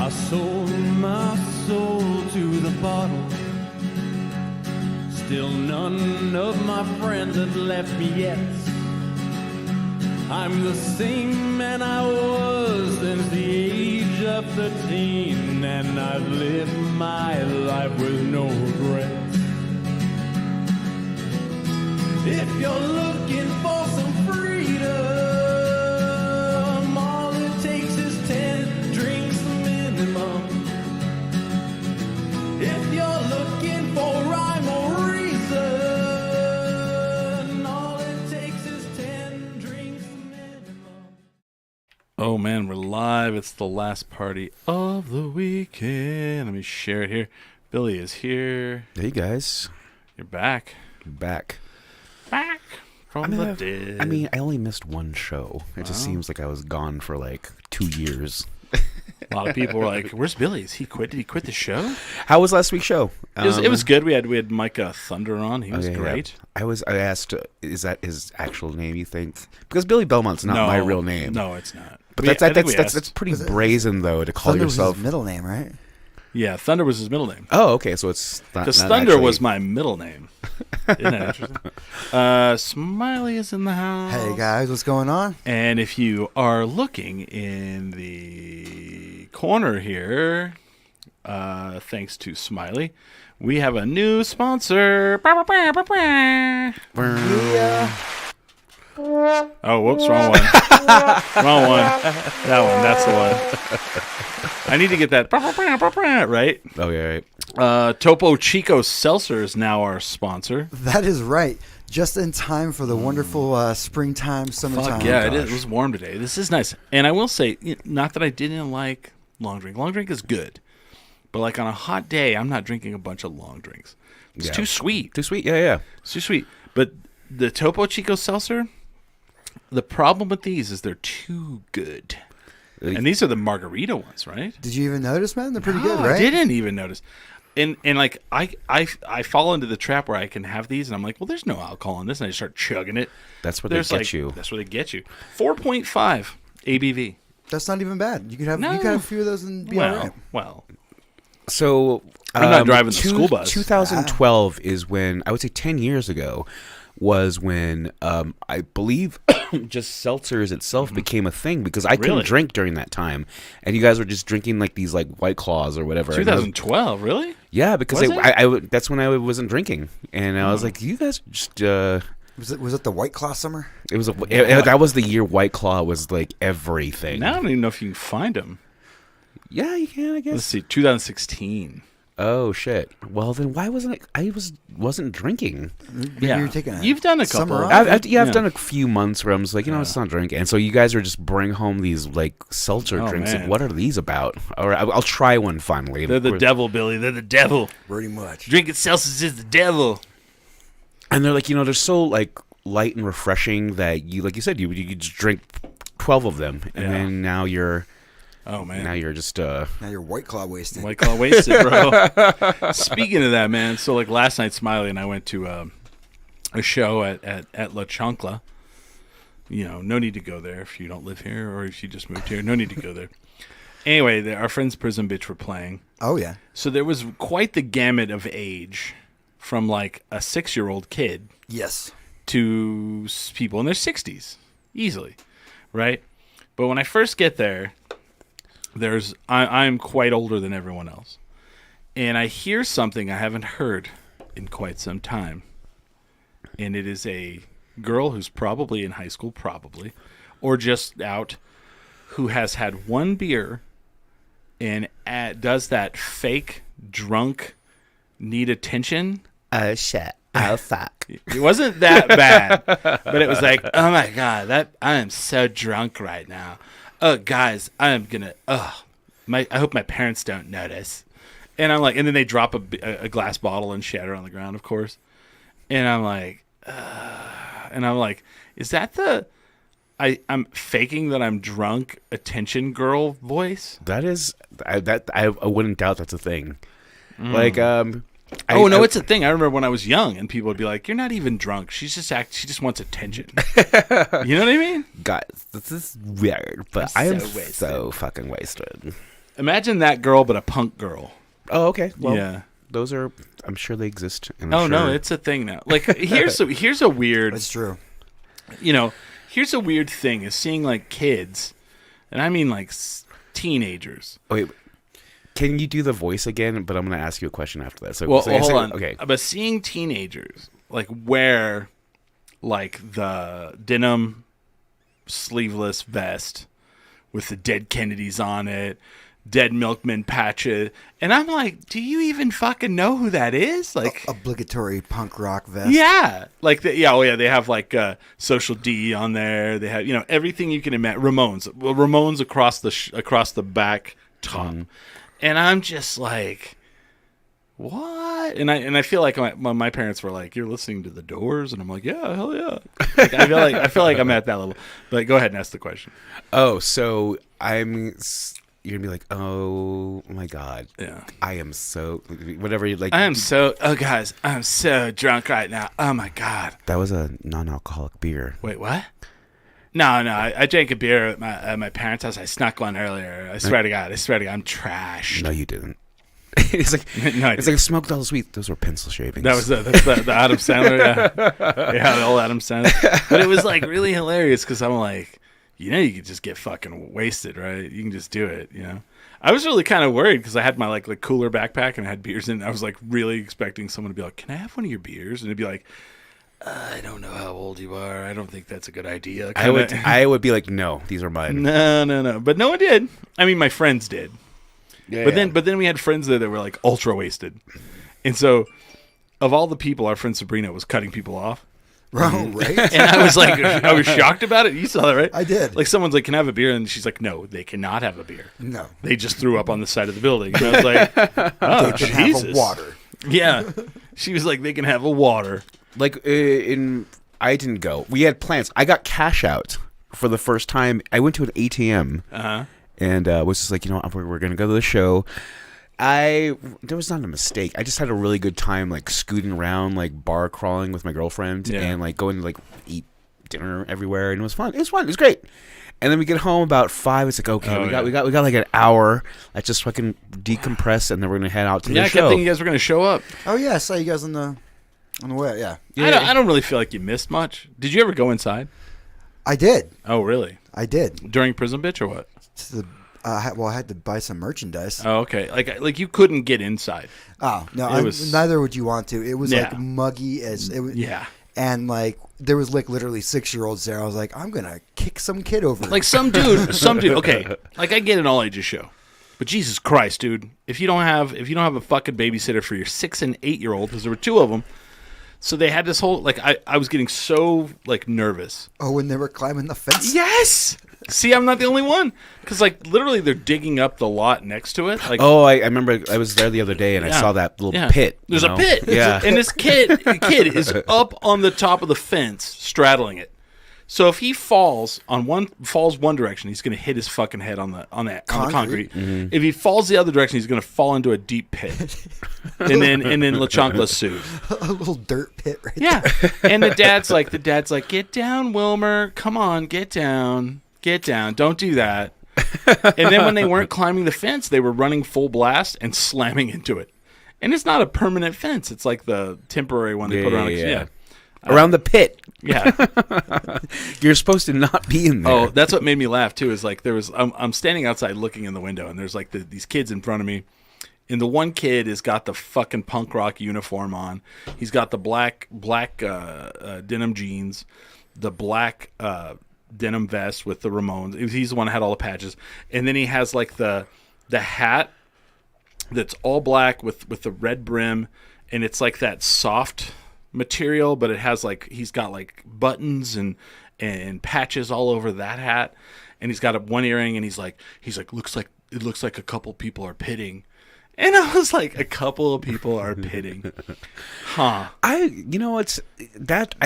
I sold my soul to the bottle. Still none of my friends have left me yet. I'm the same man I was since the age of 13, and I've lived my life with no regrets. If you're looking for some freedom, all it takes is 10 drinks minimum. If you're looking for rhyme or reason, all it takes is 10 drinks minimum. Oh man, we're live. It's the last party of the weekend. Let me share it here. Billy is here. Hey guys, You're back. back. Back from the dead. I mean, I only missed one show. It just seems like I was gone for like 2 years. A lot of people were like, "Where's Billy? Is he quit? Did he quit the show?" How was last week's show? It was good. We had Micah Thunder on. He was Okay, great. yeah. I asked, is that his actual name? You think? Because Billy Belmont's not my real name. No, it's not. But I think we that's asked. pretty brazen though to call Thunder was yourself. his middle name, right? Yeah, Thunder was his middle name. Oh, okay. So it's not Because not Thunder actually- was my middle name. Isn't that interesting? Smiley is in the house. Hey guys, what's going on? And if you are looking in the corner here, thanks to Smiley, we have a new sponsor. Oh, whoops, wrong one. Wrong one. That one, that's the one. I need to get that right. Oh yeah, right. Topo Chico Seltzer is now our sponsor. That is right. Just in time for the wonderful springtime, summertime. Fuck yeah, it is. It was warm today. This is nice. And I will say, not that I didn't like long drink. Long drink is good. But like on a hot day, I'm not drinking a bunch of long drinks. It's Yeah. too sweet. Too sweet. Yeah. It's too sweet. But the Topo Chico Seltzer, the problem with these is they're too good. And these are the margarita ones, right? Did you even notice, man? They're pretty No, good, right? I didn't even notice. And like I fall into the trap where I can have these and I'm like, well, there's no alcohol in this, and I just start chugging it. That's where they There's get like, you. That's where they get you. 4.5 ABV. That's not even bad. You could have No. you could have a few of those and be all right. Well, So I'm not driving the school bus. 2012 is when, I would say 10 years ago, was when I believe just seltzers itself became a thing, because I couldn't Really? drink during that time, and you guys were just drinking like these like White Claws or whatever. And I was- 2012, really? yeah, because Was it? that's when I wasn't drinking, and I was like, you guys just. Was it the White Claw summer? It was that was the year White Claw was like everything. Now I don't even know if you can find them. Yeah, you can, I guess. Let's see, 2016. Oh shit! Well, then why wasn't I wasn't drinking? Maybe you're taking a You've done a couple. summer off? I've done a few months where I'm just like, it's not drinking, and so you guys are just bring home these like seltzer Oh, drinks. Like, man. what are these about? Or I'll try one finally. They're the devil, Billy. They're the devil. Pretty much. Drinking seltzers is the devil. And they're like, they're so like light and refreshing that you, like you said, you just drink 12 of them, and Yeah. then now you're just Now you're White Claw wasted. White Claw wasted, bro. Speaking of that, man, so like last night, Smiley and I went to a show at La Chancla. No need to go there if you don't live here or if you just moved here. No need to go there. Anyway, our friends Prism Bitch were playing. Oh yeah. So there was quite the gamut of age, from like a 6-year-old kid Yes. to people in their 60s, easily, right? But when I first get there, I'm quite older than everyone else, and I hear something I haven't heard in quite some time, and it is a girl who's probably in high school, or just out, who has had one beer and does that fake drunk need attention. oh shit, oh fuck. It wasn't that bad, but it was like, oh my god, I am so drunk right now. Oh guys, I am gonna. I hope my parents don't notice. And I'm like, and then they drop a glass bottle and shatter on the ground, of course. And I'm like, is that the? I'm faking that I'm drunk attention girl voice. That is I wouldn't doubt that's a thing. Like It's a thing. I remember when I was young, and people would be like, "You're not even drunk. She just wants attention." You know what I mean? guys, this is weird, but I'm I am so wasted. so fucking wasted. Imagine that girl, but a punk girl. Oh, okay. Well, yeah. those are. I'm sure they exist. And Oh I'm no, sure- it's a thing now. Like here's a weird. That's true. Here's a weird thing is seeing like kids, and I mean like teenagers. Oh, wait. Can you do the voice again? But I'm going to ask you a question after that. So, Well, so hold on. Okay. But seeing teenagers like wear like the denim sleeveless vest with the dead Kennedys on it, dead milkman patches, and I'm like, do you even fucking know who that is? Like, Obligatory punk rock vest. yeah, like they have like Social D on there. They have everything you can imagine. Ramones across the back top, and I'm just like, what? And I feel like my parents were like, you're listening to the Doors, and I'm like, yeah, hell yeah. Like, I feel like I'm at that level. But go ahead and ask the question. Oh, so you're gonna be like, oh my god, Yeah. I am so whatever you like. Guys, I'm so drunk right now. Oh my god. That was a non-alcoholic beer. Wait, what? No, I drank a beer at my parents' house. I snuck one earlier. I swear to God, I'm trash. No, you didn't. It's like No, I it's like smoked all the sweet. Those were pencil shavings. That's the Adam Sandler. Yeah, the old Adam Sandler. But it was like really hilarious because I'm like, you could just get fucking wasted, right? You can just do it, I was really kind of worried because I had my like cooler backpack and I had beers in it. I was like really expecting someone to be like, can I have one of your beers? And it'd be like, I don't know how old you are. I don't think that's a good idea. I would be like, no, these are mine. No. But no one did. I mean, my friends did. Yeah, But then we had friends there that were like ultra wasted. And so of all the people, our friend Sabrina was cutting people off. Right? And I was like, I was shocked about it. You saw that, right? I did. Like someone's like, can I have a beer? And she's like, no, they cannot have a beer. No. They just threw up on the side of the building. And I was like, oh, They can Jesus. have a water. Yeah. She was like, they can have a water. Like I didn't go. We had plans. I got cash out for the first time. I went to an ATM. Uh-huh. And was just like, we're going to go to the show. There was not a mistake. I just had a really good time, like scooting around, like bar crawling with my girlfriend, and like going to like eat dinner everywhere, and it was fun. It was fun. It was great. And then we get home about 5. It's like, okay, we got like an hour. Let's just fucking decompress, and then we're gonna head out to the I kept show. thinking you guys were going to show up. Oh yeah, I saw you guys on the way. Yeah, I don't really feel like you missed much. Did you ever go inside? I did. Oh, really? I did. During Prison Bitch or what? To the, I had to buy some merchandise. Oh, okay. Like you couldn't get inside. Oh no, neither would you want to. It was like muggy as it was. Yeah. And like there was like literally 6-year-olds there. I was like, I'm gonna kick some kid over. Like some dude. Okay, like I get an all ages show, but Jesus Christ, dude, if you don't have a fucking babysitter for your 6 and 8-year-old, because there were 2 of them, so they had this whole like I was getting so like nervous. Oh, when they were climbing the fence. Yes. See, I'm not the only one, because like literally they're digging up the lot next to it. Like, Oh, I remember I was there the other day and I saw that little pit. There's a pit. Yeah. And this kid is up on the top of the fence, straddling it. So if he falls one direction, he's going to hit his fucking head on the concrete. Mm-hmm. If he falls the other direction, he's going to fall into a deep pit. and then LaChancla's sued. A little dirt pit right Yeah. there. And the dad's like, get down, Wilmer. Come on, get down. Get down. Don't do that. And then when they weren't climbing the fence, they were running full blast and slamming into it. And it's not a permanent fence. It's like the temporary one they put around. Yeah. Around the pit. Yeah. You're supposed to not be in there. Oh, that's what made me laugh too. Is like I'm standing outside looking in the window, and there's like these kids in front of me, and the one kid has got the fucking punk rock uniform on. He's got the black denim jeans, the black denim vest with the Ramones. He's the one that had all the patches, and then he has like the hat that's all black with the red brim, and it's like that soft material, but it has like he's got like buttons and patches all over that hat, and he's got one earring, and he's like looks like a couple people are pitting. And I was like, a couple of people are pitting. Huh. I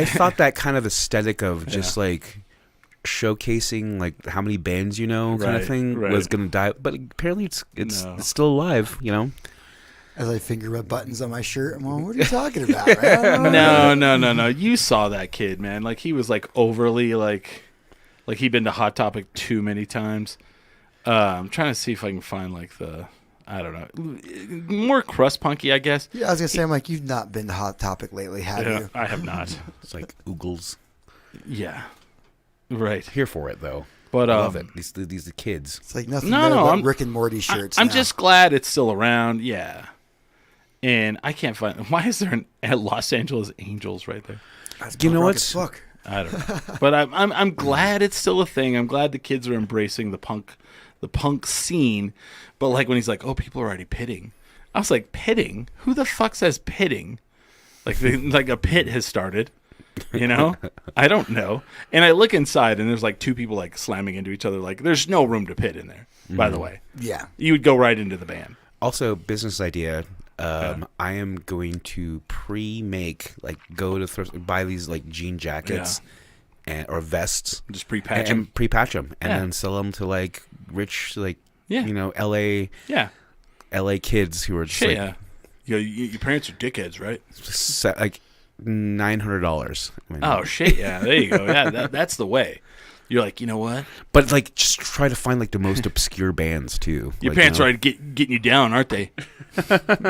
thought that kind of aesthetic of just like showcasing like how many bands kind of thing was going to die, but apparently it's still alive, As I finger rub buttons on my shirt, I'm like, what are you talking about, man? No. You saw that kid, man. Like he was like overly like he'd been to Hot Topic too many times. I'm trying to see if I can find like the, I don't know, more crust punky, I guess. Yeah, I was gonna say, I'm like, you've not been to Hot Topic lately, have you? I have not. It's like oogles. Yeah, right. Here for it though. But I love it. These are the kids. It's like nothing No, better no, but I'm- Rick and Morty shirts. I'm now. just glad it's still around. Yeah, and I can't find. Why is there an Los Angeles Angels right there? That's You know punk rock what's- as fuck. I don't know, but I'm glad it's still a thing. I'm glad the kids are embracing the punk scene. But like when he's like, "Oh, people are already pitting," I was like, "Pitting? Who the fuck says pitting?" Like like a pit has started. You know, I don't know. And I look inside, and there's like two people like slamming into each other. Like there's no room to pit in there. By the way, Yeah. you would go right into the band. Also, business idea. I am going to pre-make, like, buy these like jean jackets or vests, Just pre-patch and them. pre-patch them, and Yeah. then sell them to like rich, like Yeah. LA kids who are just Shit, like yeah. Your parents are dickheads, right? like $900. Oh shit, yeah. There you go. Yeah, that's the way. You're like, you know what? But like, just try to find like the most obscure bands too. Your Like, parents you know? are getting you down, aren't they?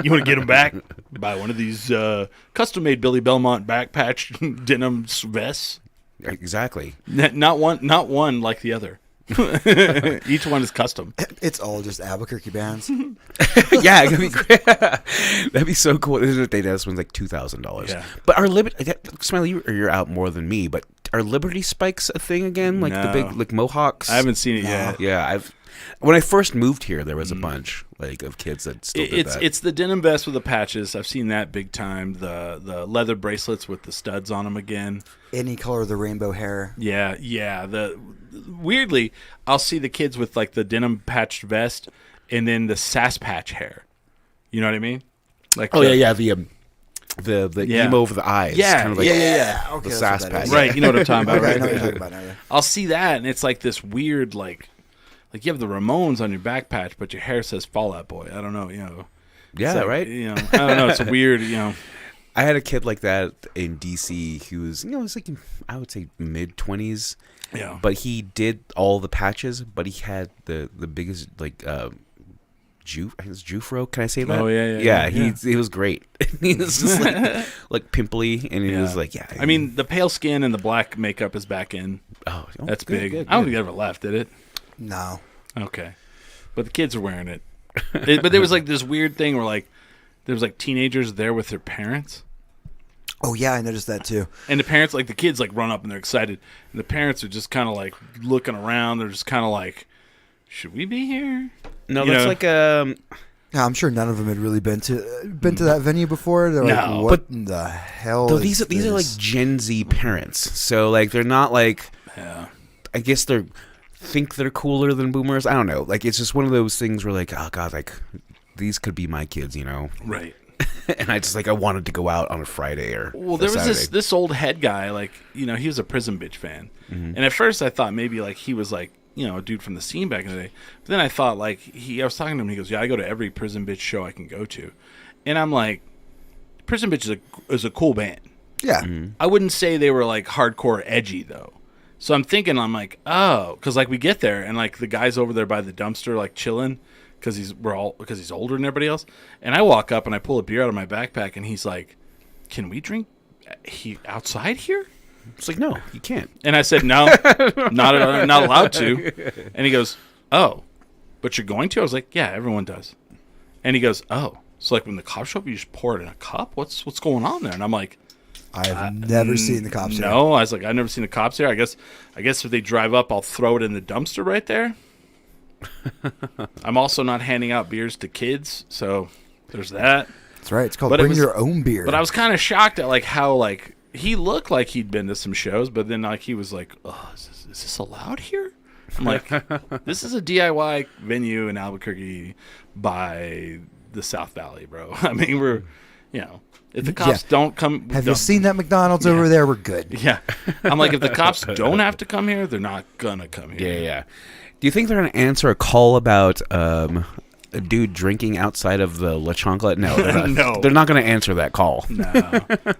You want to get them back? Buy one of these custom-made Billy Belmont back patch denim vests. Exactly. Not one like the other. Each one is custom. It's all just Albuquerque bands. Yeah, it'd be great. That'd be so cool. Isn't it? This one's like $2,000. Yeah. But are Smiley, you're out more than me. But are Liberty Spikes a thing again? Like the No. big like Mohawks? I haven't seen it yet. Yeah, when I first moved here, there was a bunch like of kids that still did that. It's the denim vest with the patches. I've seen that big time. The leather bracelets with the studs on them again. Any color of the rainbow hair. Yeah. Weirdly, I'll see the kids with like the denim patched vest and then the sass patch hair. You know what I mean? Like the Yeah. emo over the eyes. Yeah, kind of like yeah. Okay, the that's sass what that patch. is. Right, you know what I'm talking about, Okay, I right? know what you're talking about now. Yeah. I'll see that, and it's like this weird, like you have the Ramones on your back patch, but your hair says Fall Out Boy. I don't know, you know. Yeah, It's like, right. You know, I don't know. It's weird, you know. I had a kid like that in DC who was, was like, I would say mid-20s. Yeah. But he did all the patches, but he had the biggest, like, I think it's Jufro. Can I say that? Oh, yeah. He was great. He was just like pimply, and he was like, I mean, the pale skin and the black makeup is back in. oh, That's good, big. good, I don't good. think it ever left, did it? No. Okay. But the kids are wearing it. But there was like this weird thing where like there was like teenagers there with their parents. Oh yeah, I noticed that too. And the parents, like the kids, like run up and they're excited, and the parents are just kind of like looking around. They're just kind of like, "Should we be here?" No, You that's know? like Yeah, I'm sure none of them had really been to that venue before. They're like, No, what in the hell? though is these are like this? Gen Z parents, so like they're not like, Yeah. I guess think they're cooler than boomers. I don't know. Like it's just one of those things where like, oh god, like these could be my kids, you know. Right. And I wanted to go out on a Friday or Well, a there was Saturday. this old head guy, like, you know, he was a Prison Bitch fan. And at first I thought maybe like he was like, you know, a dude from the scene back in the day. But then I thought like I was talking to him, he goes, "Yeah, I go to every Prison Bitch show I can go to." And I'm like, Prison Bitch is a cool band. Yeah. I wouldn't say they were like hardcore edgy though. So I'm like, oh, because like we get there and like the guy's over there by the dumpster like chilling because he's older than everybody else. And I walk up and I pull a beer out of my backpack and he's like, "Can we drink outside here?" It's like, no, you can't. And I said, "No, not allowed to." And he goes, "Oh, but you're going to?" I was like, "Yeah, everyone does." And he goes, "Oh, so like when the cops show up, you just pour it in a cup? What's going on there?" And I'm like, I have never seen the cops here. "No," I was like, "I've never seen the cops here. I guess if they drive up, I'll throw it in the dumpster right there." I'm also not handing out beers to kids, so there's that. That's right. It's called But it Bring was- Your Own Beer. But I was kind of shocked at like how like he looked like he'd been to some shows, but then like he was like, "Oh, is this allowed here?" I'm like, "This is a DIY venue in Albuquerque by the South Valley, bro." I mean, we're, you know, if the cops don't come, Have you don't- seen that McDonald's over there? We're good. Yeah, I'm like, if the cops don't have to come here, they're not gonna come here. Yeah. Do you think they're going to answer a call about a dude drinking outside of the La Chancla? No, they're not, No. they're not going to answer that call. No.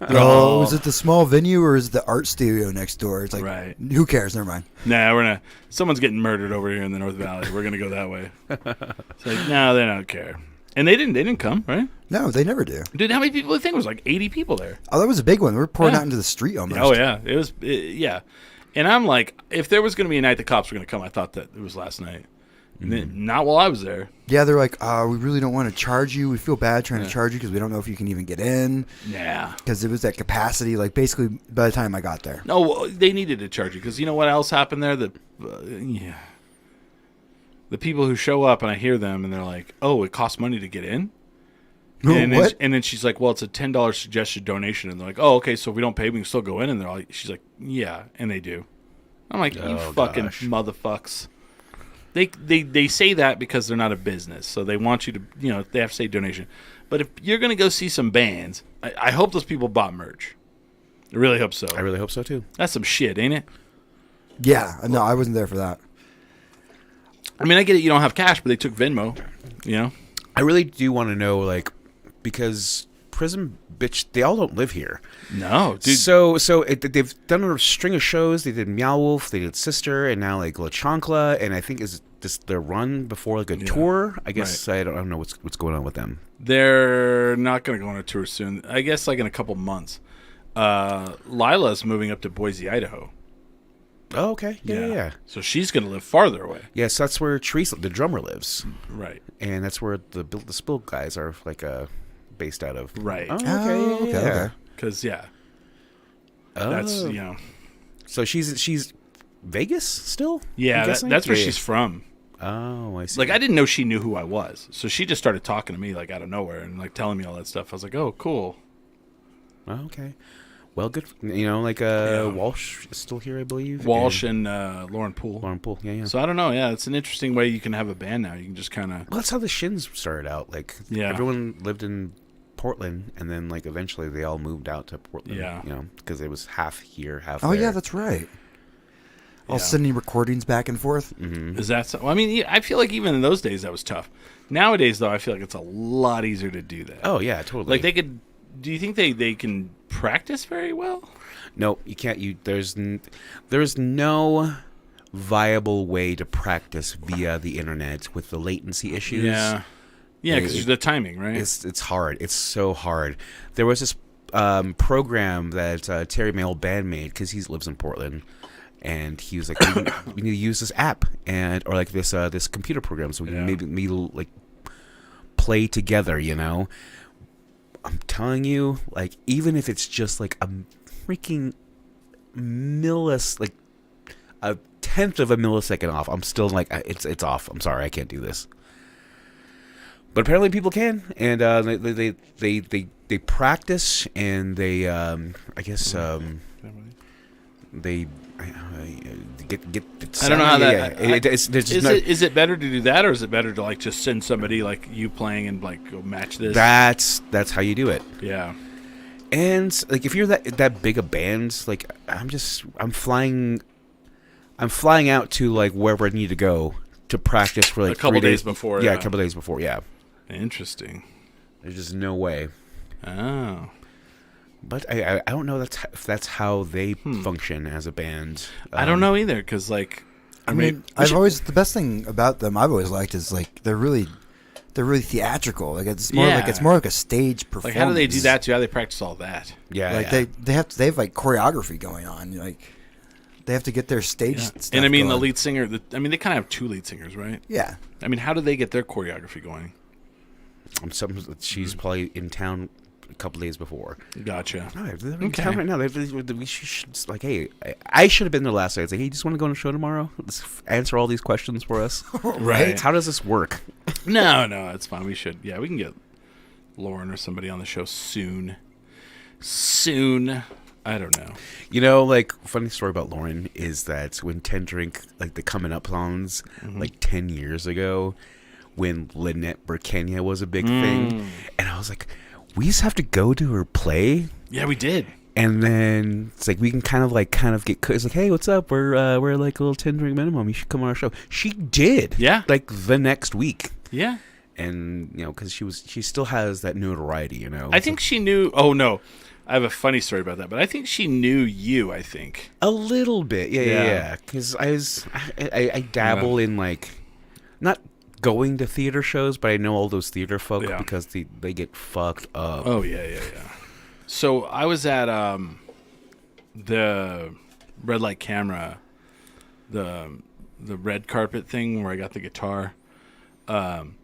Oh, is it the small venue or is it the art studio next door? It's like, Right. who cares? Never mind. Nah, we're not. Someone's getting murdered over here in the North Valley. We're gonna go that way. It's like, no, they don't care. And they didn't come, right? No, they never do. Dude, how many people? I think it was like 80 people there. Oh, that was a big one. We were pouring Yeah. out into the street almost. Oh yeah, it was. Yeah, and I'm like, if there was gonna be a night the cops were gonna come, I thought that it was last night. And then, not while I was there. Yeah, they're like, we really don't want to charge you. We feel bad trying to charge you because we don't know if you can even get in. Yeah. Because it was at capacity. Like, basically, by the time I got there. No, well, they needed to charge you because you know what else happened there? The people who show up and I hear them and they're like, "Oh, it costs money to get in." What? And then she's like, "Well, it's a $10 suggested donation." And they're like, "Oh, okay, so if we don't pay, we can still go in." And they're like, she's like, "Yeah," and they do. I'm like, "You fucking motherfucks." They say that because they're not a business, so they want you to, they have to say donation. But if you're gonna go see some bands, I hope those people bought merch. I really hope so. I really hope so too. That's some shit, ain't it? Yeah. No, I wasn't there for that. I mean, I get it. You don't have cash, but they took Venmo. I really do want to know, like, because Prison Bitch, they all don't live here. No, dude. So they've done a string of shows. They did Meow Wolf, they did Sister, and now like La Chancla, and I think is this their run before like a tour. I guess I don't know what's going on with them. They're not going to go on a tour soon. I guess like in a couple months. Lila's moving up to Boise, Idaho. Oh, okay. Yeah. So she's going to live farther away. Yes, that's where Teresa, the drummer, lives, Right. and that's where the Spill guys are like based out of. Right. Oh, Oh, okay. yeah. Because Oh. that's So she's Vegas still? yeah, I'm guessing? that's where Yeah. she's from. Oh, I see. Like I didn't know she knew who I was, so she just started talking to me like out of nowhere and like telling me all that stuff. I was like, oh, cool. Oh, okay. Well, good. Walsh is still here, I believe. Walsh and Lauren Poole. Lauren Poole. Yeah. So I don't know. Yeah, it's an interesting way you can have a band now. You can just kind of. Well, that's how the Shins started out. Like, everyone lived in Portland, and then like eventually they all moved out to Portland. Yeah. Because it was half here, half. Oh, there. yeah, that's right. All sending recordings back and forth. Mm-hmm. Is that so? Well, I mean, I feel like even in those days that was tough. Nowadays, though, I feel like it's a lot easier to do that. Oh yeah, totally. Like they could. Do you think they can practice very well? No, you can't. There's no viable way to practice via the internet with the latency issues. Yeah, because the timing, right? It's hard. It's so hard. There was this program that Terry, my old bandmate, because he lives in Portland, and he was like, "We need to use this app or like this computer program so we can maybe like play together." I'm telling you, like, even if it's just like a freaking like a tenth of a millisecond off, I'm still like, it's off. I'm sorry, I can't do this. But apparently people can, and they practice, and they I guess they get the I don't know how that. Is it better to do that, or is it better to like just send somebody like you playing and like go match this? That's how you do it. Yeah. And like if you're that big a band, like I'm flying out to like wherever I need to go to practice for like a couple 3 days before. Yeah, a couple days before. Yeah. Interesting. There's just no way. Oh. But I don't know if that's how they function as a band. I don't know either, because like, I mean, the best thing about them I've always liked is like they're really theatrical. Like it's more like a stage performance. Like how do they do that too? How do they practice all that? Yeah, like they have like choreography going on. Like they have to get their stage stuff and I mean going. the lead singer. They kind of have two lead singers, right? Yeah. I mean, how do they get their choreography going? She's probably in town a couple days before. Gotcha. No, they're in town right now. We should like, hey, I should have been there last night. It's like, hey, you just want to go on a show tomorrow? Let's answer all these questions for us. Right. How does this work? No, it's fine. We should. Yeah, we can get Lauren or somebody on the show soon. I don't know. Like, funny story about Lauren is that when 10 Drink, like the Coming Up songs, like 10 years ago, when Lynette Burkenya was a big thing, and I was like, we just have to go to her play. Yeah, we did. And then it's like we can kind of get. It's like, hey, what's up? We're like a little 10 Drink minimum. You should come on our show. She did. Yeah. Like the next week. Yeah. and because she still has that notoriety. I think she knew. Oh no, I have a funny story about that, but I think she knew you. I think a little bit, yeah. Because I dabble in like not going to theater shows, but I know all those theater folk because they get fucked up. Oh yeah. So I was at the Red Light Camera, the red carpet thing where I got the guitar, and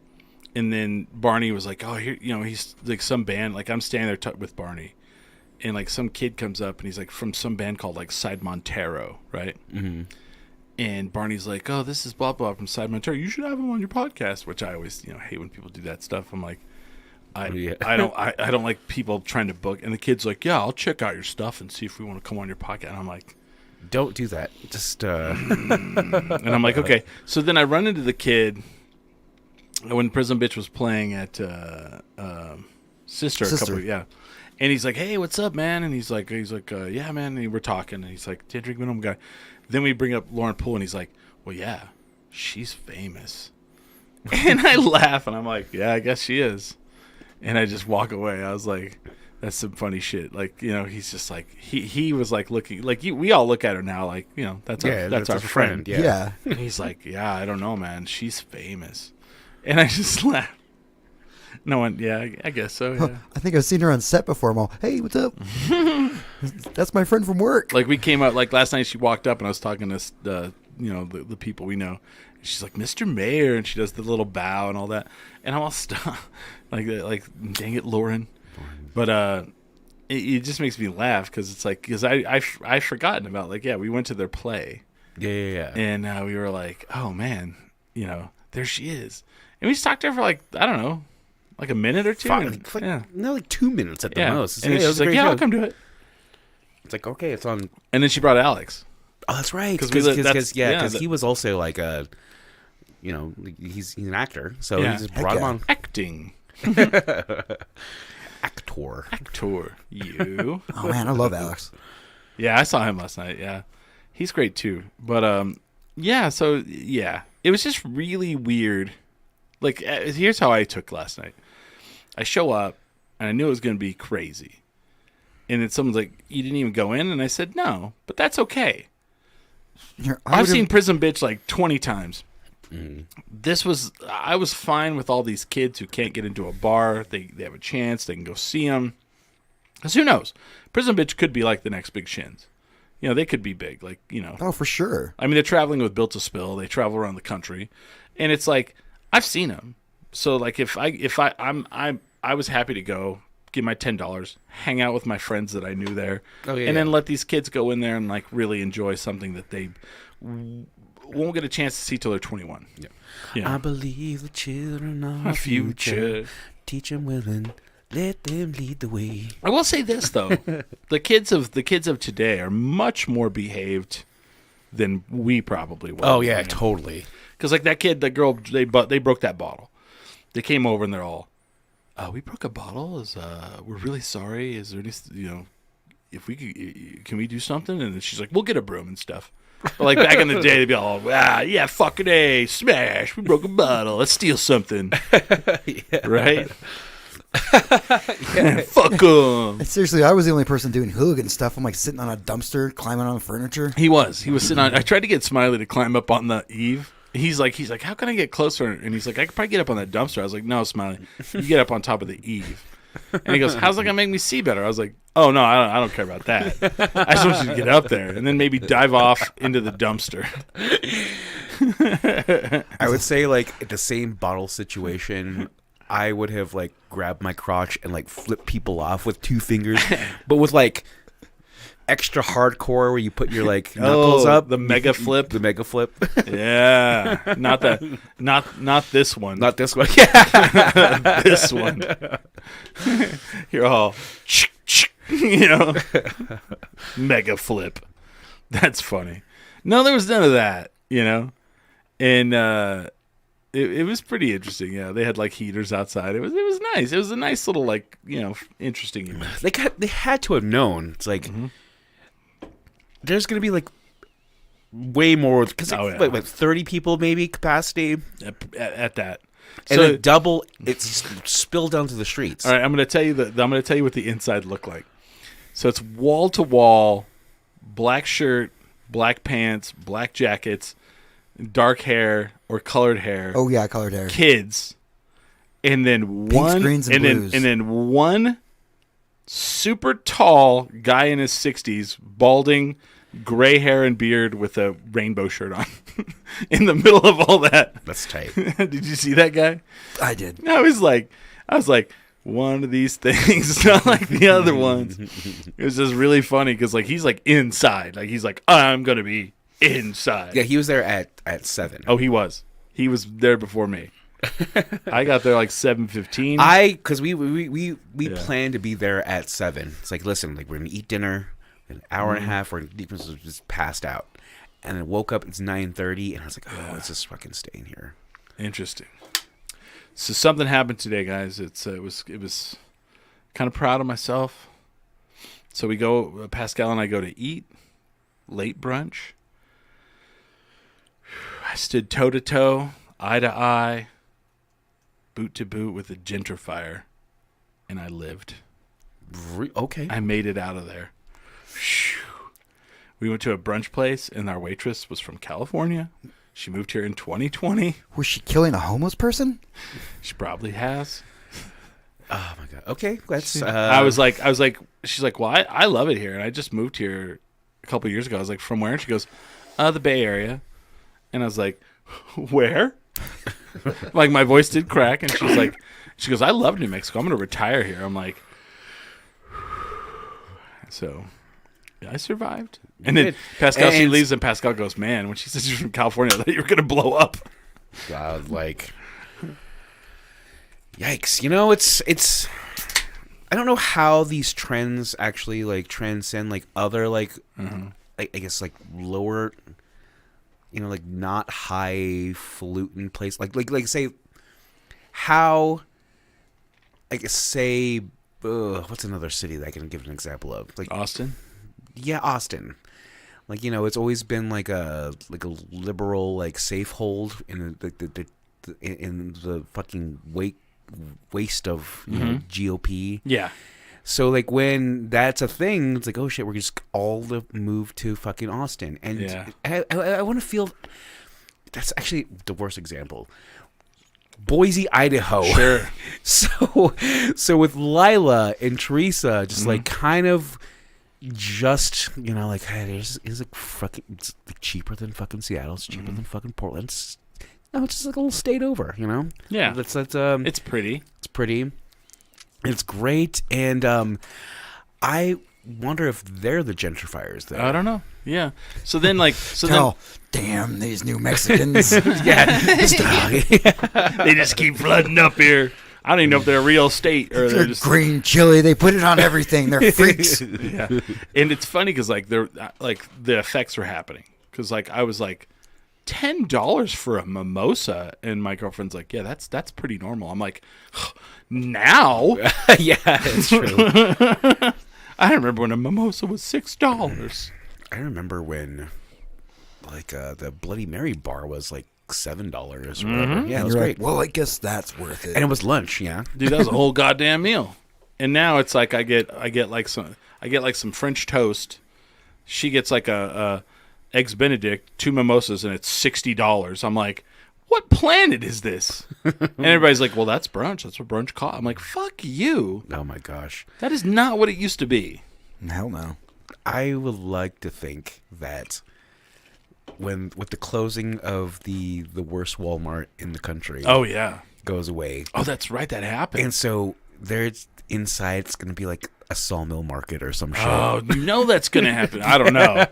then Barney was like, "Oh, here, he's like some band." Like I'm standing there with Barney, and like some kid comes up and he's like from some band called like Side Montero, right? Mm-hmm. And Barney's like, "Oh, this is blah blah from Side Montero. You should have him on your podcast." Which I always hate when people do that stuff. I'm like, I don't like people trying to book. And the kid's like, "Yeah, I'll check out your stuff and see if we want to come on your podcast." And I'm like, don't do that. Just and I'm like, okay. So then I run into the kid when Prison Bitch was playing at Sister. And he's like, "Hey, what's up, man?" And he's like, "Yeah, man." And we're talking, and he's like, "Kendrick Minimum guy." Then we bring up Lauren Poole, and he's like, "Well, yeah, she's famous." And I laugh, and I'm like, "Yeah, I guess she is." And I just walk away. I was like, that's some funny shit. Like, he's just like, he was like looking, like we all look at her now like, that's our friend. Yeah. And he's like, "Yeah, I don't know, man. She's famous." And I just laughed. No one, I guess so, yeah. I think I've seen her on set before. I'm all, "Hey, what's up?" That's my friend from work. Like we came out, like last night she walked up and I was talking to, the people we know. And she's like, "Mr. Mayor," and she does the little bow and all that. And I'm all stuck. like, dang it, Lauren. But it just makes me laugh because it's like, because I've forgotten about, like, we went to their play. Yeah. And we were like, oh, man, there she is. And we just talked to her for like, I don't know, like a minute or two. Like 2 minutes at the most. And she's like, I'll come do it. It's like, okay, it's on. And then she brought Alex. Oh, that's right. Because he was also like he's an actor, so he just brought him on. Acting. Actor. You. Oh man, I love Alex. Yeah, I saw him last night. Yeah, he's great too. But it was just really weird. Like, here's how I took last night. I show up and I knew it was going to be crazy, and then someone's like, "You didn't even go in," and I said, "No, but that's okay." I've seen Prison Bitch like 20 times. I was fine with all these kids who can't get into a bar. They have a chance. They can go see them. Because who knows? Prison Bitch could be like the next Big Shins. They could be big. Like, Oh, for sure. I mean, they're traveling with Built to Spill. They travel around the country. And it's like, I've seen them. So, like, I was happy to go, give my $10, hang out with my friends that I knew there. Then let these kids go in there and, like, really enjoy something that they won't get a chance to see till they're 21. I believe the children are our future. Teach them well and let them lead the way. I will say this though, the kids of today are much more behaved than we probably were. Oh yeah, totally. Because like that kid, that girl, they broke that bottle. They came over and they're all, "We broke a bottle. We're really sorry. Is there any, if we could, can we do something?" And then she's like, "We'll get a broom and stuff." But like back in the day, they'd be all, "Yeah, fucking A, smash. We broke a bottle. Let's steal something." Right? Fuck them. Seriously, I was the only person doing hooligan stuff. I'm like sitting on a dumpster, climbing on the furniture. He was sitting on. I tried to get Smiley to climb up on the eave. He's like, "How can I get closer?" And he's like, "I could probably get up on that dumpster." I was like, "No, Smiley, you get up on top of the eave." And he goes, "How's that gonna make me see better?" I was like, "Oh no, I don't care about that. I just want you to get up there and then maybe dive off into the dumpster." I would say, like, at the same bottle situation, I would have like grabbed my crotch and like flipped people off with 2 fingers, but with like extra hardcore where you put your like knuckles up. The mega flip. The mega flip. Yeah. Not this one. Not this one. Yeah. This one. You're all mega flip. That's funny. No, there was none of that, And it was pretty interesting. Yeah, they had like heaters outside. It was nice. It was a nice little like interesting event. They had to have known. It's like there's gonna be like way more because 30 people maybe capacity at that. And then double, it's spilled onto the streets. All right, I'm going to tell you what the inside looked like. So it's wall to wall, black shirt, black pants, black jackets, dark hair or colored hair. Oh yeah, colored hair. Kids, and then Pinks, greens, and blues. then one super tall guy in his 60s, balding, gray hair and beard with a rainbow shirt on. In the middle of all that. That's tight. Did you see that guy? I did. I was like, one of these things is not like the other ones. It was just really funny because like he's like inside, like he's like, I'm gonna be inside. Yeah, he was there at 7. Oh, he was there before me. I got there like 7:15. Because we planned to be there at 7. It's like, listen, like we're gonna eat dinner, an hour and a half, we're just passed out, and then woke up. It's 9:30, and I was like, oh, let's just fucking stay in here. Interesting. So something happened today, guys. It was kind of proud of myself. So we go, Pascal and I go to eat late brunch. I stood toe to toe, eye to eye, boot to boot with a gentrifier, and I lived. Okay. I made it out of there. We went to a brunch place, and our waitress was from California. She moved here in 2020. Was she killing a homeless person? She probably has. Oh my god. Okay, let's. I was like, she's like, well, I love it here, and I just moved here a couple years ago. I was like, from where? And she goes, the Bay Area. And I was like, where? Like my voice did crack, and she goes, I love New Mexico. I'm gonna retire here. I'm like, so. I survived. And then Pascal, she leaves, and Pascal goes, man, when she said she's from California, I thought you were going to blow up. Like, yikes. You know, it's, I don't know how these trends actually, like, transcend, like, other, like, I guess, like, lower, you know, like, not highfalutin place. Like, say, how, I guess, say, what's another city that I can give an example of? Like Austin? Yeah, Austin. Like, you know, it's always been like a liberal, like, safe hold in the fucking waste of you know, GOP. Yeah. So like when that's a thing, it's like, oh shit, we're just all to move to fucking Austin, and I want to feel. That's actually the worst example. Boise, Idaho. Sure. So with Lila and Teresa, just like kind of. Just, you know, like, hey, it's like fucking, it's like cheaper than fucking Seattle. It's cheaper than fucking Portland. It's just like a little state over, you know? Yeah. It's pretty. It's pretty. It's great. And I wonder if they're the gentrifiers there. I don't know. Yeah. So then, like, damn these New Mexicans. Yeah. They just keep flooding up here. I don't even know if they're a real state or they're just green chili. They put it on everything. They're freaks. Yeah. And it's funny because like they're like the effects were happening because like I was like $10 for a mimosa, and my girlfriend's like, yeah, that's pretty normal. I'm like, now. Yeah, it's true. I remember when a mimosa was $6. I remember when like the Bloody Mary bar was like $7 or whatever. Yeah, it was great. Like, well, I guess that's worth it. And it was lunch, yeah. Dude, that was a whole goddamn meal. And now it's like I get like some French toast. She gets like a eggs Benedict, 2 mimosas, and it's $60. I'm like, what planet is this? And everybody's like, well, that's brunch. That's what brunch costs. I'm like, fuck you. Oh my gosh. That is not what it used to be. Hell no. I would like to think that with the closing of the worst Walmart in the country, oh yeah, goes away. Oh, that's right, that happened. And so there's inside, it's going to be like a sawmill market or some shit. Oh, you know that's going to happen. I don't know.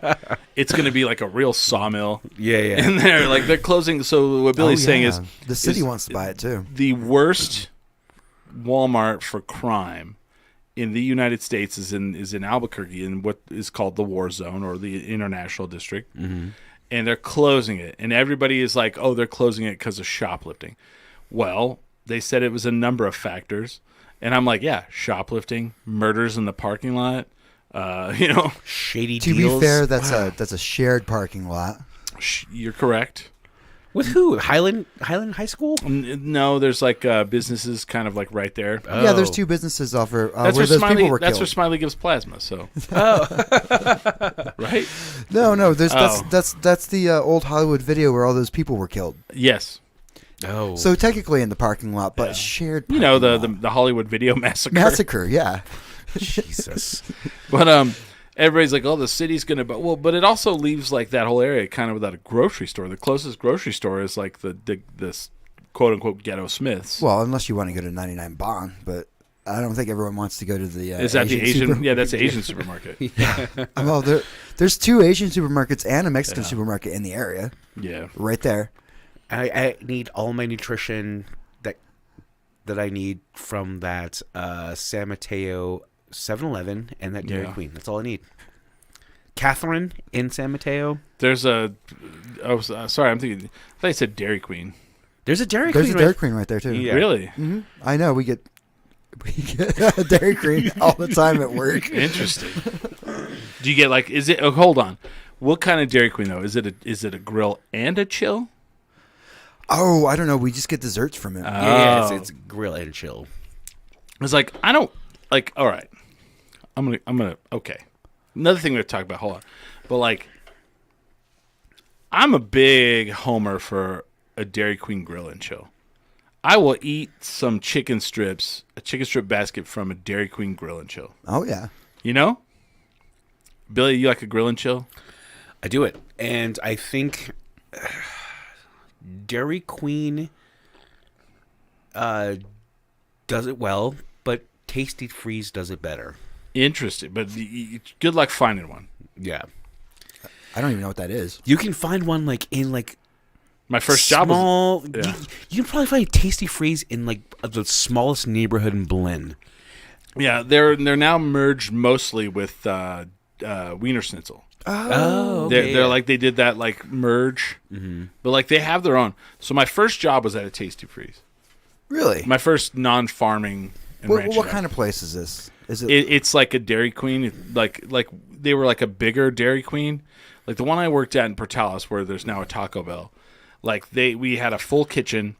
It's going to be like a real sawmill. Yeah. And they're closing. So what Billy's saying is the city wants to buy it too. The worst Walmart for crime in the United States is in Albuquerque, in what is called the War Zone or the International District. Mm-hmm. And they're closing it. And everybody is like, oh, they're closing it because of shoplifting. Well, they said it was a number of factors. And I'm like, yeah, shoplifting, murders in the parking lot, shady deals. To be fair, that's a shared parking lot. You're correct. With who? Highland High School? No, there's like businesses kind of like right there. Yeah, there's Oh. 2 businesses where That's those Smiley. people were That's killed. where Smiley gives plasma. So, right? No, Oh. that's the old Hollywood video where all those people were killed. Yes. Oh. So technically in the parking lot, but Yeah. shared. You know parking lot. the Hollywood Video Massacre. massacre. Yeah. Jesus. But everybody's like, "Oh, the city's gonna," but it also leaves like that whole area kind of without a grocery store. The closest grocery store is like this quote unquote ghetto Smiths. Well, unless you want to go to 99 Bond, but I don't think everyone wants to go to the. Is that the Asian? supermarket. Yeah, that's the Asian supermarket. Well, there's 2 Asian supermarkets and a Mexican supermarket in the area, Yeah. right there. I need all my nutrition that I need from that San Mateo 7-Eleven and that Dairy Yeah. Queen. That's all I need. Catherine in San Mateo. There's a. Oh, sorry. I'm thinking. I thought you said Dairy Queen. There's a Dairy There's Queen. a Dairy Queen right there too. Yeah. Really hmm I know we get Dairy Queen all the time at work. interesting. Do you get like? Is it? Oh, hold on. What kind of Dairy Queen though? Is it a grill and a chill? Oh, I don't know. We just get desserts from it. Yeah, Oh. it's grill and chill. It's like I don't like. All right, I'm gonna. Okay, another thing we have to talk about. Hold on, but like, I'm a big homer for a Dairy Queen grill and chill. I will eat some chicken strips, a chicken strip basket from a Dairy Queen grill and chill. Oh yeah. You know, Billy, you like a grill and chill? I do it, and I think Dairy Queen does it well, but Tasty Freeze does it better. Interesting, but good luck finding one. Yeah, I don't even know what that is. you can find one like in like My first job was small. yeah. You can probably find Tasty Freeze in like the smallest neighborhood in Berlin. yeah. They're now merged mostly with Wiener Schnitzel. Oh, They're like they did that like merge, but like they have their own. So my first job was at a Tasty Freeze. Really? My first non-farming and ranching What job. kind of place is this? Is it? It's like a Dairy Queen, like they were like a bigger Dairy Queen, like the one I worked at in Portales, where there's now a Taco Bell. Like we had a full kitchen.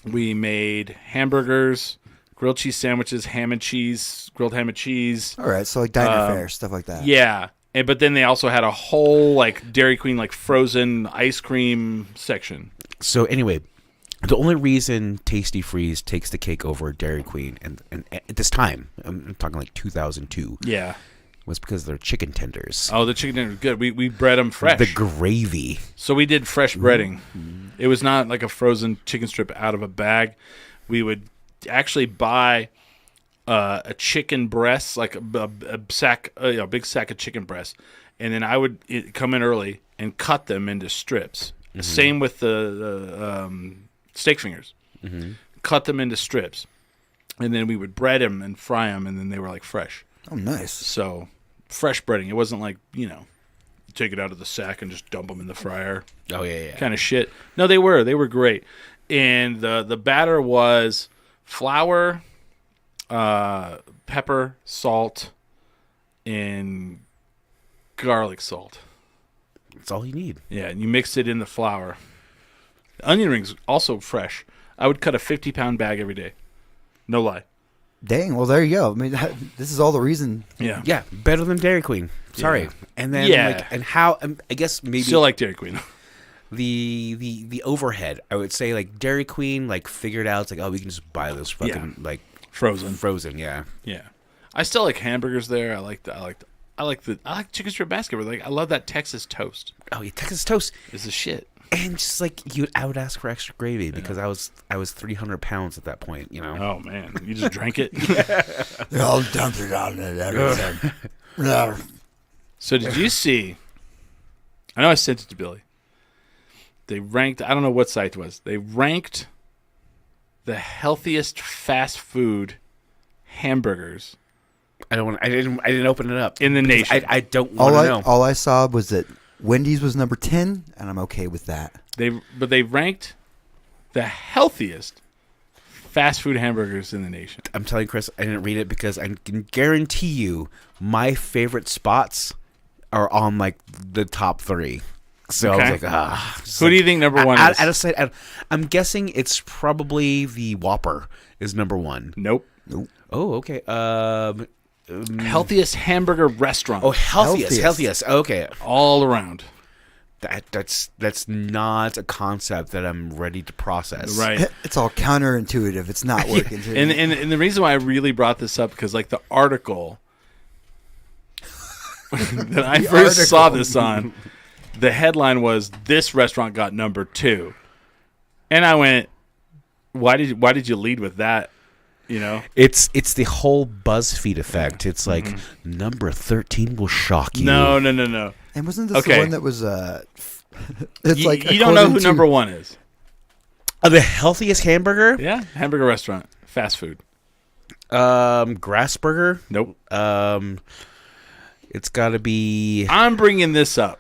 We made hamburgers, grilled cheese sandwiches, ham and cheese, grilled ham and cheese. All right, so like diner fare stuff like that. Yeah. But then they also had a whole like Dairy Queen like frozen ice cream section. So anyway, the only reason Tasty Freeze takes the cake over Dairy Queen, and at this time, I'm talking like 2002, Yeah. was because of their chicken tenders. Oh, the chicken tenders are good. We bred them fresh. The gravy. So we did fresh breading. It was not like a frozen chicken strip out of a bag. We would actually buy a chicken breast, like a sack, a big sack of chicken breasts, and then I would come in early and cut them into strips. Same with the steak fingers. Cut them into strips, and then we would bread them and fry them, and then they were like fresh. Oh, nice. So fresh breading. It wasn't like take it out of the sack and just dump them in the fryer Oh yeah. kind of shit. No, they were great. And the batter was flour, pepper, salt, and garlic salt. That's all you need. Yeah, and you mix it in the flour. The onion rings also fresh. I would cut a 50-pound bag every day. No lie. Dang. Well, there you go. I mean, this is all the reason. Yeah. Yeah, better than Dairy Queen. Sorry. Yeah. And then Yeah. like, and how? I guess maybe Still like Dairy Queen. the overhead. I would say like Dairy Queen like figured out it's like, oh, we can just buy this fucking Yeah. like Frozen. frozen. Yeah. Yeah. I still like hamburgers there. I like chicken strip basket. But like I love that Texas toast. Oh, yeah, Texas toast. It's the shit. And just like I would ask for extra gravy because I was 300 pounds at that point, you know. Oh man, you just drank it. They all dumped it on it. Everything. Yeah. So did you see? I know I sent it to Billy. They ranked. I don't know what site it was. They ranked the healthiest fast food hamburgers I didn't open it up in the because nation. I don't want to know. All I saw was that Wendy's was number 10, and I'm okay with that. They ranked the healthiest fast food hamburgers in the nation. I'm telling Chris, I didn't read it because I can guarantee you my favorite spots are on like the top 3. So I Okay. was like, Who do you think number one is? Out of sight. I'm guessing it's probably the Whopper is number one. Nope. Oh, okay. Healthiest hamburger restaurant. Oh, healthiest. Okay, all around. that's not a concept that I'm ready to process. Right. It's all counterintuitive. It's not working. And the reason why I really brought this up because like the article that I first saw this on, the headline was "This restaurant got number 2," and I went, "Why did you lead with that?" You know, It's the whole BuzzFeed effect. It's like number 13 will shock you. no. And wasn't this Okay. the one that was? It's You, like you don't know according who to- number 1 is. The healthiest hamburger? Yeah, hamburger restaurant, fast food. Grassburger. Nope. It's got to be. I'm bringing this up.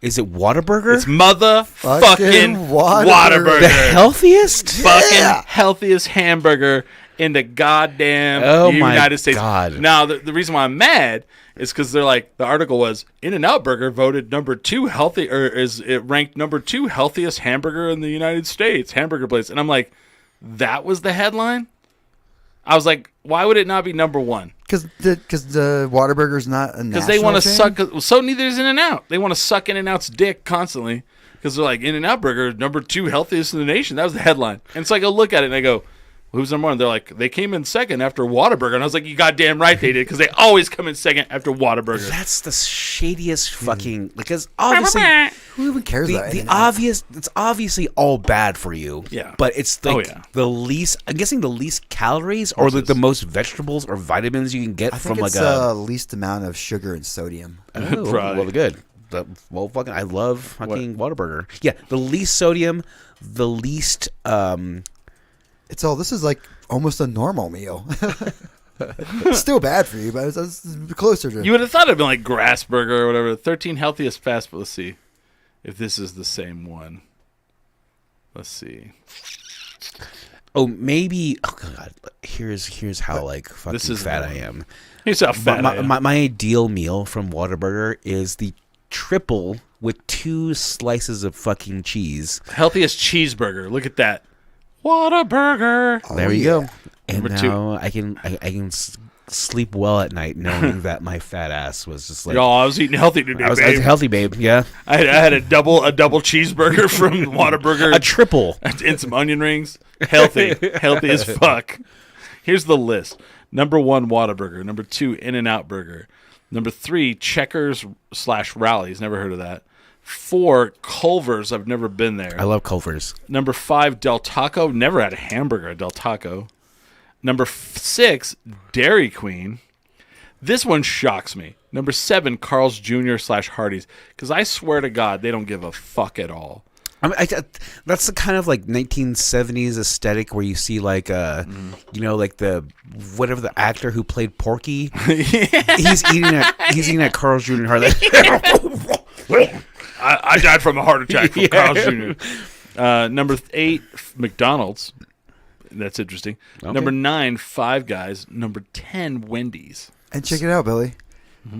Is it Whataburger? It's motherfucking Fucking Whataburger. The Whataburger. healthiest? Fucking healthiest hamburger in the goddamn United States. God. Now, the reason why I'm mad is because they're like, the article was In-N-Out Burger voted number 2 healthy, or is it ranked number 2 healthiest hamburger in the United States, hamburger place. And I'm like, that was the headline? I was like, why would it not be number 1? Because the Whataburger's not a Because they want to national chain? suck. So neither is In-N-Out. They want to suck In-N-Out's dick constantly because they're like In-N-Out Burger number 2 healthiest in the nation. That was the headline. And so I go look at it and I go, who's number 1? They're like, they came in second after Whataburger. And I was like, you goddamn right they did because they always come in second after Whataburger. That's the shadiest fucking. Because obviously. Who even cares about The In-N-Out? obvious, it's obviously all bad for you. Yeah. But it's like Oh, yeah. the least, I'm guessing the least calories or like the most vegetables or vitamins you can get I from think like it's a. least amount of sugar and sodium. Oh, Probably. well, good. Well, fucking, I love fucking Whataburger. Yeah, the least sodium, the least. It's all. This is like almost a normal meal. Still bad for you, but it's closer to. You would have thought it'd been like Grassburger or whatever. 13 healthiest fast food. Let's see if this is the same one. Let's see. Oh, maybe. Oh God, here's how like fucking This is fat the I one. am. Here's how fat I am. My ideal meal from Whataburger is the triple with 2 slices of fucking cheese. Healthiest cheeseburger. Look at that. Whataburger. Oh, There you yeah. go. And Number 2. now I can sleep well at night knowing that my fat ass was just like. Y'all, I was eating healthy today, I was babe. healthy, babe. Yeah, I had a double cheeseburger from Whataburger a triple. and some onion rings. Healthy as fuck. Here's the list: number 1, Whataburger; number 2, In-N-Out Burger; number 3, Checkers / Rallies. Never heard of that. 4, Culver's. I've never been there. I love Culver's. Number 5, Del Taco. Never had a hamburger at Del Taco. Number 6, Dairy Queen. This one shocks me. Number 7, Carl's Jr. / Hardee's. Because I swear to God, they don't give a fuck at all. I mean, that's the kind of like 1970s aesthetic where you see like you know, like the whatever the actor who played Porky. He's eating at Carl's Jr. I died from a heart attack from Carl's Jr. Number 8, McDonald's. That's interesting. Okay. Number 9, Five Guys. Number 10, Wendy's. And check it out, Billy.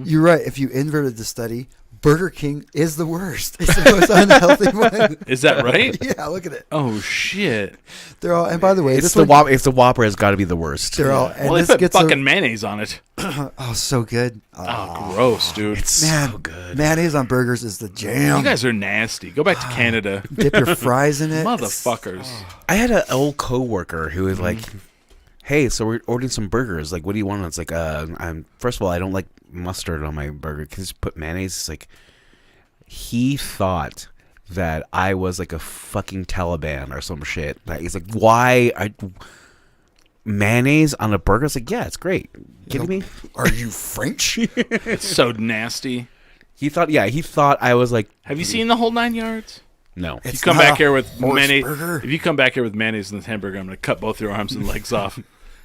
You're right. If you inverted the study, Burger King is the worst. It's the most unhealthy one. Is that right? Yeah, look at it. Oh, shit. They're all. And by the way, It's this the one, Whopper. If the Whopper has got to be the worst. they're all. And Well, they this put gets fucking mayonnaise on it. oh, so good. Oh, gross, dude. It's Man, so good. mayonnaise on burgers is the jam. You guys are nasty. Go back to Canada. Dip your fries in it. Motherfuckers. I had an old coworker who was like, "Hey, so we're ordering some burgers. Like, what do you want?" It's like, I'm first of all, I don't like mustard on my burger. Can you just put mayonnaise?" It's like he thought that I was like a fucking Taliban or some shit. Like, he's like, "Why mayonnaise on a burger?" It's like, "Yeah, it's great." Kidding me? Are you French? It's so nasty. He thought I was like, Have you seen the whole 9 yards? no. If you It's come not back a here with horse mayonnaise, burger. if you come back here with mayonnaise in this hamburger, I'm going to cut both your arms and legs off.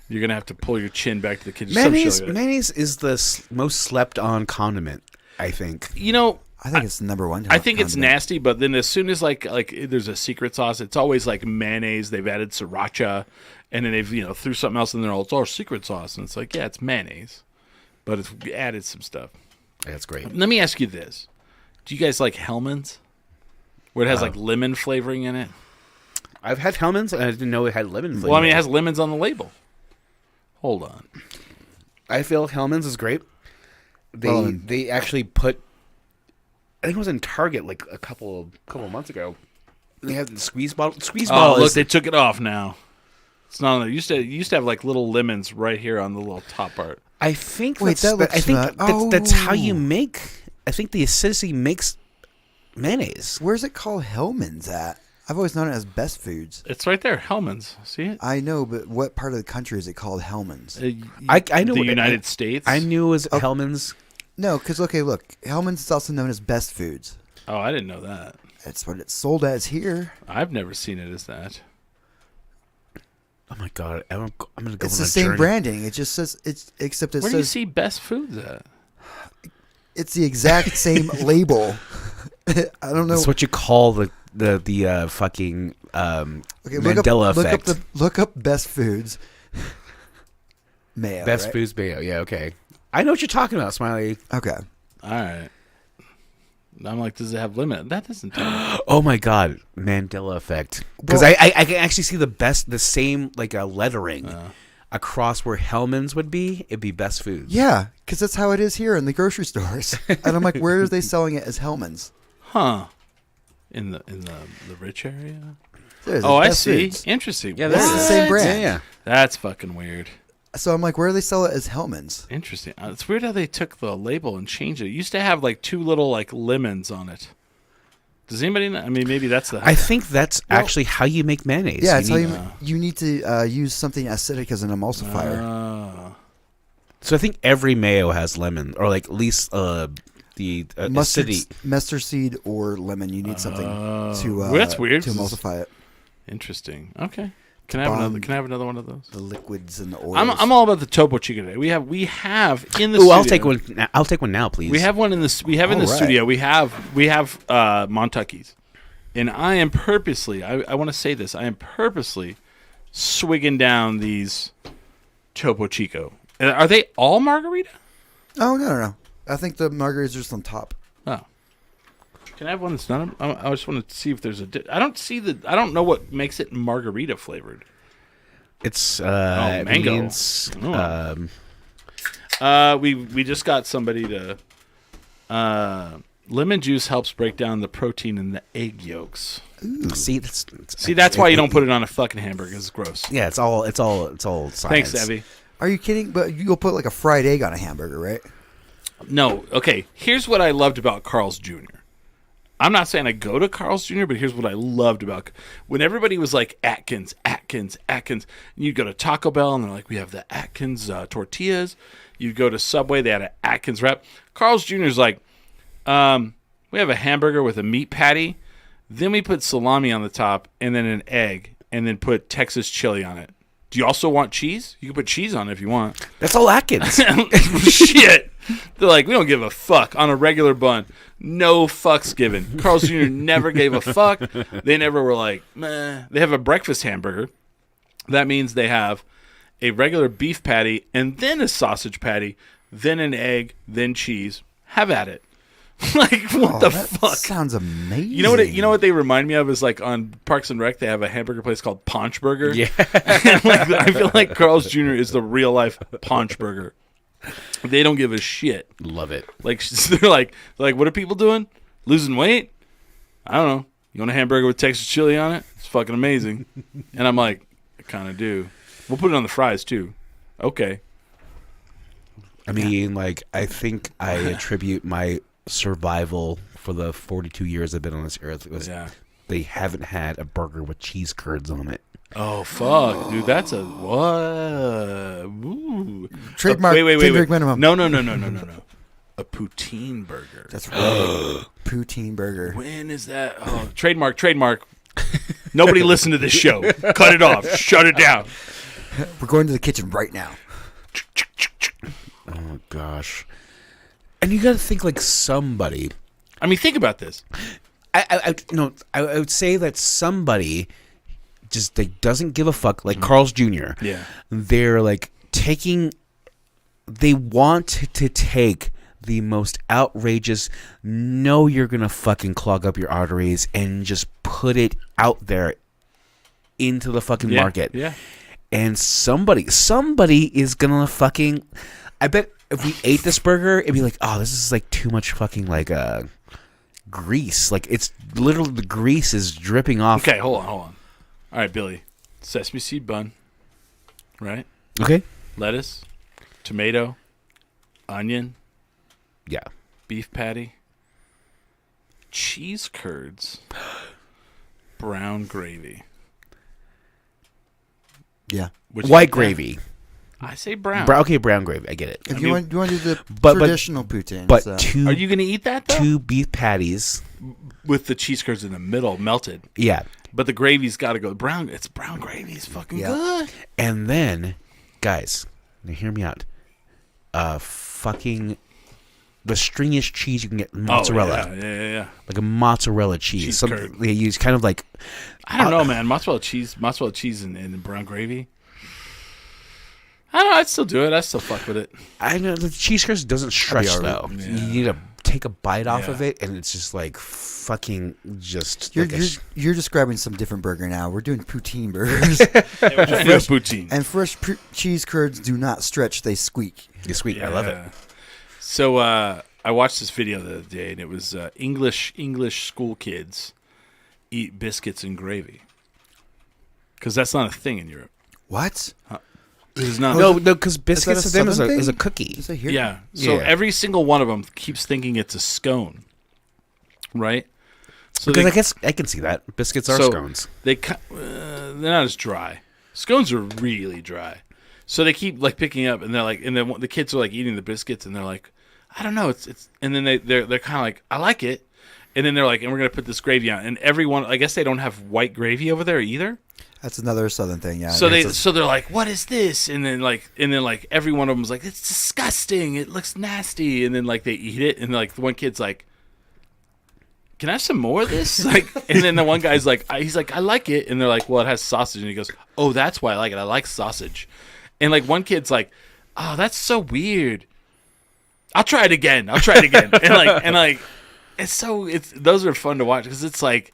You're going to have to pull your chin back to the kitchen. Some shit like that. Mayonnaise is the most slept on condiment, I think. You know, I think it's the number one. I think it's condiment. nasty, but then as soon as like there's a secret sauce, it's always like mayonnaise. They've added sriracha, and then they've threw something else in there. It's our secret sauce, and it's like, yeah, it's mayonnaise, but it's added some stuff. That's great. Let me ask you this: Do you guys like Hellman's? Where it has like lemon flavoring in it? I've had Hellman's, and I didn't know it had lemon flavor. Well, I mean, it has lemons on the label. Hold on. I feel Hellman's is great. They actually put, I think it was in Target like a couple of months ago. They had the squeeze bottle. Oh, look, they took it off now. It's not on there. You used to have like little lemons right here on the little top part. I think Wait, that's how you make. I think the acidity makes mayonnaise. Where's it called Hellman's at? I've always known it as Best Foods. It's right there, Hellman's. See it? I know, but what part of the country is it called Hellman's? I know the United States. I knew it was Hellman's. No, because look, Hellman's is also known as Best Foods. Oh, I didn't know that. That's what it's sold as here. I've never seen it as that. Oh my god, I'm gonna go. It's on the a same journey. branding. It just says except it Where says do you see Best Foods at? it's the exact same label. I don't know. That's what you call the fucking Mandela effect. Look up Best Foods. Mayo. Best right? Foods mayo. Yeah, okay. I know what you're talking about, Smiley. Okay. All right. I'm like, does it have lemon? That doesn't tell me. Oh my god, Mandela effect. Because Well- I can actually see the same like lettering across where Hellman's would be. It'd be Best Foods. Yeah, because that's how it is here in the grocery stores. And I'm like, where are they selling it as Hellman's? Huh. In the rich area? There's Oh, I Best see. Foods. Interesting. Yeah, It's that's the same brand. Yeah. That's fucking weird. So I'm like, where do they sell it as Hellman's? Interesting. It's weird how they took the label and changed it. It used to have like two little like lemons on it. Does anybody know? I mean, maybe that's the... I think that's actually how you make mayonnaise. Yeah, it's how need- you need to use something acidic as an emulsifier. Oh. So I think every mayo has lemon, or like at least the acidity. Mustard seed or lemon. You need something to Well, that's weird. to emulsify it. Interesting. Okay. Can I have another one of those? The liquids and the oils. I'm all about the Topo Chico today. We have in the Ooh, studio. I'll take one. I'll take one now, please. We have one in the in the All right. studio. We have Montucky's, and I am purposely. I want to say this. I am purposely swigging down these Topo Chico. Are they all margarita? Oh no. I think the margaritas are just on top. Oh. Can I have one that's not? I just want to see if there's a. I don't see the. I don't know what makes it margarita flavored. It's mango. means, We just got somebody to. Lemon juice helps break down the protein in the egg yolks. see That's why you don't put it on a fucking hamburger. It's gross. Yeah, it's all science. Thanks, Evie. Are you kidding? But you'll put like a fried egg on a hamburger, right? No, okay. Here's what I loved about Carl's Jr. I'm not saying I go to Carl's Jr., but here's what I loved about when everybody was like Atkins. And you'd go to Taco Bell and they're like, we have the Atkins tortillas. You'd go to Subway, they had an Atkins wrap. Carl's Jr. is like, we have a hamburger with a meat patty, then we put salami on the top, and then an egg, and then put Texas chili on it. Do you also want cheese? You can put cheese on it if you want. That's all Atkins. Shit. They're like, we don't give a fuck on a regular bun. No fucks given. Carl's Jr. never gave a fuck. They never were like, meh. They have a breakfast hamburger. That means they have a regular beef patty and then a sausage patty, then an egg, then cheese. Have at it. Like, what the that fuck? Sounds amazing. You know what they remind me of is like on Parks and Rec they have a hamburger place called Paunch Burger. Yeah. And like, I feel like Carl's Jr. is the real life Paunch Burger. They don't give a shit. Love it. Like they're like what are people doing? Losing weight? I don't know. You want a hamburger with Texas chili on it? It's fucking amazing. And I'm like, I kind of do. We'll put it on the fries too. Okay. I mean, like, I think I attribute my survival for the 42 years I've been on this earth. It was they haven't had a burger with cheese curds on it. Oh fuck, dude, that's a what? Ooh. Trademark. Wait. Minimum. No. A poutine burger. That's right. Poutine burger. When is that? Oh, trademark. Nobody listen to this show. Cut it off. Shut it down. We're going to the kitchen right now. Oh gosh. And you got to think like somebody. I mean, think about this. I would say that somebody just doesn't give a fuck. Like Carl's Jr. Yeah. They're like they want to take the most outrageous, know you're going to fucking clog up your arteries and just put it out there into the fucking market. Yeah. And somebody is going to fucking, I bet if we ate this burger, it'd be like, oh, this is like too much fucking like grease. Like it's literally the grease is dripping off. Okay, hold on. All right, Billy. Sesame seed bun, right? Okay. Lettuce, tomato, onion, Yeah. beef patty, cheese curds, brown gravy. Yeah. Which White gravy. I say brown. Okay, brown gravy. I get it. If you want to do the But- traditional poutine, But so. two Are you going to eat that, though? two beef patties. With the cheese curds in the middle, melted. Yeah. But the gravy's got to go brown. It's brown gravy. It's fucking Yeah. good. And then, guys, now hear me out. Fucking the stringiest cheese you can get, mozzarella, Oh, yeah. like a mozzarella cheese. Cheese Something curd. they use, kind of like I don't know, man. Mozzarella cheese and brown gravy. I don't know. I'd still do it. I'd still fuck with it. I know the cheese curd doesn't stretch all right. though. Yeah. You need to take a bite off Yeah. of it, and it's just like fucking just. You're, like a you're describing some different burger now. We're doing poutine burgers. We're trying to do a poutine. And fresh cheese curds do not stretch, they squeak. it's sweet. I love it. Yeah. So I watched this video the other day, and it was English school kids eat biscuits and gravy, because that's not a thing in Europe. What? It's not. No, because biscuits a to them is Southern a thing? cookie. Is that here? Yeah. So Yeah. every single one of them keeps thinking it's a scone, right? So Because they, I guess I can see that biscuits are so scones. they're not as dry. Scones are really dry. So they keep like picking up, and they're like, and then the kids are like eating the biscuits, and they're like, I don't know, it's, and then they're kind of like, I like it, and then they're like, and we're gonna put this gravy on, and everyone, I guess they don't have white gravy over there either. That's another Southern thing, yeah. So It's they're like, what is this? And then every one of them's like, it's disgusting. It looks nasty. And then like they eat it, and like the one kid's like, can I have some more of this? Like, and then the one guy's like, he's like, I like it. And they're like, well, it has sausage. And he goes, oh, that's why I like it. I like sausage. And like one kid's like, oh, that's so weird. I'll try it again. and like, it's those are fun to watch because it's like.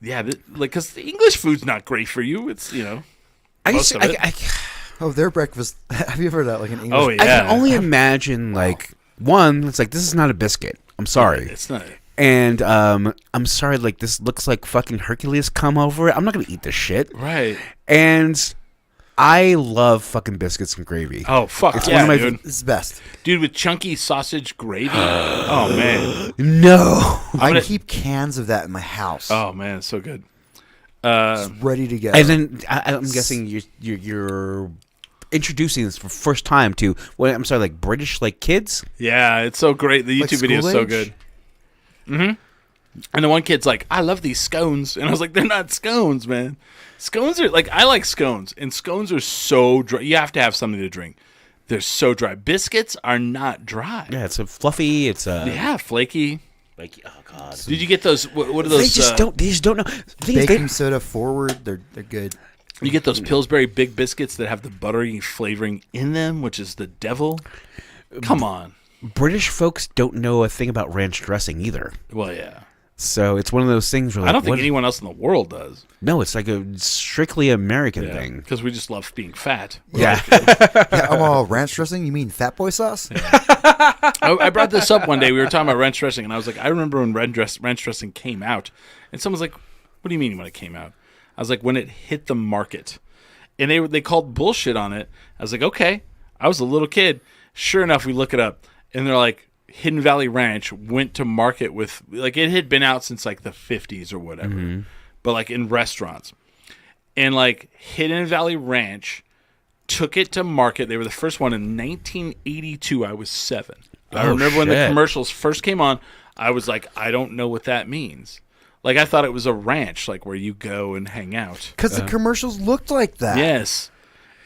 Yeah, because the English food's not great for you. It's, most of it. Oh, their breakfast. Have you ever heard that? Like an English. Oh, yeah. I can only imagine like one. It's like this is not a biscuit. I'm sorry. It's not. And I'm sorry. Like this looks like fucking Hercules come over it. I'm not gonna eat this shit. Right. And I love fucking biscuits and gravy. Oh, fuck. It's yeah, one of my dude. It's the best. Dude, with chunky sausage gravy. Oh, man. No. I keep cans of that in my house. Oh, man. It's so good. It's ready to go. And then I'm guessing you're introducing this for the first time to I'm sorry, like British like kids. Yeah, it's so great. The Like YouTube video is so school good. age? And the one kid's like, I love these scones. And I was like, they're not scones, man. Scones are, like, I like scones. And scones are so dry. You have to have something to drink. They're so dry. Biscuits are not dry. Yeah, it's a fluffy. It's a Yeah, flaky. like oh god. Did you get those? What are those? They just don't know. The thing is, Baking soda forward, they're good. You get those Pillsbury big biscuits that have the buttery flavoring in them, which is the devil. Come on. British folks don't know a thing about ranch dressing either. Well, yeah. So it's one of those things where I don't like, think what- anyone else in the world does. No, it's like a strictly American thing. Because we just love being fat. Yeah. Yeah, I'm all ranch dressing. You mean Fat Boy sauce? I brought this up one day. We were talking about ranch dressing, and I was like, I remember when ranch dressing came out. And someone's like, what do you mean when it came out? I was like, when it hit the market. And they called bullshit on it. I was like, okay. I was a little kid. Sure enough, we look it up. And they're like, Hidden Valley Ranch went to market with, like, it had been out since, like, the 50s or whatever. But, like, in restaurants. And, like, Hidden Valley Ranch took it to market. They were the first one in 1982. I was 7. I Oh, remember when the shit. commercials first came on, I was like, I don't know what that means. Like, I thought it was a ranch, like, where you go and hang out. Because the commercials looked like that. Yes.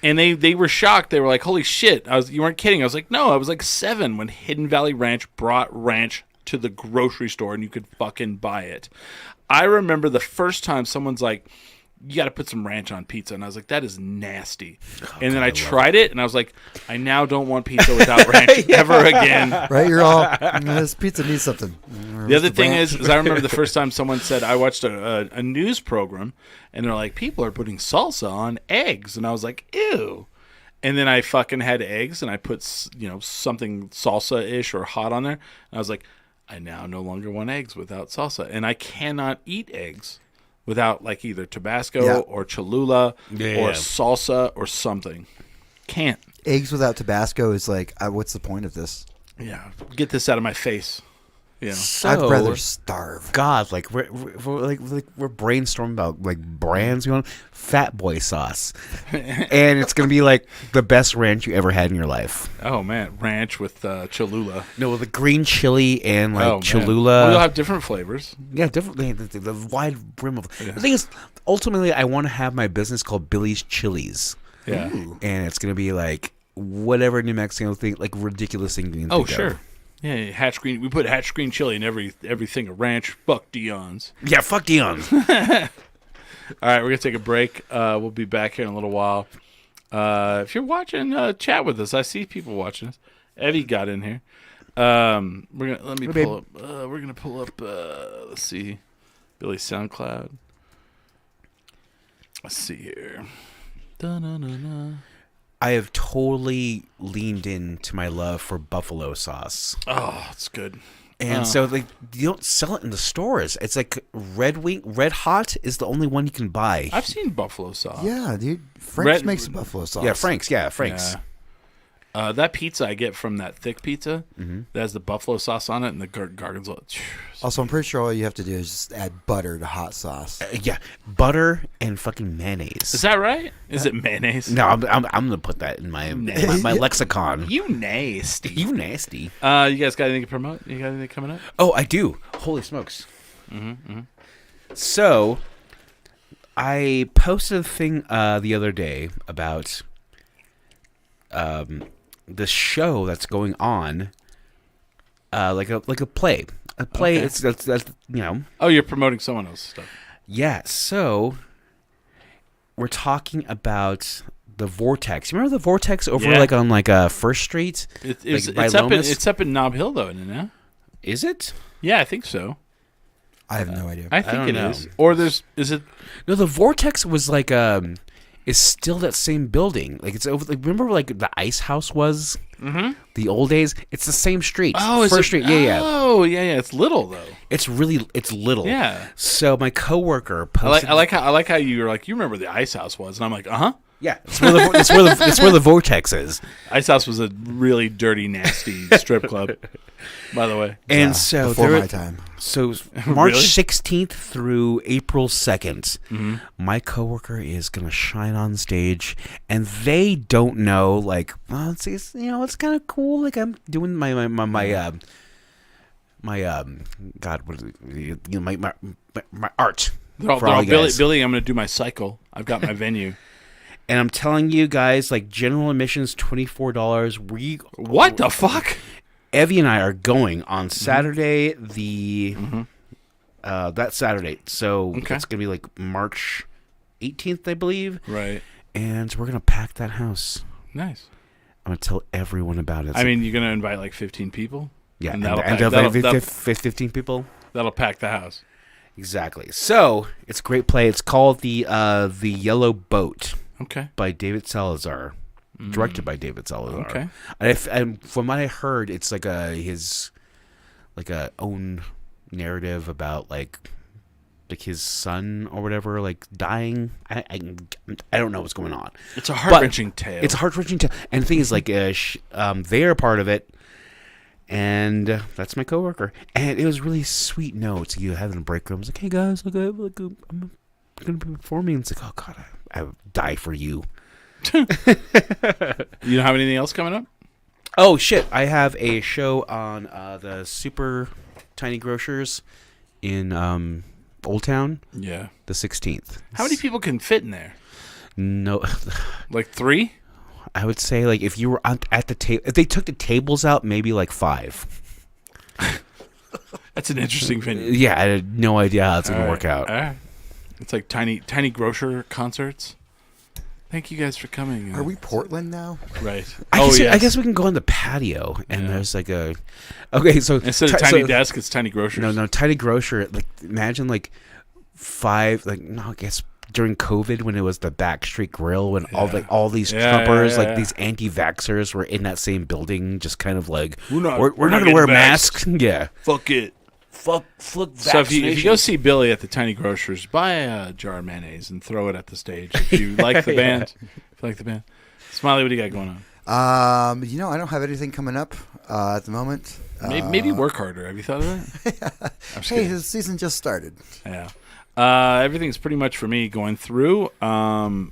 And they were shocked. They were like, holy shit. You weren't kidding. I was like, no, I was like 7 when Hidden Valley Ranch brought ranch to the grocery store and you could fucking buy it. I remember the first time someone's like, you got to put some ranch on pizza. And I was like, that is nasty. And then I tried it, and I was like, I now don't want pizza without ranch ever again. Right? You're all, this pizza needs something. The other thing is I remember the first time someone said, I watched a news program, and they're like, people are putting salsa on eggs. And I was like, ew. And then I fucking had eggs, and I put, something salsa-ish or hot on there. And I was like, I now no longer want eggs without salsa. And I cannot eat eggs without, like, either Tabasco or Cholula or salsa or something. Can't. Eggs without Tabasco is like, what's the point of this? Yeah. Get this out of my face. So, I'd rather starve. God, like we're brainstorming about like brands. You want Fat Boy sauce, and it's gonna be like the best ranch you ever had in your life. Oh man, ranch with Cholula. No, with the green chili and like Cholula. Well, you'll have different flavors. Yeah, different. The wide brim of. The thing is, ultimately, I want to have my business called Billy's Chili's. Yeah, and it's gonna be like whatever New Mexico thing, like ridiculous thing you can think sure. of. Yeah, Hatch Green. We put Hatch Green chili in everything. A ranch. Fuck Dion's. Yeah, fuck Dion's. All right, we're gonna take a break. We'll be back here in a little while. If you're watching, chat with us. I see people watching us. Evie got in here. We're gonna pull up. Let's see, Billy's SoundCloud. Let's see here. Da-na-na-na. I have totally leaned into my love for buffalo sauce. Oh, it's good. And so like you don't sell it in the stores. It's like Red Hot is the only one you can buy. I've seen buffalo sauce. Yeah, dude. Frank's makes buffalo sauce. Yeah, Frank's. Yeah. That pizza I get from that thick pizza that has the buffalo sauce on it and the gargoyle. Also, I'm pretty sure all you have to do is just add butter to hot sauce. Yeah, butter and fucking mayonnaise. Is that right? Is it mayonnaise? No, I'm gonna put that in my lexicon. You nasty. You nasty. You guys got anything to promote? You got anything coming up? Oh, I do. Holy smokes. So, I posted a thing the other day about the show that's going on, like a play. A play. Okay. That's Oh, you're promoting someone else's stuff. Yeah. So we're talking about the Vortex. You remember the Vortex over on First Street? It's up in Nob Hill though, isn't it? Is it? Yeah, I think so. I have no idea. I think don't it know. is. Or is it? No, the Vortex was like is still that same building. Like it's over. Like, remember, like the Ice House was the old days. It's the same street. Oh, First Street. Yeah. Oh, yeah. It's little though. It's little. Yeah. So my coworker posted. I like how you were like, you remember the Ice House was, and I'm like, Yeah, it's where the Vortex is. Ice House was a really dirty, nasty strip club, by the way. And so before my time. So March Really? 16th through April 2nd, my coworker is gonna shine on stage, and they don't know. Like, well, it's kind of cool. Like I'm doing my art. They're all Billy, I'm going to do my cycle. I've got my venue. And I'm telling you guys, like general admissions $24. What the fuck? Evie and I are going on Saturday, that Saturday. So it's gonna be like March 18th, I believe. Right. And we're gonna pack that house. Nice. I'm gonna tell everyone about it. I mean, you're gonna invite like 15 people. Yeah, and that'll 15 people. That'll pack the house. Exactly. So it's a great play. It's called the Yellow Boat. Okay. By David Salazar. Directed by David Salazar. Okay. And from what I heard, it's like his own narrative about like his son or whatever, like dying. I don't know what's going on. It's a heart-wrenching tale. It's a heart-wrenching tale. And the thing is, like, they are part of it, and that's my coworker. And it was really sweet notes. You have in the break room. It's like, hey guys, look, I'm going to be performing. It's like, oh god, I would die for you. You don't have anything else coming up? Oh shit! I have a show on the Super Tiny Grocers in Old Town. Yeah, the 16th. How many people can fit in there? No, like 3. I would say like if you were at the table, if they took the tables out, maybe like 5. That's an interesting venue. Yeah, I had no idea how it's gonna work out. All right. It's like tiny grocer concerts. Thank you guys for coming. Are we Portland now? Right. I guess we can go on the patio, and there's like a. Okay, so instead of tiny desk, it's tiny grocer. No, tiny grocer. Like imagine like 5. Like no, I guess during COVID when it was the Backstreet Grill when all these Trumpers like these anti-vaxxers were in that same building, just kind of like we're not gonna wear masks. Yeah, fuck it. Fuck So if you go see Billy at the Tiny Grocers, buy a jar of mayonnaise and throw it at the stage. If you like the band, Smiley, what do you got going on? I don't have anything coming up at the moment. Maybe work harder. Have you thought of that? Hey, the season just started. Yeah. Everything's pretty much for me going through.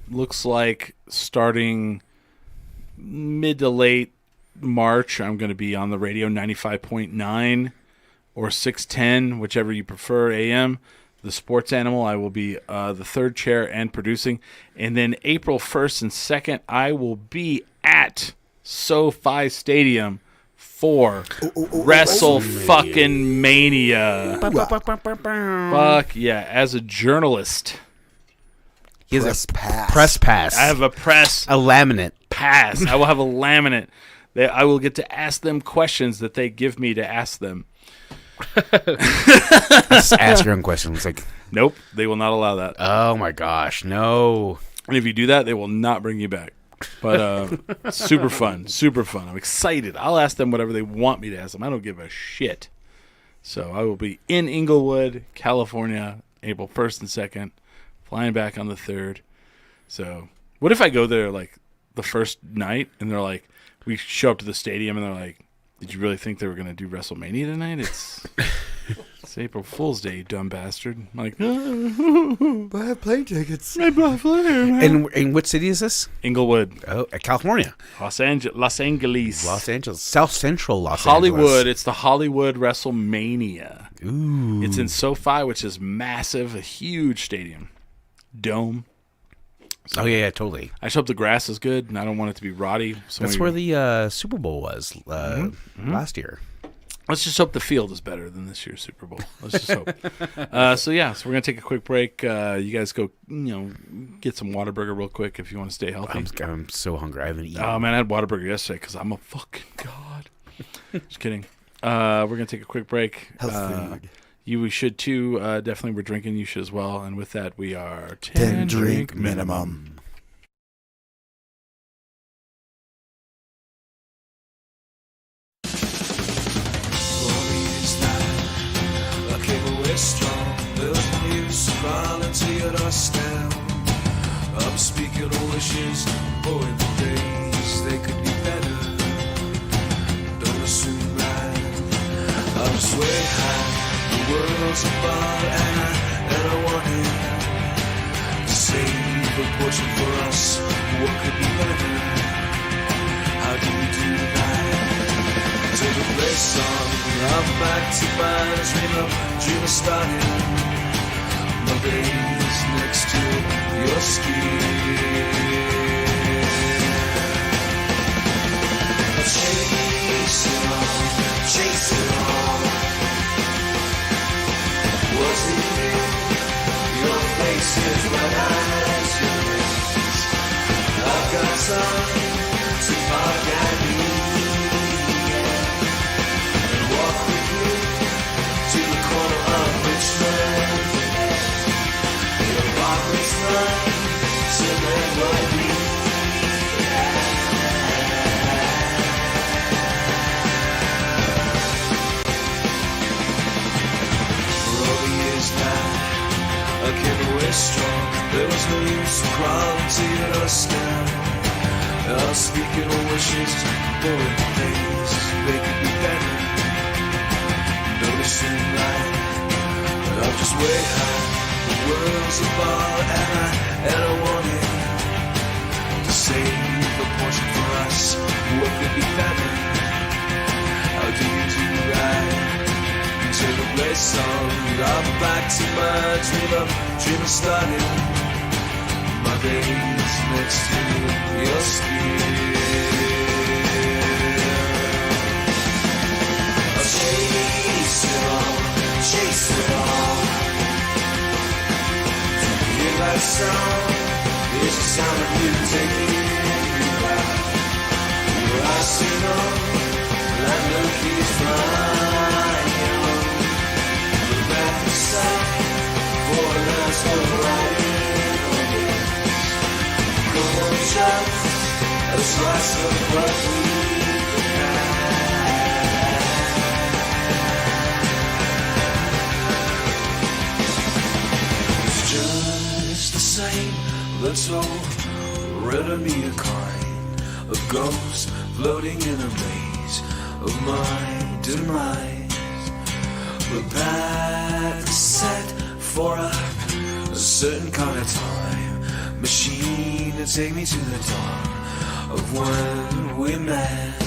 Looks like starting mid to late March, I'm going to be on the radio 95.9 or 610, whichever you prefer, AM. The Sports Animal, I will be the third chair and producing. And then April 1st and 2nd, I will be at SoFi Stadium for Wrestle fucking Mania. Fuck yeah, as a journalist. He has Press pass. Press pass. I have a laminate pass. I will have a laminate. I will get to ask them questions that they give me to ask them. Just ask your own questions. Like, nope, they will not allow that. Oh my gosh, no. And if you do that, they will not bring you back. But super fun. I'm excited. I'll ask them whatever they want me to ask them. I don't give a shit. So I will be in Inglewood, California, April 1st and 2nd, flying back on the 3rd. So what if I go there like the first night and they're like, we show up to the stadium and they're like, did you really think they were going to do WrestleMania tonight? It's April Fool's Day, you dumb bastard. I'm like, But I have plane tickets. In what city is this? Inglewood. Oh, California. Los Angeles. South Central Los Hollywood. Angeles. It's the Hollywood WrestleMania. Ooh. It's in SoFi, which is massive, a huge stadium. Dome. So, yeah, totally. I just hope the grass is good, and I don't want it to be rotty. That's where the Super Bowl was last year. Let's just hope the field is better than this year's Super Bowl. Let's just hope. So we're going to take a quick break. You guys go, get some Whataburger real quick if you want to stay healthy. I'm so hungry. I haven't eaten. Oh, man, I had Whataburger yesterday because I'm a fucking god. Just kidding. We're going to take a quick break. Health food. You should too. Definitely, we're drinking. You should as well. And with that, we are 10 drink minimum. Strong, there's no use volunteered us down. I'm speaking of wishes, boy, the days they could be better. Don't assume right. I'm just way high, the world's apart, and I wanted to save a portion for us. What could be better? How do we do that? Take a play song, I'm back to my dream of starting. My baby's next to your skin. Chase it on. Was it you? Your face is right as yours. I've got time to park at me. Strong, there was no use crawling to your down. I was speaking of wishes, boy, things they could be better. Noticing light, but I'm just way high. The world's apart, and I wanted to save a portion for us. What could be better? How do you do right? To the play song, I'm back to my dream of starting. My baby's next to your skin. I'll chase it on. that sound? It's the sound of you taking me back. Your eyes say no, that look is flying. Look back aside, for that's alright. Come on, child, a slice of what we just the same, let's all rather be a kind of ghost floating in a maze of my demise. But path is set for a certain kind of time machine to take me to the dawn of when we met.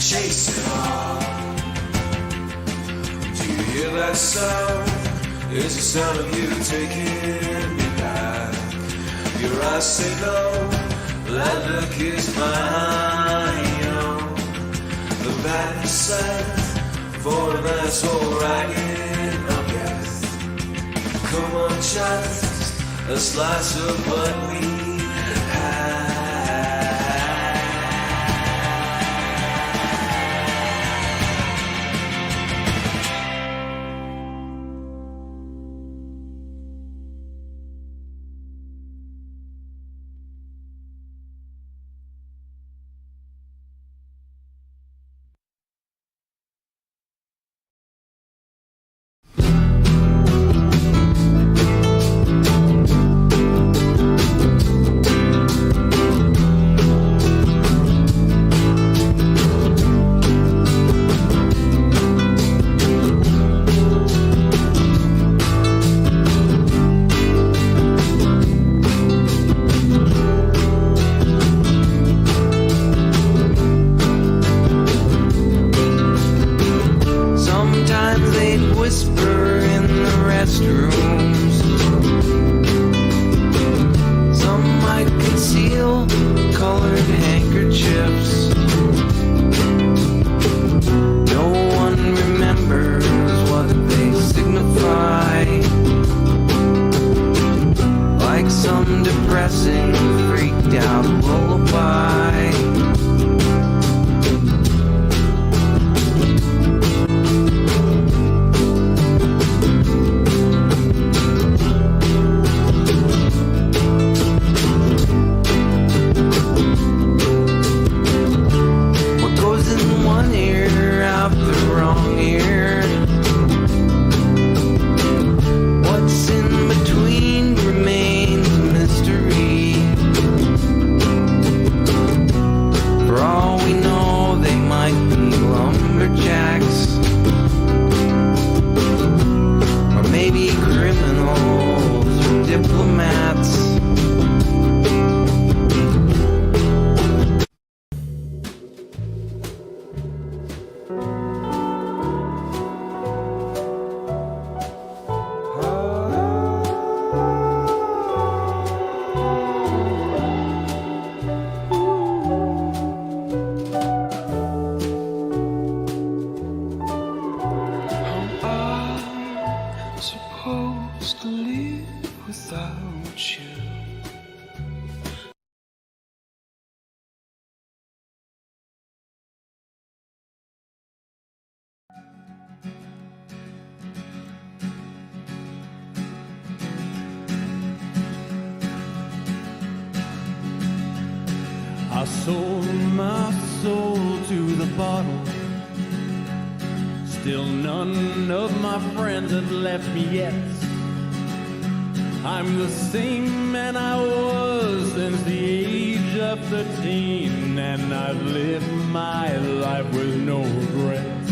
Chase it on. Do you hear that sound? It's the sound of you taking me back. Your eyes say no, that look is my own. The back is set for that's alright in a breath. Come on, just a slice of what we have. I sold my soul to the bottle. Still none of my friends have left me yet. I'm the same man I was since the age of 13, and I've lived my life with no regrets.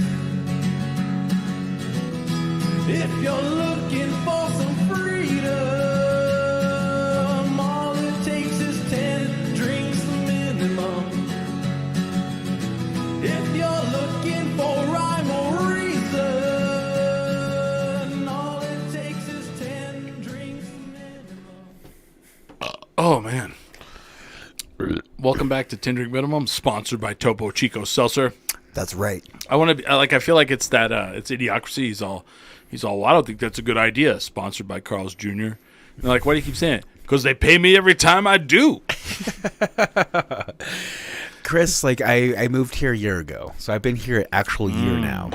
If you're looking for some Oh man. Welcome back to 10 Drink Minimum, sponsored by Topo Chico Seltzer. That's right. I want to be like, I feel like it's that it's Idiocracy. He's all, I don't think that's a good idea. Sponsored by Carl's Jr. And they're like, why do you keep saying it? Because they pay me every time I do. Chris, like I moved here a year ago, so I've been here an actual year now,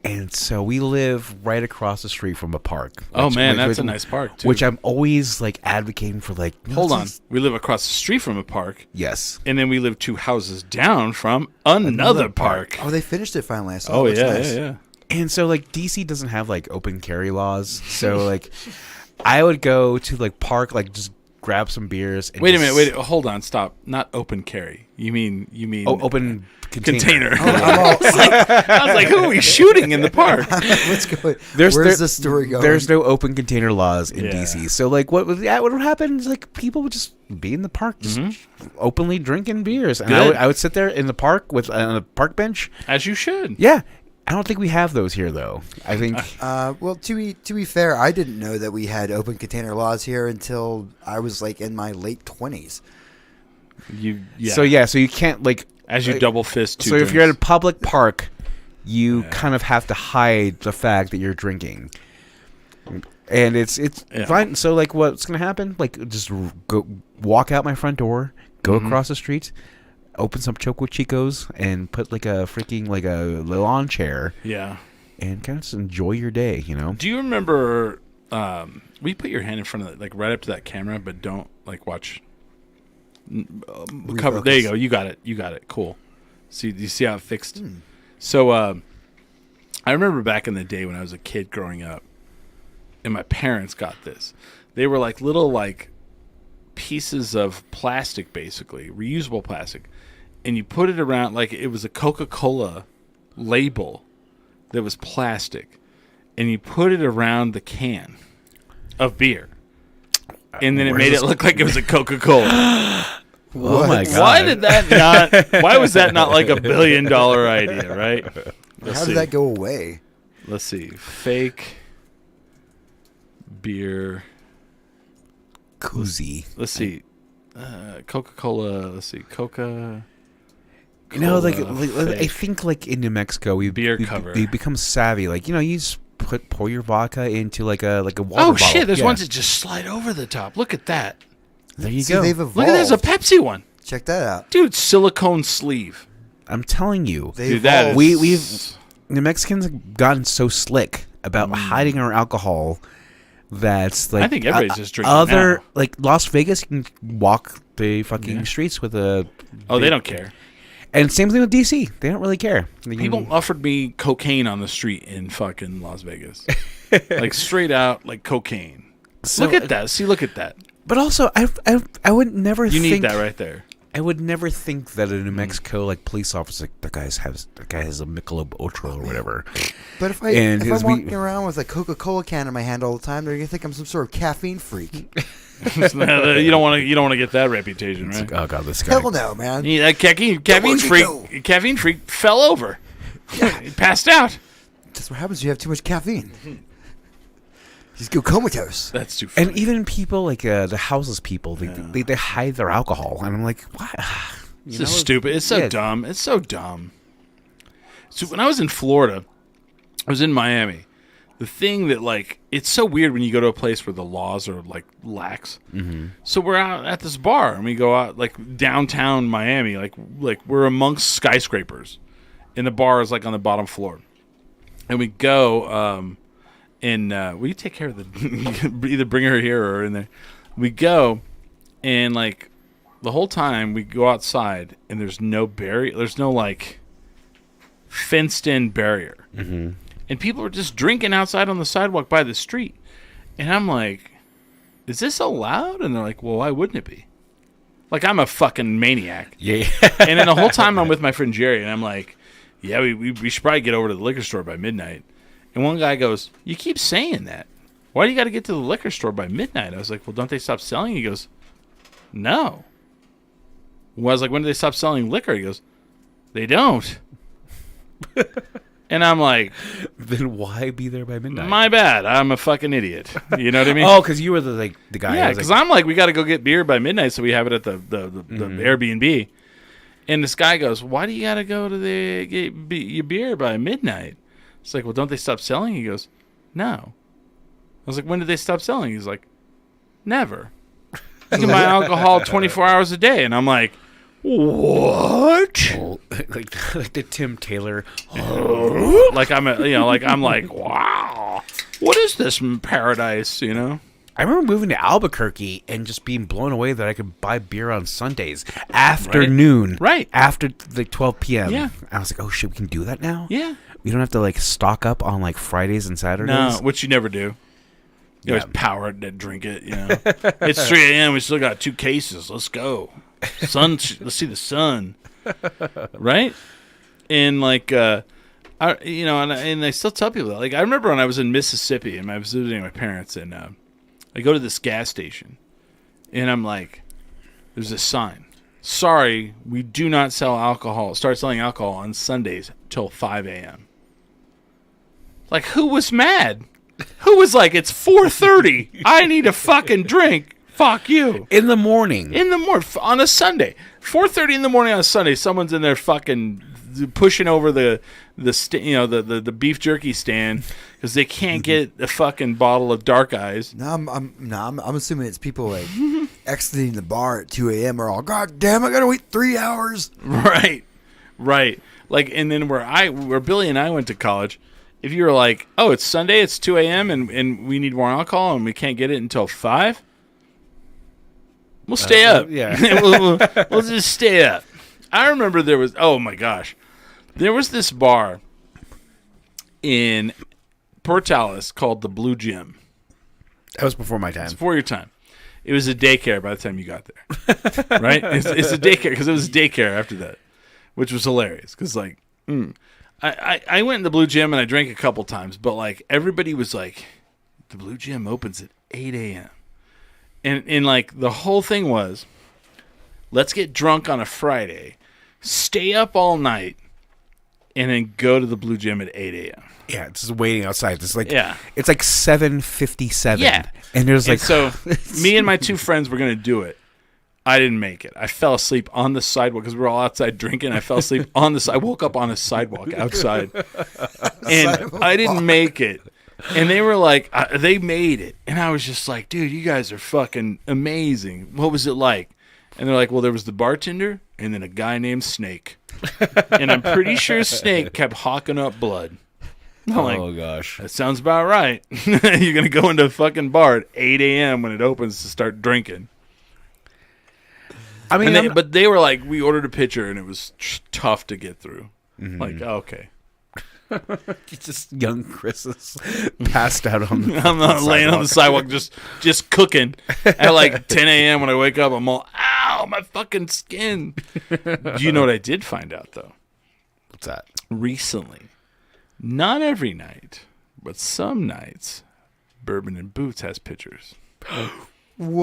and so we live right across the street from a park. Oh man, that's a nice park too. Which I'm always like advocating for. Like, hold on, we live across the street from a park. Yes, and then we live 2 houses down from another park. Oh, they finished it finally. I saw. Oh it. yeah, Nice. yeah. And so like DC doesn't have like open carry laws, so like I would go to like park, like just grab some beers. And Wait a minute, hold on, stop. Not open carry. You mean open container. I was like, who are we shooting in the park? What's going? Where's this story going? There's no open container laws in DC. So like what would happen is like people would just be in the park just openly drinking beers. And I would sit there in the park with on a park bench. As you should. Yeah. I don't think we have those here, though. I think. Well, to be fair, I didn't know that we had open container laws here until I was like in my late 20s. So you can't like as you double fist. So if you're at a public park, you kind of have to hide the fact that you're drinking, and it's fine. So like, what's gonna happen? Like, just go walk out my front door, go across the street. Open some Choco Chicos and put like a freaking like a lawn chair. Yeah. And kind of just enjoy your day, you know? Do you remember will you put your hand in front of it, like right up to that camera, but don't like watch cover. There you go. You got it. Cool. See, do you see how it fixed? So I remember back in the day when I was a kid growing up and my parents got this. They were like little like pieces of plastic, basically reusable plastic, and you put it around like it was a Coca-Cola label that was plastic, and you put it around the can of beer, and then it made it look like it was a Coca-Cola. Oh my god! Why was that not like $1 billion idea, right? How did that go away? Let's see. Fake beer koozie. Let's see. Coca-Cola. Let's see. Coca. You know, like I think like in New Mexico, we become savvy. Like, you know, you just pour your vodka into like a water bottle. Oh shit! There's ones that just slide over the top. Look at that. There you go. They've evolved. Look at there's a Pepsi one. Check that out, dude. Silicone sleeve. I'm telling you, dude, we've New Mexicans have gotten so slick about hiding our alcohol. That's like I think everybody's just drinking now. Like Las Vegas, you can walk the fucking streets with a. Oh, they don't care. And same thing with DC. They don't really care. People offered me cocaine on the street in fucking Las Vegas, like straight out like cocaine. So, look at that. See, look at that. But also, I would never. You need that right there. I would never think that a New Mexico like police officer, that guy has a Michelob Ultra or whatever. But if I'm walking around with a Coca-Cola can in my hand all the time, they're gonna think I'm some sort of caffeine freak. You don't want to get that reputation, right? Oh god, this guy. Hell no, man. Yeah, that caffeine freak fell over. Yeah, he passed out. That's what happens when you have too much caffeine. Just go comatose. That's too funny. And even people like the houseless people, they hide their alcohol, and I'm like, what? This is stupid. It's so dumb. It's so dumb. So when I was in Florida, I was in Miami. The thing that like it's so weird when you go to a place where the laws are like lax. Mm-hmm. So we're out at this bar and we go out like downtown Miami, like we're amongst skyscrapers, and the bar is like on the bottom floor, and we go. And will you take care of the either bring her here or in there? We go, and like the whole time we go outside, and there's no barrier. There's no like fenced-in barrier, and people are just drinking outside on the sidewalk by the street. And I'm like, "Is this allowed?" And they're like, "Well, why wouldn't it be?" Like I'm a fucking maniac. Yeah. And then the whole time I'm with my friend Jerry, and I'm like, "Yeah, we should probably get over to the liquor store by midnight." And one guy goes, "You keep saying that. Why do you got to get to the liquor store by midnight?" I was like, "Well, don't they stop selling?" He goes, "No." Well, I was like, "When do they stop selling liquor?" He goes, "They don't." And I'm like, Then why be there by midnight? my bad. I'm a fucking idiot. You know what I mean? Oh, because you were the guy. yeah, I was because like, I'm like, we got to go get beer by midnight, so we have it at the Airbnb. And this guy goes, why do you got to go to get your beer by midnight? It's like, well, don't they stop selling? He goes, no. I was like, when did they stop selling? He's like, never. You can buy alcohol 24 hours a day. And I'm like, what? oh, like the Tim Taylor. Like I'm like, wow, what is this paradise? You know? I remember moving to Albuquerque and just being blown away that I could buy beer on Sundays afternoon, Right. after like 12 p.m. Yeah. I was like, oh shit, we can do that now. Yeah. We don't have to like stock up on like Fridays and Saturdays. No, which you never do. You always power it and drink it. You know, it's 3 a.m. We still got 2 cases. Let's go. Let's see the sun. Right? And like, and I still tell people that. Like, I remember when I was in Mississippi and I was visiting my parents, and I go to this gas station, and I'm like, there's a sign. Sorry, we do not sell alcohol. Start selling alcohol on Sundays till 5 a.m. Like, who was mad? Who was like, it's 4:30. I need a fucking drink. Fuck you. In the morning. In the morning on a Sunday, 4:30 in the morning on a Sunday, someone's in there fucking pushing over the beef jerky stand because they can't get a fucking bottle of Dark Eyes. No, I'm assuming it's people like exiting the bar at 2 a.m. or all, God damn, I gotta wait 3 hours. Right. Like, and then where Billy and I went to college, if you were like, oh, it's Sunday, it's 2 a.m. and we need more alcohol and we can't get it until 5. We'll stay up. Yeah. we'll just stay up. I remember there was this bar in Portales called the Blue Gym. That was before my time. It's before your time. It was a daycare by the time you got there. Right? It's a daycare because it was daycare after that, which was hilarious because, like, I went in the Blue Gym and I drank a couple times, but, like, everybody was like, the Blue Gym opens at 8 a.m. And like, the whole thing was, let's get drunk on a Friday, stay up all night, and then go to the Blue Gym at 8 a.m. Yeah, it's just waiting outside. It's like Yeah. It's like 7:57. Yeah. And there's like so me and my 2 friends were going to do it. I didn't make it. I fell asleep on the sidewalk because we were all outside drinking. I fell asleep on the side. I woke up on a sidewalk outside. And I didn't make it. And they were like, they made it. And I was just like, dude, you guys are fucking amazing. What was it like? And they're like, well, there was the bartender and then a guy named Snake. And I'm pretty sure Snake kept hawking up blood. I'm like, oh gosh. that sounds about right. You're going to go into a fucking bar at 8 a.m. when it opens to start drinking. I mean, But they were like, we ordered a pitcher and it was tough to get through. Like, okay. just young Chris is passed out on the I'm not laying on the sidewalk just cooking at like 10 a.m. when I wake up. I'm all, ow, my fucking skin. Do you know what I did find out, though? What's that? Recently, not every night, but some nights, Bourbon and Boots has pitchers. What?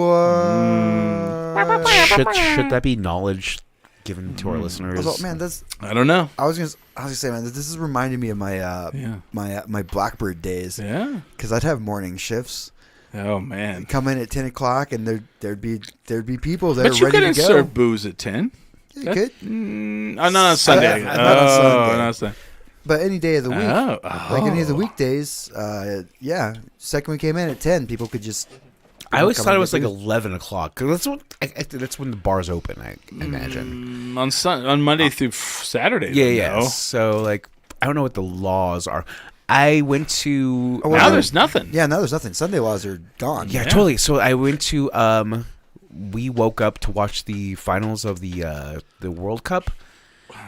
Should that be knowledge given to our listeners? Oh, man, that's. I don't know. I was gonna say, man, this is reminding me of my my Blackbird days. Yeah. Because I'd have morning shifts. Oh, man. Come in at 10 o'clock, and there'd be people that But are you ready couldn't to go. serve booze at 10. Yeah, you could, Not on Sunday. Not on Sunday. Not on Sunday. but any day of the week, Oh. like any of the weekdays, yeah. Second we came in at 10, people could just. I always come thought it and was get like booze. 11 o'clock. 'Cause that's when the bars open, I imagine. On Monday through Saturday. Yeah. No. So, like, I don't know what the laws are. I went to... Oh, well, Now no. there's nothing. Yeah, now there's nothing. Sunday laws are gone. Yeah, totally. So I went to... we woke up to watch the finals of the World Cup.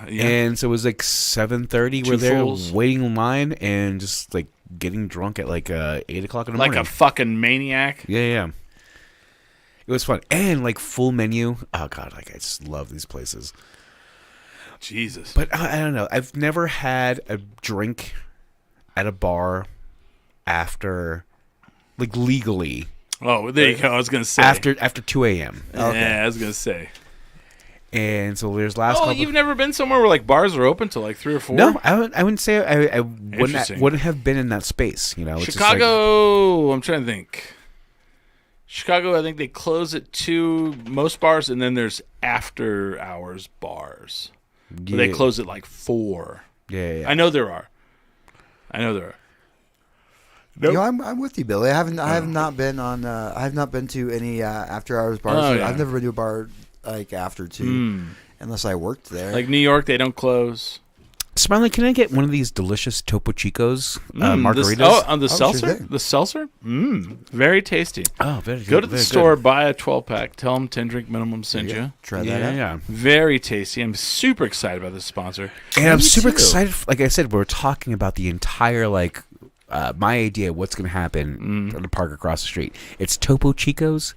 Yeah. And so it was like 7:30. We're Two there fools. waiting in line and just like getting drunk at like 8 o'clock in the Like morning. a fucking maniac. Yeah. It was fun. And like full menu. Oh God, like I just love these places. Jesus. But I don't know. I've never had a drink at a bar after, like, legally Oh, there you go. I was going to say. after 2 a.m. Yeah, I was going to say. And so there's last. Oh, couple you've never been somewhere where like bars are open till like 3 or 4? No, I wouldn't say I Interesting. wouldn't have been in that space. You know, it's just Chicago. I'm trying to think. Chicago, I think they close at 2 most bars, and then there's after hours bars. like, But they close at like 4. Yeah. I know there are. You know, I'm with you, Billy. I have not been on. I have not been to any after hours bars. Oh, yeah. I've never been to a bar like after 2, unless I worked there. Like New York, they don't close. Smiley, can I get one of these delicious Topo Chicos margaritas? On the sure seltzer? thing. The seltzer? Very tasty. Very good. Go to the very store, good. buy a 12-pack. Tell them 10 drink minimum sent you. Try that out. Yeah. Very tasty. I'm super excited about this sponsor. And I'm Me super too. excited. Like I said, we're talking about the entire my idea of what's going to happen at the park across the street. It's Topo Chicos,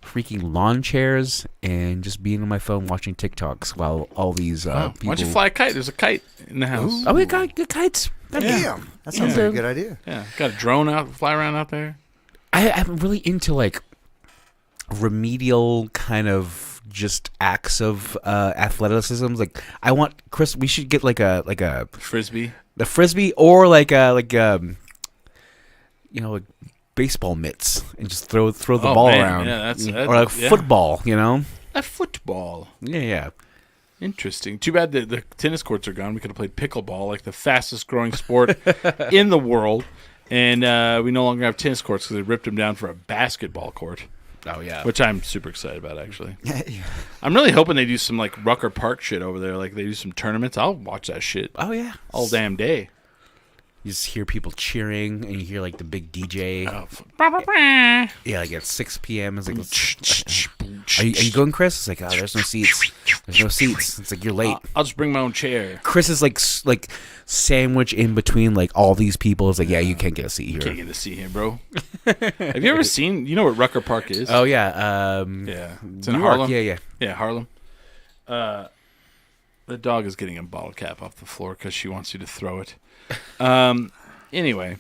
freaking lawn chairs, and just being on my phone watching TikToks while all these people. Why don't you fly a kite? There's a kite in the house. Oh, we got good kites. Damn, that sounds like a good idea. Yeah, got a drone out, fly around out there. I'm really into like remedial kind of just acts of athleticism. Like I want Chris. We should get like a Frisbee. frisbee or like like baseball mitts and just throw the ball man. around. Yeah, that's or like yeah. football. You know. A football. Yeah. Interesting. Too bad the tennis courts are gone. We could have played pickleball, like the fastest growing sport in the world. And we no longer have tennis courts because they ripped them down for a basketball court, Oh yeah. which I'm super excited about, actually. I'm really hoping they do some like Rucker Park shit over there. Like they do some tournaments. I'll watch that shit Oh yeah. all damn day. You just hear people cheering, and you hear like the big DJ. Oh, Yeah, like at 6 p.m. It's like, are you going, Chris? It's like, oh, there's no seats. There's no seats. It's like you're late. I'll just bring my own chair. Chris is like sandwiched in between like all these people. It's like, yeah, you can't get a seat here. Can't get to see him, bro. Have you ever seen? You know what Rucker Park is? Oh yeah. Yeah, it's in New York, Harlem. Yeah. Harlem. The dog is getting a bottle cap off the floor because she wants you to throw it. Anyway,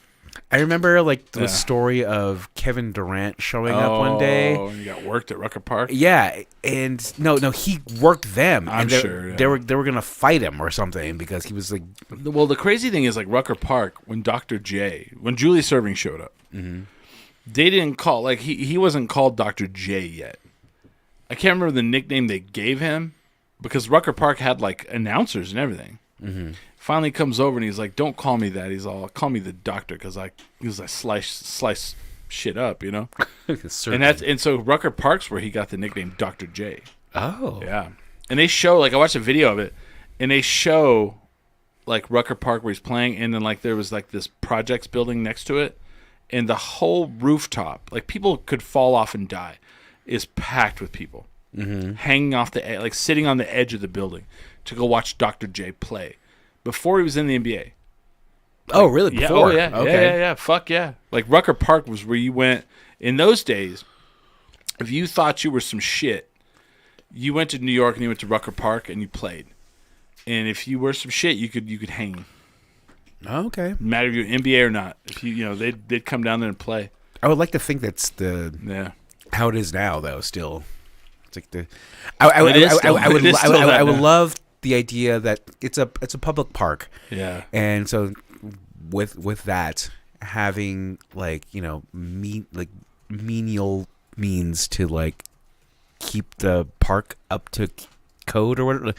I remember like the Yeah. story of Kevin Durant showing up one day. Oh, you got worked at Rucker Park. Yeah, and no, he worked them. I'm and they- sure, yeah. they were gonna fight him or something because he was like, Well, the crazy thing is, like Rucker Park, when when Julie Serving showed up, they didn't call he wasn't called Dr. J yet. I can't remember the nickname they gave him because Rucker Park had like announcers and everything. Finally comes over and he's like, "Don't call me that." He's all, "Call me the doctor," because I slice shit up, you know. And so Rucker Park's where he got the nickname Dr. J. oh Yeah, and they show I watched a video of it, and they show like Rucker Park where he's playing, and then like there was like this projects building next to it, and the whole rooftop, like people could fall off and die, is packed with people hanging off the like sitting on the edge of the building to go watch Dr. J play before he was in the NBA. Oh, really? Yeah, Before? oh yeah, Okay. yeah, fuck yeah. Like Rucker Park was where you went in those days. If you thought you were some shit, you went to New York and you went to Rucker Park and you played. And if you were some shit, you could hang. Oh, okay. No matter if you're NBA or not. If they'd come down there and play. I would like to think that's Yeah. how it is now, though. Still, it's like It is still that I would now. love the idea that it's a public park, Yeah. and so with that having menial means to like keep the park up to code or whatever,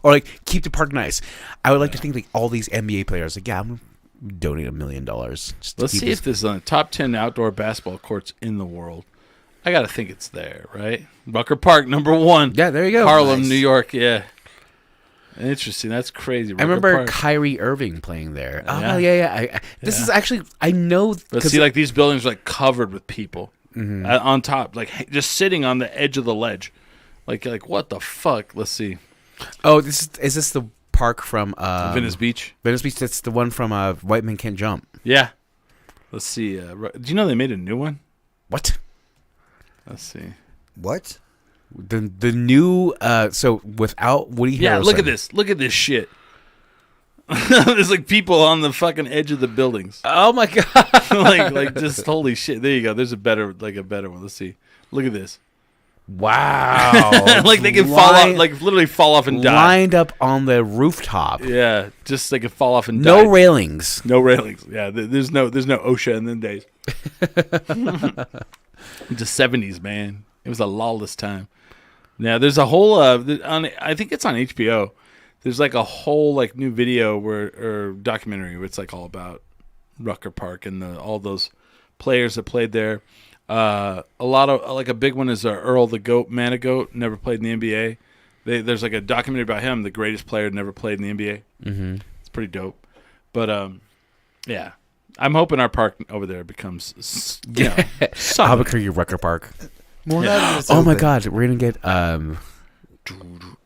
or like keep the park nice. I would like to think like all these NBA players like, yeah, I'm gonna donate $1 million. Just to Let's keep see this- if this is on the top 10 outdoor basketball courts in the world. I got to think it's there, right? Rucker Park, number 1. Yeah, there you go. Harlem, Nice. New York, yeah. Interesting. That's crazy. I Rucker remember Park. Kyrie Irving playing there. Yeah. Oh yeah. This is actually I know. Let's see, like these buildings are like covered with people on top, like just sitting on the edge of the ledge, like what the fuck? Let's see, Oh, is this the park from Venice Beach. Venice Beach. That's the one from White Men Can't Jump. Yeah. Let's see. Do you know they made a new one? What? Let's see. What? The new so without Woody Harrelson. Yeah, look at this. Look at this shit. There's like people on the fucking edge of the buildings. Oh my god. like just holy shit. There you go. There's a better one. Let's see. Look at this. Wow. Like they can fall off, like literally fall off and die. Lined up on the rooftop. Yeah, just they can fall off and No die. railings. No railings. Yeah, there's no OSHA in them days. The 70s, man. It was a lawless time. Now there's a whole I think it's on HBO. There's like a whole like new video or documentary where it's like all about Rucker Park and all those players that played there. A lot of like a big one is Earl the Goat Manigault, never played in the NBA. There's like a documentary about him, the greatest player never played in the NBA. Mm-hmm. It's pretty dope. But yeah, I'm hoping our park over there becomes Albuquerque Rucker Park. Oh my God, we're gonna get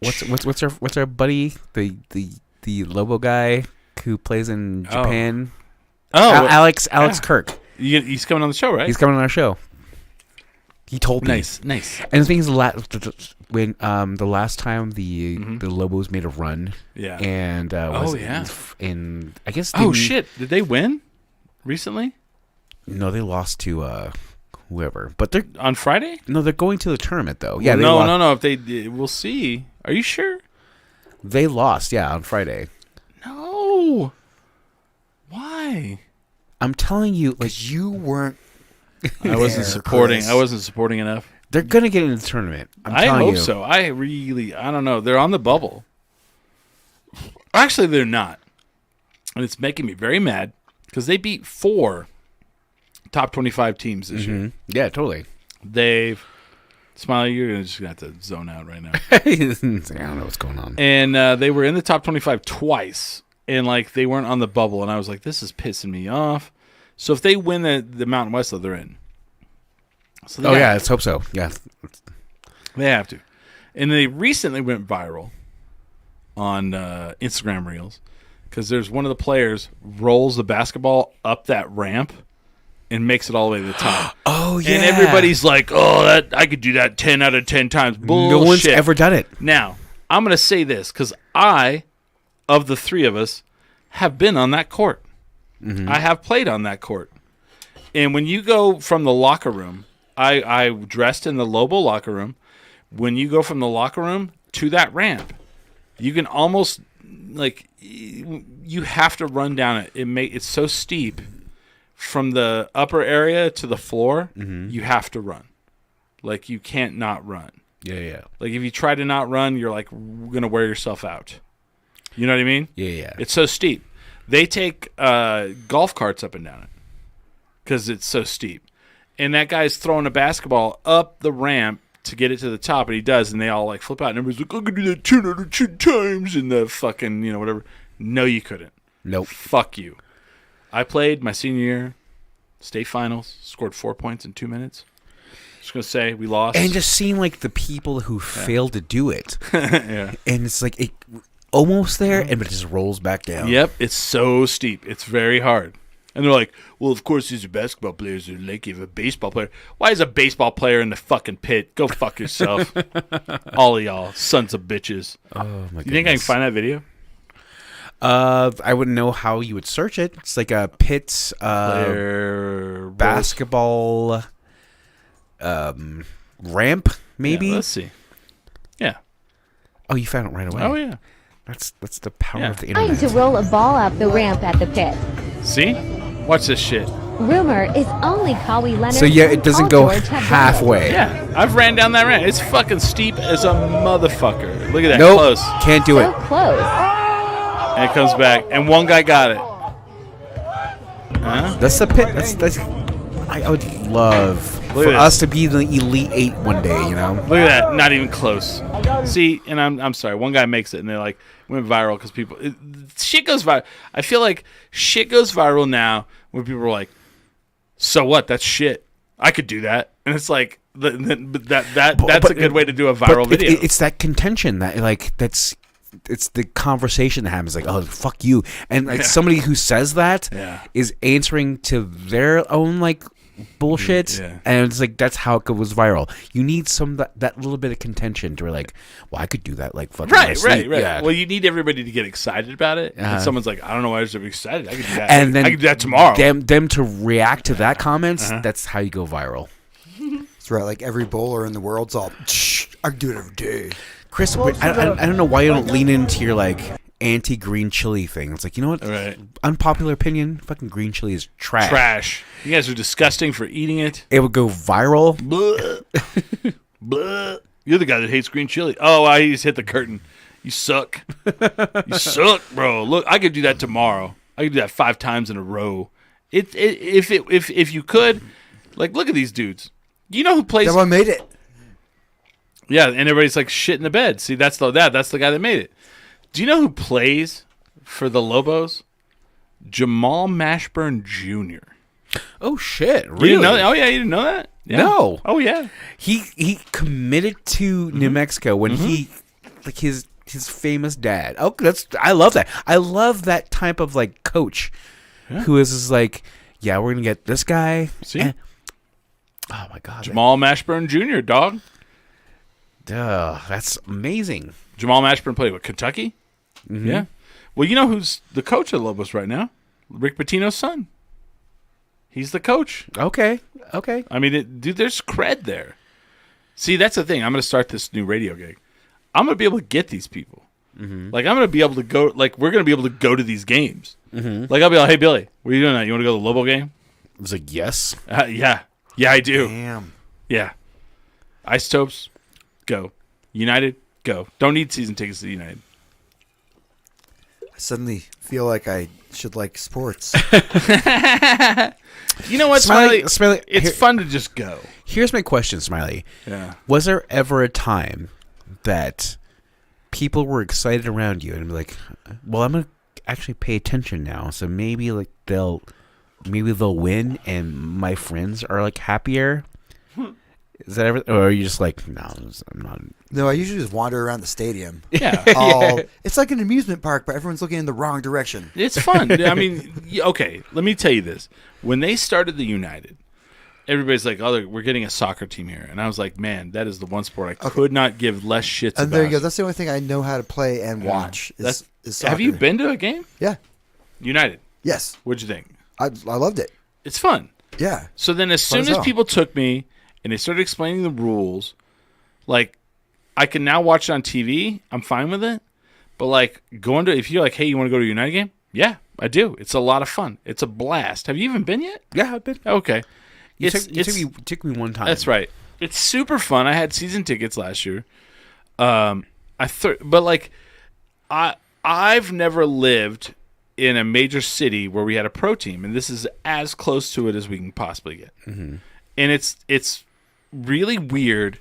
what's our buddy the Lobo guy who plays in Japan? Alex Kirk. He's coming on the show, right? He's coming on our show. He told me. Nice. And the thing is, when the last time the Lobos made a run, and in I guess shit, did they win recently? No, they lost to whoever. But they're on Friday. No, they're going to the tournament though. Yeah, no. If they, we'll see. Are you sure? They lost. Yeah, on Friday. No. Why? I'm telling you, like you weren't. I wasn't supporting. I wasn't supporting enough. They're gonna get in the tournament. I hope so. I don't know. They're on the bubble. Actually, they're not, and it's making me very mad because they beat 4 top 25 teams this year. Yeah, totally. Smiley, you're just gonna have to zone out right now. I don't know what's going on. And they were in the top 25 twice, and like they weren't on the bubble. And I was like, this is pissing me off. So if they win the Mountain West, though, they're in. So let's hope so. Yeah, they have to. And they recently went viral on Instagram Reels because there's one of the players rolls the basketball up that ramp and makes it all the way to the top. Oh, yeah. And everybody's like, oh, I could do that 10 out of 10 times. Bullshit. No one's ever done it. Now, I'm going to say this because of the three of us, have been on that court. Mm-hmm. I have played on that court. And when you go from the locker room, I dressed in the Lobo locker room. When you go from the locker room to that ramp, you can almost, like, you have to run down it. It's so steep. From the upper area to the floor, you have to run. Like, you can't not run. Yeah. Like, if you try to not run, you're, like, going to wear yourself out. You know what I mean? Yeah. It's so steep. They take golf carts up and down it because it's so steep. And that guy's throwing a basketball up the ramp to get it to the top, and he does, and they all, like, flip out. And everybody's like, I could do that 10 out of 10 times in the fucking, whatever. No, you couldn't. Nope. Fuck you. I played my senior year, state finals, scored 4 points in 2 minutes. Just going to say we lost. And just seeing, like, the people who failed to do it. Yeah. And it's like it almost there, and it just rolls back down. Yep. It's so steep. It's very hard. And they're like, well, of course these are basketball players. They're like you have a baseball player. Why is a baseball player in the fucking pit? Go fuck yourself. All of y'all, sons of bitches. Oh, my goodness. You think I can find that video? I wouldn't know how you would search it. It's like a Pitt's basketball ramp, maybe. Yeah, let's see. Yeah. Oh, you found it right away. Oh yeah. That's the power of the internet. Trying to roll a ball up the ramp at the pit. See? Watch this shit. Rumor is only Kawhi Leonard. So yeah, it doesn't Paul go George have halfway. Yeah, I've ran down that ramp. It's fucking steep as a motherfucker. Look at that. Nope, Close. can't do So it. close. And it comes back, and one guy got it. Huh? That's the pit. That's. I would love for at us to be the Elite Eight one day. You know. Look at that. Not even close. See, and I'm sorry. One guy makes it, and they're like went viral because shit goes viral. I feel like shit goes viral now when people are like, "So what? That's shit. I could do that." And it's like that's a good way to do a viral video. It's that contention that it's the conversation that happens, like, oh, fuck you, and like somebody who says that is answering to their own like bullshit, and it's like that's how it goes viral. You need that little bit of contention to be like, well, I could do that, like fucking right. Yeah. Well, you need everybody to get excited about it. And someone's like, I don't know why they're excited. I could do that. And then I could do that tomorrow. Them to react to that comments. That's how you go viral. That's right. Like every bowler in the world's all, I can do it every day. Chris, I don't know why you don't lean into your like anti-green chili thing. It's like, you know what? Right. Unpopular opinion. Fucking green chili is trash. Trash. You guys are disgusting for eating it. It would go viral. Blah. Blah. You're the guy that hates green chili. Oh, I just hit the curtain. You suck. You suck, bro. Look, I could do that tomorrow. I could do that 5 times in a row. If you could, like, look at these dudes. You know who plays? That one made it. Yeah, and everybody's like shit in the bed. See, that's the guy that made it. Do you know who plays for the Lobos? Jamal Mashburn Jr. Oh shit! You Really? didn't know that? Oh yeah, you didn't know that? Yeah. No. Oh yeah. He committed to New Mexico when he like his famous dad. Oh, I love that. I love that type of like coach who is just like, yeah, we're gonna get this guy. See? Oh my god, Jamal Mashburn Jr. Dog. that's amazing. Jamal Mashburn played with Kentucky. Yeah. Well, you know who's the coach of the Lobos right now? Rick Pitino's son. He's the coach. Okay. I mean, dude, there's cred there. See, that's the thing. I'm going to start this new radio gig. I'm going to be able to get these people. Like, I'm going to be able to go. Like, we're going to be able to go to these games. Like, I'll be like, hey, Billy, what are you doing now? You want to go to the Lobo game? I was like, yes. Yeah, I do. Damn. Yeah. Isotopes, go. United, go. Don't need season tickets to United. I suddenly feel like I should like sports. You know what, Smiley? It's fun to just go. Here's my question, Smiley. Yeah. Was there ever a time that people were excited around you and be like, well, I'm gonna actually pay attention now, so maybe like they'll win and my friends are like happier? Is that ever, or are you just like, no, I'm not? No, I usually just wander around the stadium. Yeah. It's like an amusement park, but everyone's looking in the wrong direction. It's fun. I mean, okay, let me tell you this. When they started the United, everybody's like, oh, we're getting a soccer team here. And I was like, man, that is the one sport I could not give less shits about. And there you go. That's the only thing I know how to play and watch. Is soccer. Have you been to a game? Yeah. United. Yes. What'd you think? I loved it. It's fun. Yeah. So then as soon as as hell. people took me and they started explaining the rules, like, I can now watch it on TV. I'm fine with it. But, like, if you're like, hey, you want to go to a United game? Yeah, I do. It's a lot of fun. It's a blast. Have you even been yet? Yeah, I've been. Okay. You took me one time. That's right. It's super fun. I had season tickets last year. But like, I've never lived in a major city where we had a pro team, and this is as close to it as we can possibly get. And it's really weird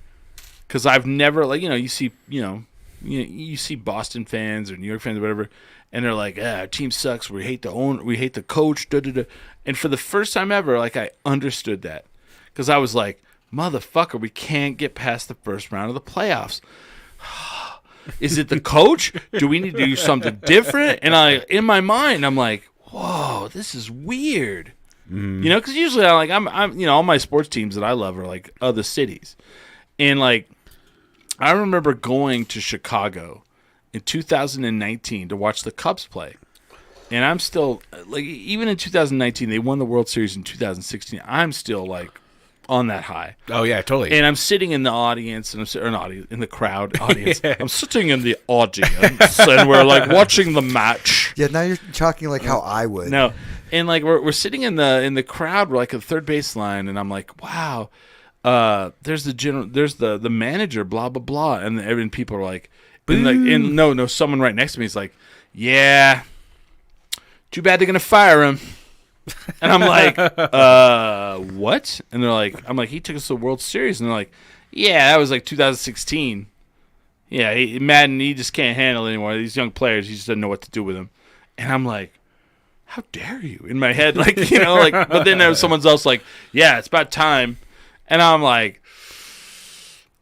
because I've never, like, you see Boston fans or New York fans or whatever, and they're like, our team sucks. We hate the owner. We hate the coach. Da, da, da. And for the first time ever, like, I understood that because I was like, motherfucker, we can't get past the first round of the playoffs. Is it the coach? Do we need to do something different? And in my mind, I'm like, whoa, this is weird. Because usually I'm all my sports teams that I love are like other cities. And like, I remember going to Chicago in 2019 to watch the Cubs play. And I'm still, like, even in 2019, they won the World Series in 2016. I'm still, like, on that high. Oh, yeah, totally. And I'm sitting in the audience, in the crowd audience. I'm sitting in the audience, and we're, like, watching the match. Yeah, now you're talking like how I would. No. And, like, we're sitting in the crowd, we're, like, at the third baseline, and I'm like, wow. There's the manager, blah blah blah, and people are like, and someone right next to me is like, yeah, too bad they're gonna fire him, and I'm like, what? And they're like, I'm like, he took us to the World Series, and they're like, yeah, that was like 2016. Yeah, Madden, he just can't handle it anymore. These young players, he just doesn't know what to do with them, and I'm like, how dare you? In my head, like, but then there was someone else like, yeah, it's about time. And I'm like,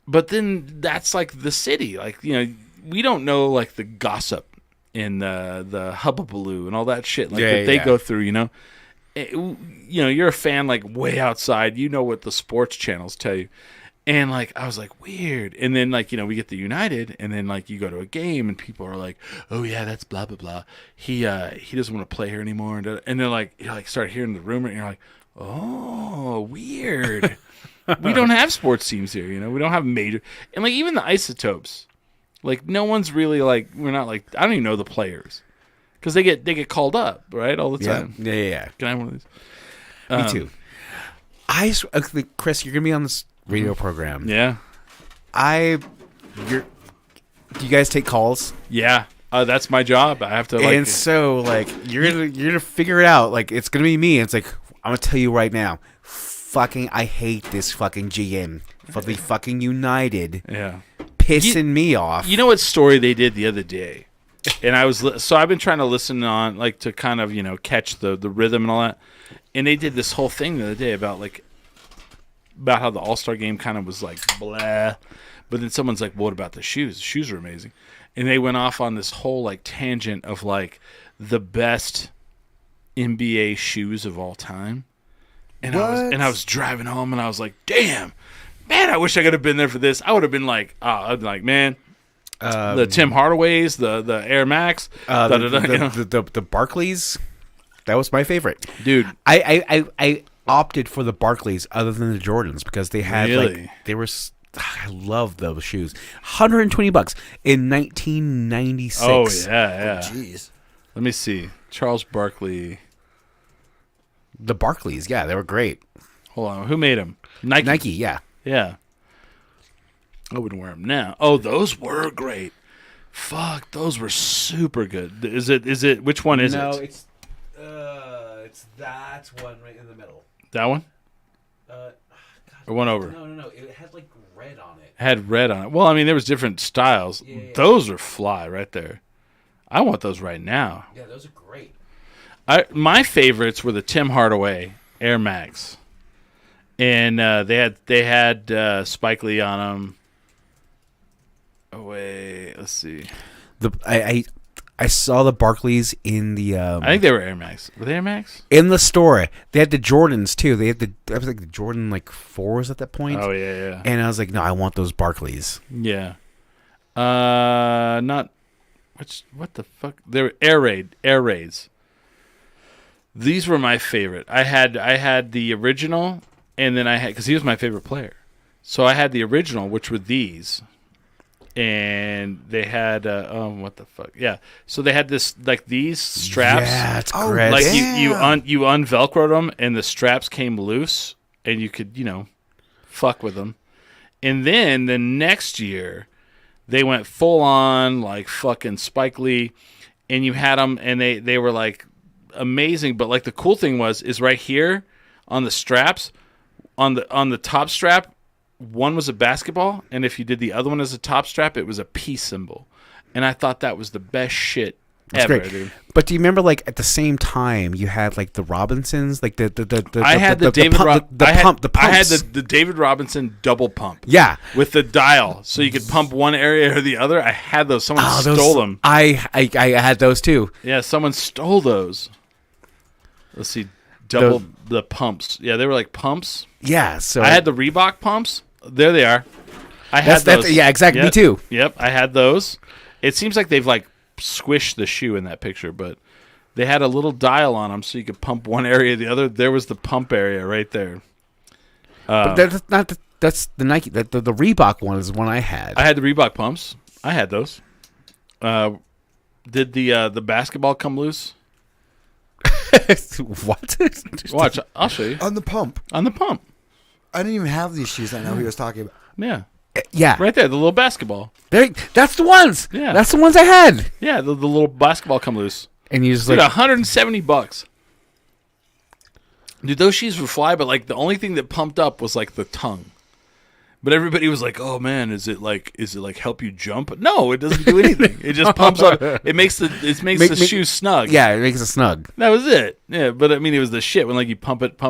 but then that's like the city. Like, we don't know like the gossip and the hubbubaloo and all that shit that they go through, you're a fan like way outside. You know what the sports channels tell you. And like, I was like, weird. And then like, we get the United and then like you go to a game and people are like, oh yeah, that's blah, blah, blah. He doesn't want to play here anymore. And they're like, you start hearing the rumor and you're like, oh, weird. We don't have sports teams here. We don't have major, and like even the Isotopes, like no one's really like we're not like I don't even know the players because they get called up right all the time. Yeah. Can I have one of these? Me too. Chris, you're gonna be on this radio program. Yeah. Do you guys take calls? Yeah. That's my job. I have to like. And so like you're gonna figure it out. Like it's gonna be me. It's like I'm gonna tell you right now. Fucking, I hate this fucking GM for the fucking United. Yeah. Pissing me off. You know what story they did the other day? And I've been trying to listen on like to kind of catch the rhythm and all that. And they did this whole thing the other day about how the All-Star game kind of was like blah, but then someone's like, "What about the shoes? The shoes are amazing." And they went off on this whole like tangent of like the best NBA shoes of all time. And I was driving home and I was like, "Damn, man, I wish I could have been there for this." I would have been like, man, the Tim Hardaways, the Air Max, the Barclays. That was my favorite, dude. I opted for the Barclays other than the Jordans because they had I love those shoes. $120 in 1996. Oh yeah. Jeez. Let me see. Charles Barkley. The Barclays, yeah, they were great. Hold on, who made them? Nike. Yeah. Yeah. I wouldn't wear them now. Oh, those were great. Fuck, those were super good. Is it? Which one is it? No, it's that one right in the middle. That one? Or one over? No. It had like red on it. Had red on it. Well, I mean, there was different styles. Yeah. Those are fly right there. I want those right now. Yeah, those are great. My favorites were the Tim Hardaway Air Max, and they had Spike Lee on them. Oh wait, let's see. I saw the Barclays in the. I think they were Air Max. Were they Air Max? In the store, they had the Jordans too. They had I was like the Jordan 4s at that point. Oh yeah. And I was like, no, I want those Barclays. Yeah. Not. What the fuck? They were Air Raids. These were my favorite. I had the original, and then because he was my favorite player, so I had the original, which were these, and they had what the fuck? Yeah, so they had this these straps. Yeah, it's great. Like you unvelcroed them, and the straps came loose, and you could fuck with them, and then the next year, they went full on like fucking Spike Lee, and you had them, and they were like. Amazing, but like the cool thing is right here on the straps, on the top strap, one was a basketball, and if you did the other one as a top strap, it was a peace symbol, and I thought that was the best shit ever, dude. But do you remember at the same time you had the Robinsons, the I had the David pumps. I had the David Robinson double pump. Yeah, with the dial, so you could pump one area or the other. I had those. Someone stole them. I had those too. Yeah, someone stole those. Let's see, the pumps. Yeah, they were like pumps. Yeah, so I had the Reebok pumps. There they are. I had those. Yeah, exactly. Yep. Me too. Yep, I had those. It seems like they've squished the shoe in that picture, but they had a little dial on them so you could pump one area or the other. There was the pump area right there. But that's not. That's the Nike. The Reebok one is the one I had. I had the Reebok pumps. I had those. Did the basketball come loose? What? Watch, I'll show you. On the pump. On the pump. I didn't even have these shoes. I know who he was talking about. Yeah. Yeah. Right there, the little basketball. That's the ones. Yeah. That's the ones I had. Yeah, the little basketball come loose. And you just Dude, $170. Dude, those shoes were fly, but the only thing that pumped up was the tongue. But everybody was like, "Oh man, is it help you jump?" No, it doesn't do anything. It just pumps up. It makes the shoe snug. Yeah, it makes it snug. That was it. Yeah, but I mean, it was the shit when you pump it.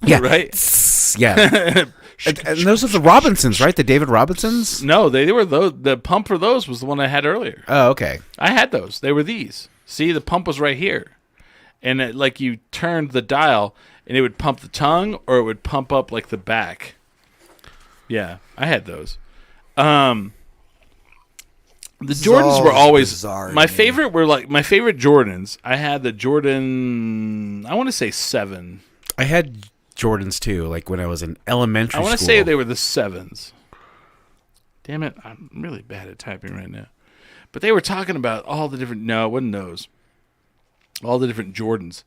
Yeah, right. Yeah, and those are the Robinsons, right? The David Robinsons. No, they were those. The pump for those was the one I had earlier. Oh, okay. I had those. They were these. See, the pump was right here, and you turned the dial. And it would pump the tongue, or it would pump up the back. Yeah, I had those. The Jordans were always my favorite. My favorite Jordans. I had the Jordan. I want to say 7. I had Jordans too, like when I was in elementary I school. want to say they were the 7s. Damn it, I'm really bad at typing right now. But they were talking about all the different. No, it wasn't those. All the different Jordans.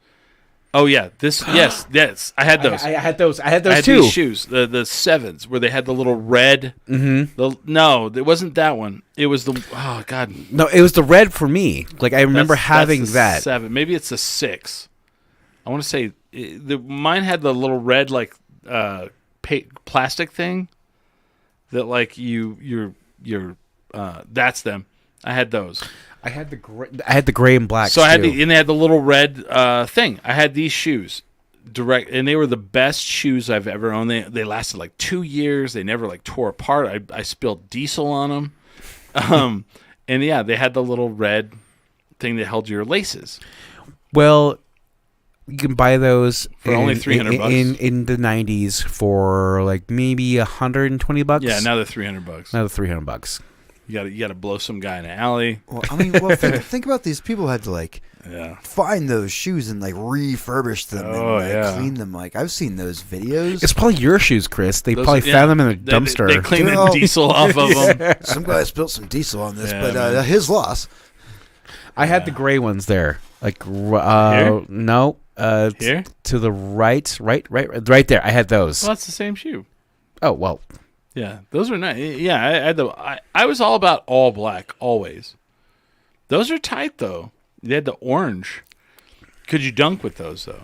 Oh yeah, yes. I had those. I had those. I had I those had too. these shoes, the 7s, where they had the little red. Mm-hmm. No, it wasn't that one. It was the. Oh God. No, it was the red for me. Like I remember having that's the that. 7. Maybe it's a 6. I want to say mine had the little red like plastic thing that like you're that's them. I had those. I had the gray and black. So I had too. and they had the little red thing. I had these shoes direct, and they were the best shoes I've ever owned. They lasted like 2 years. They never like tore apart. I spilled diesel on them. And yeah, they had the little red thing that held your laces. Well, you can buy those For only $300 in the 90s for like maybe $120. Yeah, now they're $300. Now they're $300. You got to blow some guy in the alley. Well, I mean, think about these people who had to like find those shoes and like refurbish them and like, clean them. Like I've seen those videos. It's probably your shoes, Chris. They Those probably found them in a dumpster. They cleaned the diesel off of them. Some guy spilled some diesel on this, Yeah, but man. his loss. I had the gray ones there. Like Here? no, Here? to the right there. I had those. Well, that's the same shoe. Oh well. Yeah, those are nice. Yeah, I had I was all about all black always. Those are tight though. They had the orange. Could you dunk with those though?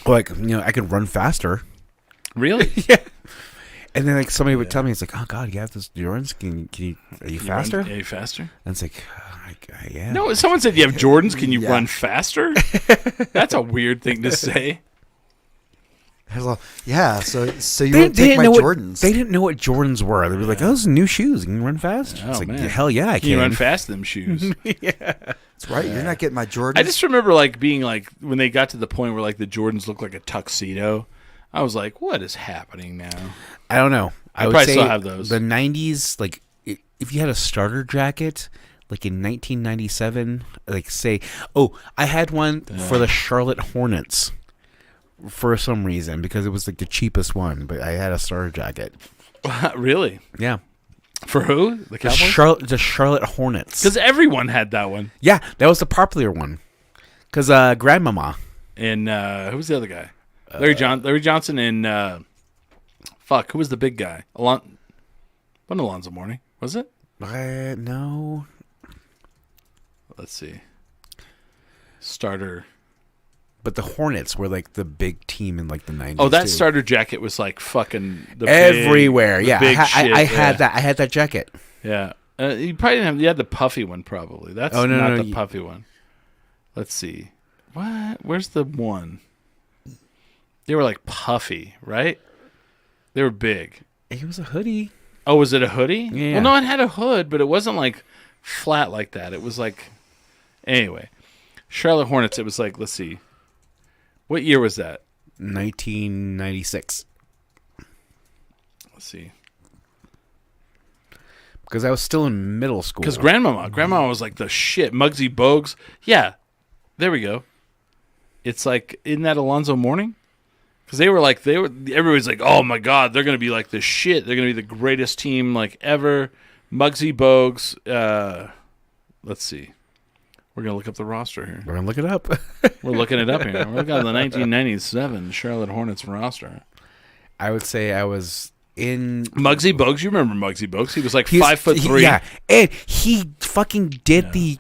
Like I could run faster. Really? Yeah. And then like somebody would tell me, it's like, oh God, you have this Jordans? Are you faster? Are you faster? And it's like, yeah. No, someone said you have Jordans. Can you run faster? That's a weird thing to say. Yeah, so you won't take my Jordans. They didn't know what Jordans were. They were like, oh, those are new shoes. You can run fast. Oh, It's like, man. hell yeah, I Can you can. run fast in them shoes? That's right. You're not getting my Jordans. I just remember like being like when they got to the point where like the Jordans looked like a tuxedo. I was like, what is happening now? I don't know. I would probably say still have those. the 90s, like if you had a starter jacket, like in 1997, like say, I had one for the Charlotte Hornets for some reason because it was like the cheapest one, but I had a starter jacket. Really? Yeah. For who? The Cowboys? The Charlotte Hornets. Because everyone had that one. Yeah, that was the popular one. Because Grandmama. And who was the other guy? Larry Johnson and who was the big guy? Wasn't Alonzo Mourning, was it? No. Let's see. Starter. But the Hornets were like the big team in like the 90s. Oh, that too. starter jacket was like fucking everywhere. Big, yeah, big shit. I had that. I had that jacket. Yeah, you probably didn't have. You had the puffy one, probably. That's not the puffy one. Let's see. What? Where's the one? They were like puffy, right? They were big. It was a hoodie. Oh, was it a hoodie? Yeah. Well, no, it had a hood, but it wasn't like flat like that. It was like, anyway, Charlotte Hornets. It was like, let's see, what year was that? 1996. Let's see. Because I was still in middle school. Because Grandmama was like the shit. Muggsy Bogues. Yeah, there we go. It's like, isn't that Alonzo Mourning? Because everybody's like, oh my God, they're going to be like the shit. They're going to be the greatest team like ever. Muggsy Bogues. Let's see. We're going to look up the roster here. We're going to look it up. We're looking it up here. We're looking at the 1997 Charlotte Hornets roster. I would say I was in Muggsy Bogues. You remember Muggsy Bogues? He was like 5'3". Yeah, and he fucking did the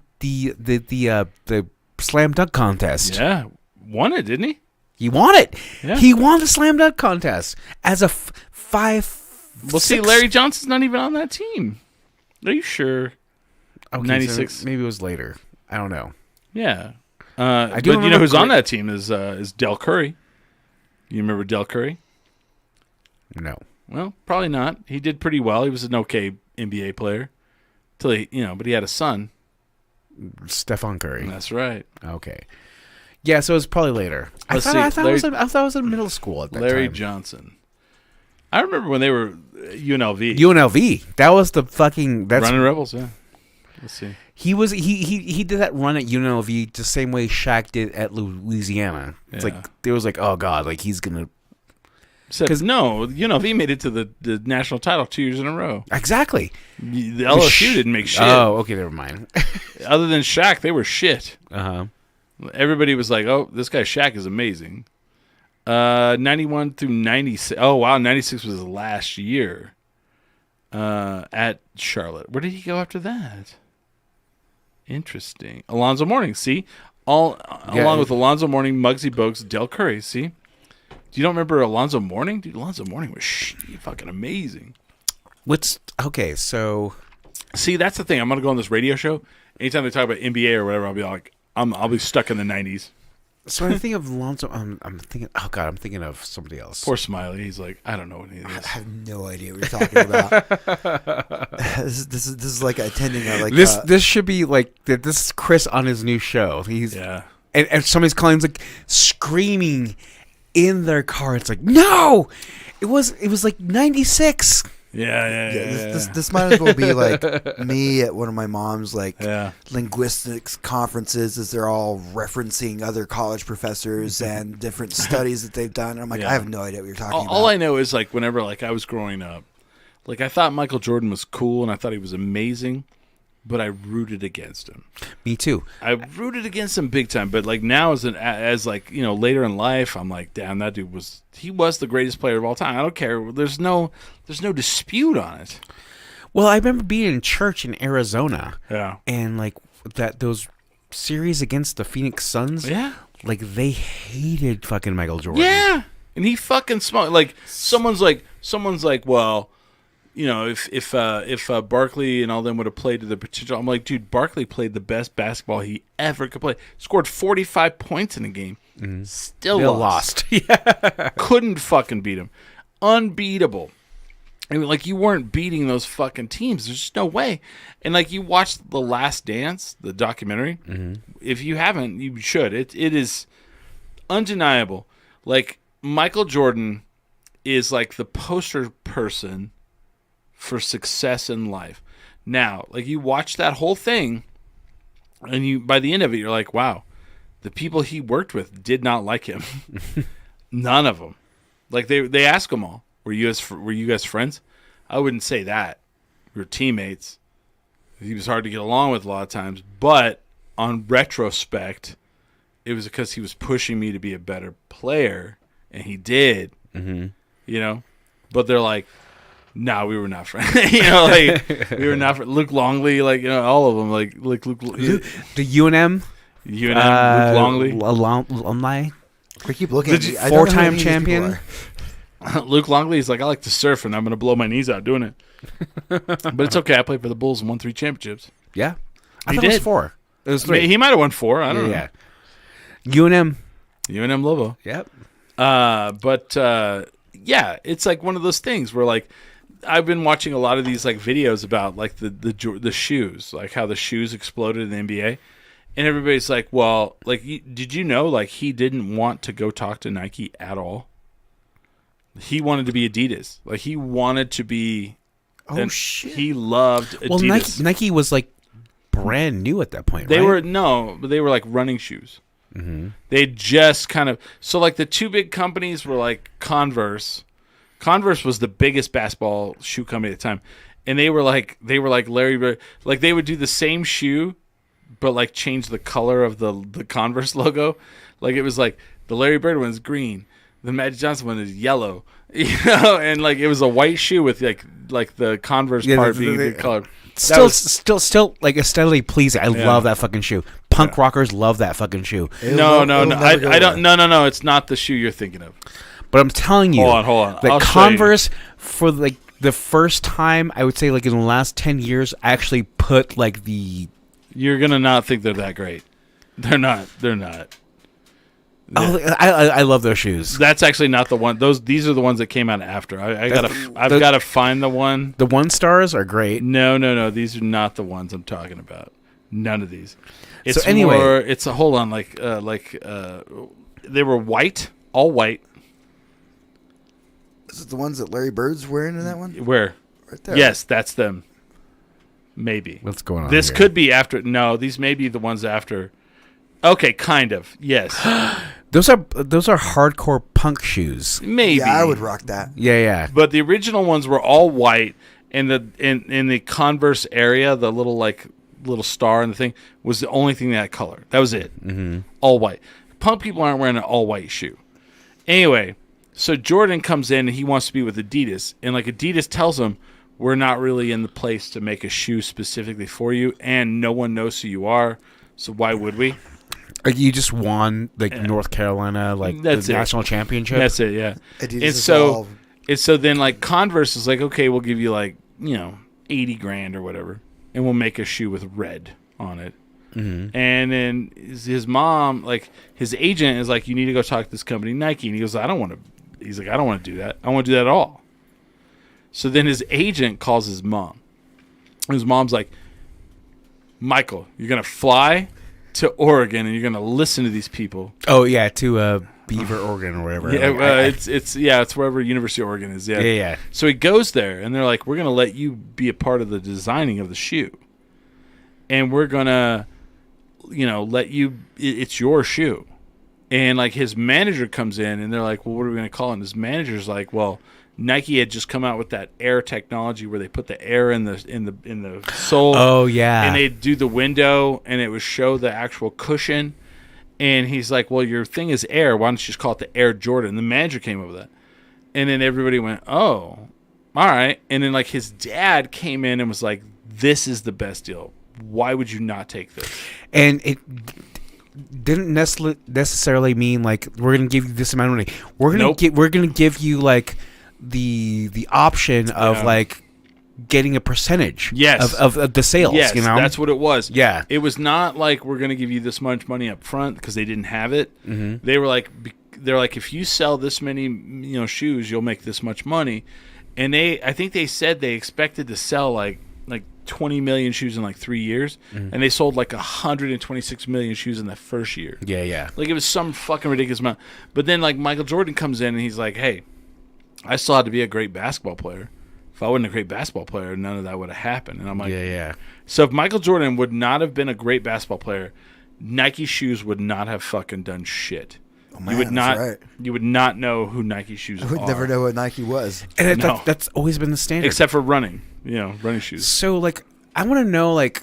slam dunk contest. Yeah, won it, didn't he? He won it. Yeah. He won the slam dunk contest as a 5'6". Well, see, Larry Johnson's not even on that team. Are you sure? Okay, 96. So maybe it was later. I don't know. Yeah. I But do you know remember who's on that team is Del Curry. You remember Del Curry? No. Well, probably not. He did pretty well. He was an okay NBA player. But he had a son. Stephon Curry. That's right. Okay. Yeah, so it was probably later. I thought I was in middle school at that Larry time. Johnson. I remember when they were UNLV. UNLV. That was the fucking... Running Rebels, yeah. Let's see. He did that run at UNLV the same way Shaq did at Louisiana. It's like there was like, oh god, like he's gonna. Because no, UNLV made it to the national title 2 years in a row. Exactly. The LSU didn't make shit. Oh, okay, never mind. Other than Shaq, they were shit. Uh-huh. Everybody was like, "Oh, this guy Shaq is amazing." 91 through 96. Oh wow, 96 was the last year. At Charlotte. Where did he go after that? Interesting. Alonzo Mourning. See, along with Alonzo Mourning, Muggsy Bogues, Del Curry. See. Do you don't remember Alonzo Mourning? Dude, Alonzo Mourning was fucking amazing. Okay, so see, that's the thing. I'm gonna go on this radio show. Anytime they talk about NBA or whatever, I'll be like, I'll be stuck in the 90s. So when I think of Alonzo, I'm thinking, oh god, I'm thinking of somebody else. Poor Smiley. He's like, I don't know what he is. I have no idea what you're talking about. this is like attending a like this should be like this is Chris on his new show. He's and somebody's calling, he's like screaming in their car. It's like, no, it was like 96. Yeah. This might as well be like me at one of my mom's like linguistics conferences, as they're all referencing other college professors and different studies that they've done. And I'm like, I have no idea what you're talking about. All I know is like whenever like I was growing up, like I thought Michael Jordan was cool and I thought he was amazing, but I rooted against him. Me too. I rooted against him big time. But like now, as like you know, later in life, I'm like, damn, that dude was the greatest player of all time. I don't care. There's no dispute on it. Well, I remember being in church in Arizona. Yeah. And like those series against the Phoenix Suns. Yeah. Like they hated fucking Michael Jordan. Yeah. And he fucking smoked. Like someone's like, well, you know, if Barkley and all them would have played to their potential, I'm like, dude, Barkley played the best basketball he ever could play. Scored 45 points in a game. Mm-hmm. Still lost. Yeah. Couldn't fucking beat him. Unbeatable. I mean, like, you weren't beating those fucking teams. There's just no way. And, like, you watched The Last Dance, the documentary. Mm-hmm. If you haven't, you should. It is undeniable. Like, Michael Jordan is, like, the poster person for success in life. Now, like, you watch that whole thing, and you by the end of it, you're like, wow, the people he worked with did not like him. None of them. Like, they ask him all, were you guys friends? I wouldn't say that. We were teammates. He was hard to get along with a lot of times, but on retrospect, it was because he was pushing me to be a better player, and he did. Mm-hmm. You know? But they're like, nah, we were not friends. You know, like, we were not friends. Luke Longley, like, you know, all of them. Like Luke the UNM? Luke Longley. Alumni? We keep looking at four-time champion. Luke Longley is like, I like to surf, and I'm going to blow my knees out doing it. But it's okay. I played for the Bulls and won 3 championships. Yeah. I thought it was 4. It was 3. He might have won 4. I don't know. Yeah. UNM Lobo. Yep. Yeah, it's like one of those things where, like, I've been watching a lot of these like videos about like the shoes, like how the shoes exploded in the NBA, and everybody's like, well, like, did you know like he didn't want to go talk to Nike at all? He wanted to be Adidas. Like, he wanted to be. Oh shit! He loved Adidas. Well, Nike was like brand new at that point. They right? They were like running shoes. Mm-hmm. They just kind of like the two big companies were like Converse. Converse was the biggest basketball shoe company at the time, and they were like Larry Bird. Like, they would do the same shoe, but like change the color of the Converse logo. Like, it was like the Larry Bird one's green, the Magic Johnson one is yellow, you know, and like it was a white shoe with like the Converse part being the color. Still like aesthetically pleasing. I love that fucking shoe. Punk rockers love that fucking shoe. No. I don't. No. It's not the shoe you're thinking of. But I'm telling you, hold on. that Converse, for like the first time, I would say like in the last 10 years, actually put like the. You're gonna not think they're that great. They're not. Oh, I love those shoes. That's actually not the one. These are the ones that came out after. I've gotta find the one. The 1 stars are great. No. These are not the ones I'm talking about. None of these. It's so anyway, more, it's a hold on. They were white, all white. Is it the ones that Larry Bird's wearing in that one? Where? Right there. Yes, that's them. Maybe. What's going on This here? could be after. No, these may be the ones after. Okay, kind of. Yes. Those are hardcore punk shoes. Maybe. Yeah, I would rock that. Yeah. But the original ones were all white, and in the Converse area, the little star and the thing was the only thing that had color. That was it. Mm-hmm. All white. Punk people aren't wearing an all white shoe. Anyway, so Jordan comes in and he wants to be with Adidas, and like Adidas tells him, we're not really in the place to make a shoe specifically for you, and no one knows who you are, so why would we? Like you just won North Carolina That's the it. national championship. That's it, yeah. Adidas And is so all- and so then like Converse is like, okay, we'll give you like, $80,000 or whatever, and we'll make a shoe with red on it. Mm-hmm. And then his mom, like his agent, is like, you need to go talk to this company, Nike, and he goes, I don't want to. He's like, I don't want to do that. I don't want to do that at all. So then his agent calls his mom. And his mom's like, Michael, you're gonna fly to Oregon and you're gonna listen to these people. Oh yeah, to Beaver, Oregon, or whatever. Yeah, it's wherever University of Oregon is. Yeah. So he goes there, and they're like, "We're gonna let you be a part of the designing of the shoe, and we're gonna, let you. It's your shoe." And like his manager comes in, and they're like, "Well, what are we gonna call it?" And his manager's like, "Well, Nike had just come out with that air technology where they put the air in the sole. Oh yeah. And they'd do the window, and it would show the actual cushion." And he's like, well, your thing is Air. Why don't you just call it the Air Jordan? The manager came up with that. And then everybody went, oh, all right. And then, like, his dad came in and was like, this is the best deal. Why would you not take this? And it didn't necessarily mean, like, we're going to give you this amount of money. We're going to we're going to give you, like, the option of, like, getting a percentage of the sales. Yes, that's what it was. Yeah. It was not like we're going to give you this much money up front because they didn't have it. Mm-hmm. They're like, if you sell this many shoes, you'll make this much money. And I think they said they expected to sell like 20 million shoes in like 3 years, and they sold like 126 million shoes in the first year. Yeah. Like it was some fucking ridiculous amount. But then like Michael Jordan comes in and he's like, hey, I still had to be a great basketball player. If I wasn't a great basketball player, none of that would have happened. And I'm like, yeah. So if Michael Jordan would not have been a great basketball player, Nike shoes would not have fucking done shit. Oh, man, that's right. You would not know who Nike shoes are. I would never know what Nike was. And No. that's always been the standard. Except for running, running shoes. So, like, I want to know, like,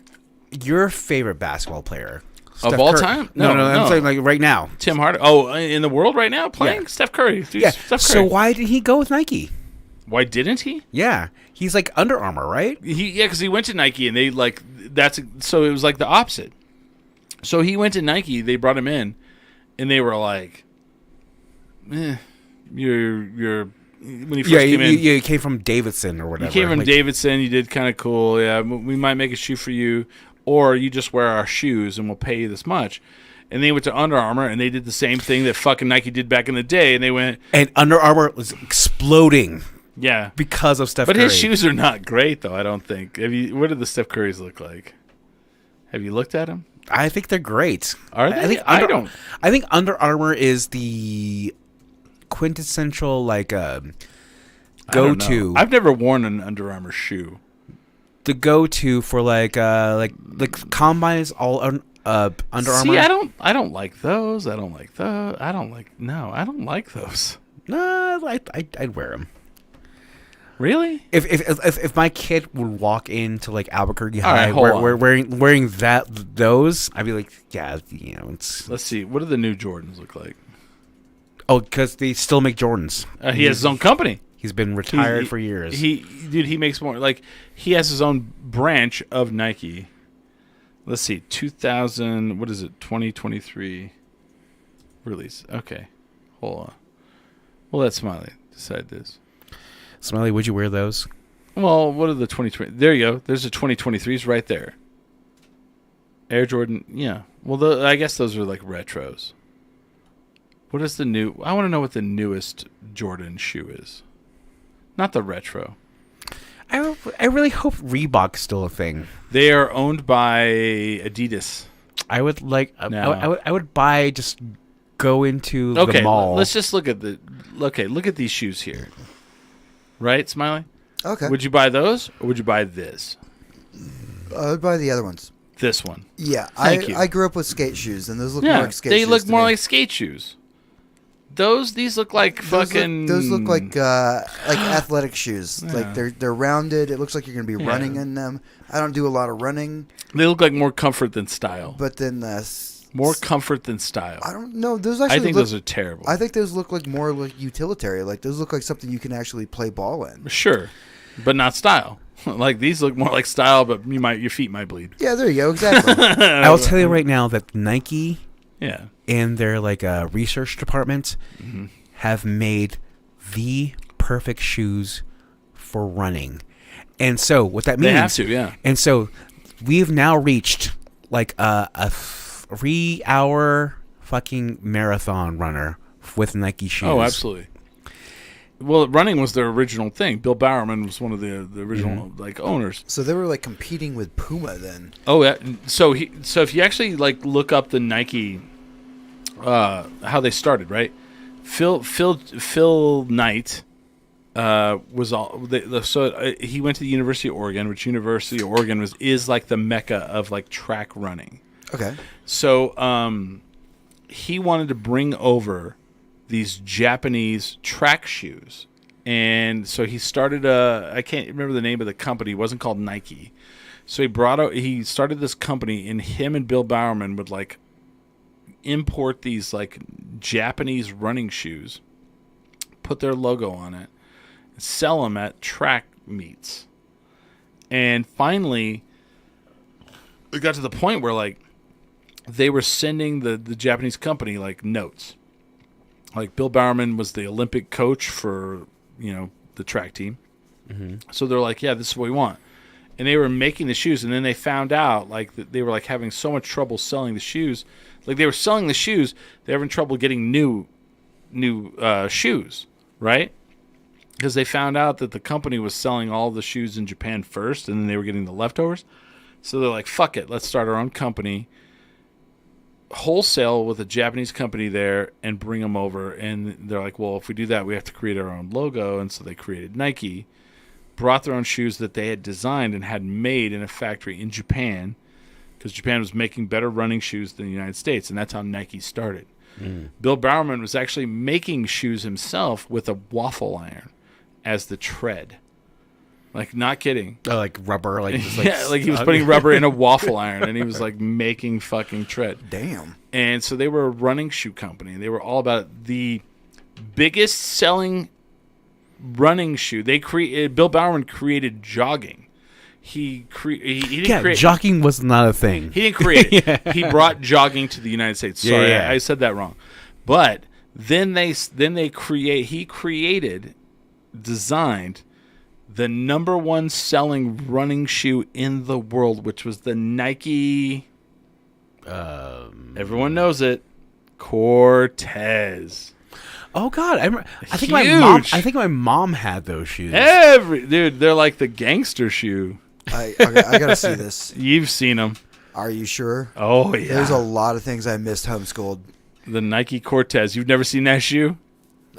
your favorite basketball player. Of Steph all Curry. time? No. No. I'm saying, like, right now. Tim Hardaway. Oh, in the world right now playing? Yeah. Steph Curry. Dude, Yeah. Steph Curry. So why did he go with Nike? Why didn't he? Yeah. He's like Under Armour, right? Because he went to Nike and they so it was like the opposite. So he went to Nike, they brought him in, and they were like, you're when he first came in. You came from Davidson or whatever. You came from like, Davidson, you did kind of cool. Yeah, we might make a shoe for you, or you just wear our shoes and we'll pay you this much. And they went to Under Armour and they did the same thing that fucking Nike did back in the day, and they went. And Under Armour was exploding. Yeah, because of Steph Curry. But his shoes are not great, though. I don't think. What did the Steph Currys look like? Have you looked at them? I think they're great. Are they? I think Under Armour is the quintessential go-to. I've never worn an Under Armour shoe. The go-to for like combines all Under Armour. See, I don't like those. I don't like those. No, I'd wear them. Really? If my kid would walk into like Albuquerque High wearing those, I'd be like, yeah, it's. Let's see. What do the new Jordans look like? Oh, because they still make Jordans. He has his own company. He's been retired for years. He makes more. Like he has his own branch of Nike. Let's see, 2000. What is it? 2023 release. Okay, hold on. We'll let Smiley decide this. Smiley, would you wear those? Well, what are the 2020? There you go. There's the 2023s right there. Air Jordan. Yeah. Well, I guess those are like retros. What is the new? I want to know what the newest Jordan shoe is. Not the retro. I really hope Reebok's still a thing. They are owned by Adidas. I would like. No. I would buy. Just go into the mall. Let's just look at look at these shoes here. Right, Smiley? Okay. Would you buy those or would you buy this? I'd buy the other ones. This one. Yeah, Thank you. I grew up with skate shoes, and those look Yeah, more like skate they shoes. look to more me. like skate shoes. These look like fucking. Those look like athletic shoes. Like they're rounded. It looks like you're gonna be running in them. I don't do a lot of running, They look like more comfort than style. but then More comfort than style. I don't know. Those actually I think look, those are terrible. I think those look like more like utilitarian. Like those look like something you can actually play ball in. Sure, but not style. Like these look more like style, but your feet might bleed. Yeah, there you go. Exactly. I will tell you right now that Nike Yeah. and their research department have made the perfect shoes for running. And so what that means, They have to, yeah. And so we've now reached like a 3-hour fucking marathon runner with Nike shoes. Oh, absolutely. Well, running was their original thing. Bill Bowerman was one of the original owners. So they were like competing with Puma then. Oh, yeah. So if you actually look up the Nike, how they started, right? Phil Knight was all. He went to the University of Oregon, which University of Oregon is like the mecca of track running. Okay. So he wanted to bring over these Japanese track shoes. And so he started I can't remember the name of the company. It wasn't called Nike. So he started this company, and him and Bill Bowerman would import these Japanese running shoes, put their logo on it, and sell them at track meets. And finally, it got to the point where they were sending the Japanese company notes. Bill Bowerman was the Olympic coach for the track team, so they're like, yeah, this is what we want, and they were making the shoes, and then they found out that they were having so much trouble selling the shoes. They were selling the shoes, they're having trouble getting new shoes, right? Because they found out that the company was selling all the shoes in Japan first, and then they were getting the leftovers. So they're like, fuck it, let's start our own company, wholesale with a Japanese company there, and bring them over. And they're like, well, if we do that, we have to create our own logo. And so they created Nike, brought their own shoes that they had designed and had made in a factory in Japan, because Japan was making better running shoes than the United States, and that's how Nike started. Bill Bowerman was actually making shoes himself with a waffle iron as the tread. Not kidding. Rubber, yeah, he was putting rubber in a waffle iron, and he was making fucking tread. Damn. And so they were a running shoe company. They were all about it. The biggest selling running shoe. Bill Bowerman created jogging. He didn't create jogging was not a thing. He didn't create it. He brought jogging to the United States. Sorry, Yeah. I said that wrong. But then he designed the number one selling running shoe in the world, which was the Nike. Everyone knows it, Cortez. Oh God, I think Huge. my mom had those shoes. Dude, they're like the gangster shoe. I gotta see this. You've seen them. Are you sure? Oh yeah. There's a lot of things I missed homeschooled. The Nike Cortez. You've never seen that shoe?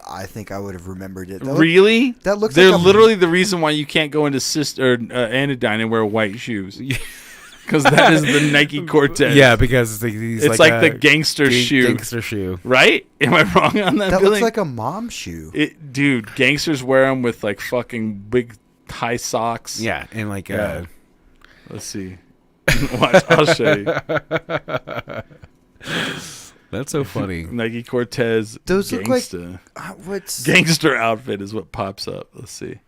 I think I would have remembered it. Really? That looks They're like a- literally the reason why you can't go into Anodyne and wear white shoes. Because that is the Nike Cortez. Yeah, because it's like the gangster shoe. Gangster shoe. Right? Am I wrong on that? That Billy? looks like a mom shoe. Dude, gangsters wear them with fucking big high socks. Yeah, and Let's see. Watch, I'll show you. that's so funny. Nike Cortez. Those look like Gangsta. what's Gangster outfit is what pops up. Let's see.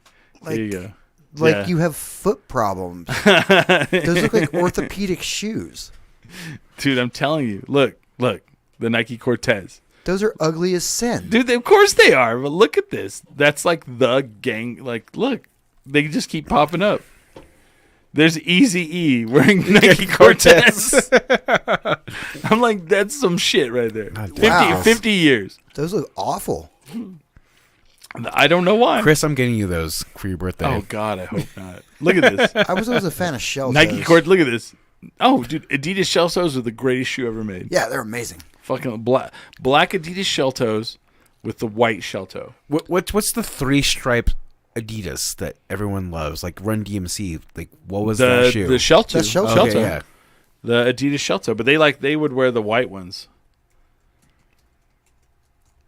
Like- There you go. like Yeah. you have foot problems. Those look like orthopedic shoes. Dude, I'm telling you. Look, the Nike Cortez. Those are ugly as sin. Dude, of course they are. But look at this. That's the gang. Look, they just keep popping up. There's Eazy-E wearing Nike Cortez. I'm like, that's some shit right there. 50 years. Those look awful. I don't know why. Chris, I'm getting you those for your birthday. Oh, God, I hope not. Look at this. I was always a fan of shell Nike toes. Cortez. Look at this. Oh, dude, Adidas shell toes are the greatest shoe ever made. Yeah, they're amazing. Fucking black Adidas shell toes with the white shell toe. What's the 3-stripe Adidas that everyone loves, like Run DMC. Like, what was that shoe? The Shelto. That's Shelto. Okay, yeah. The Adidas Shelto, but they would wear the white ones.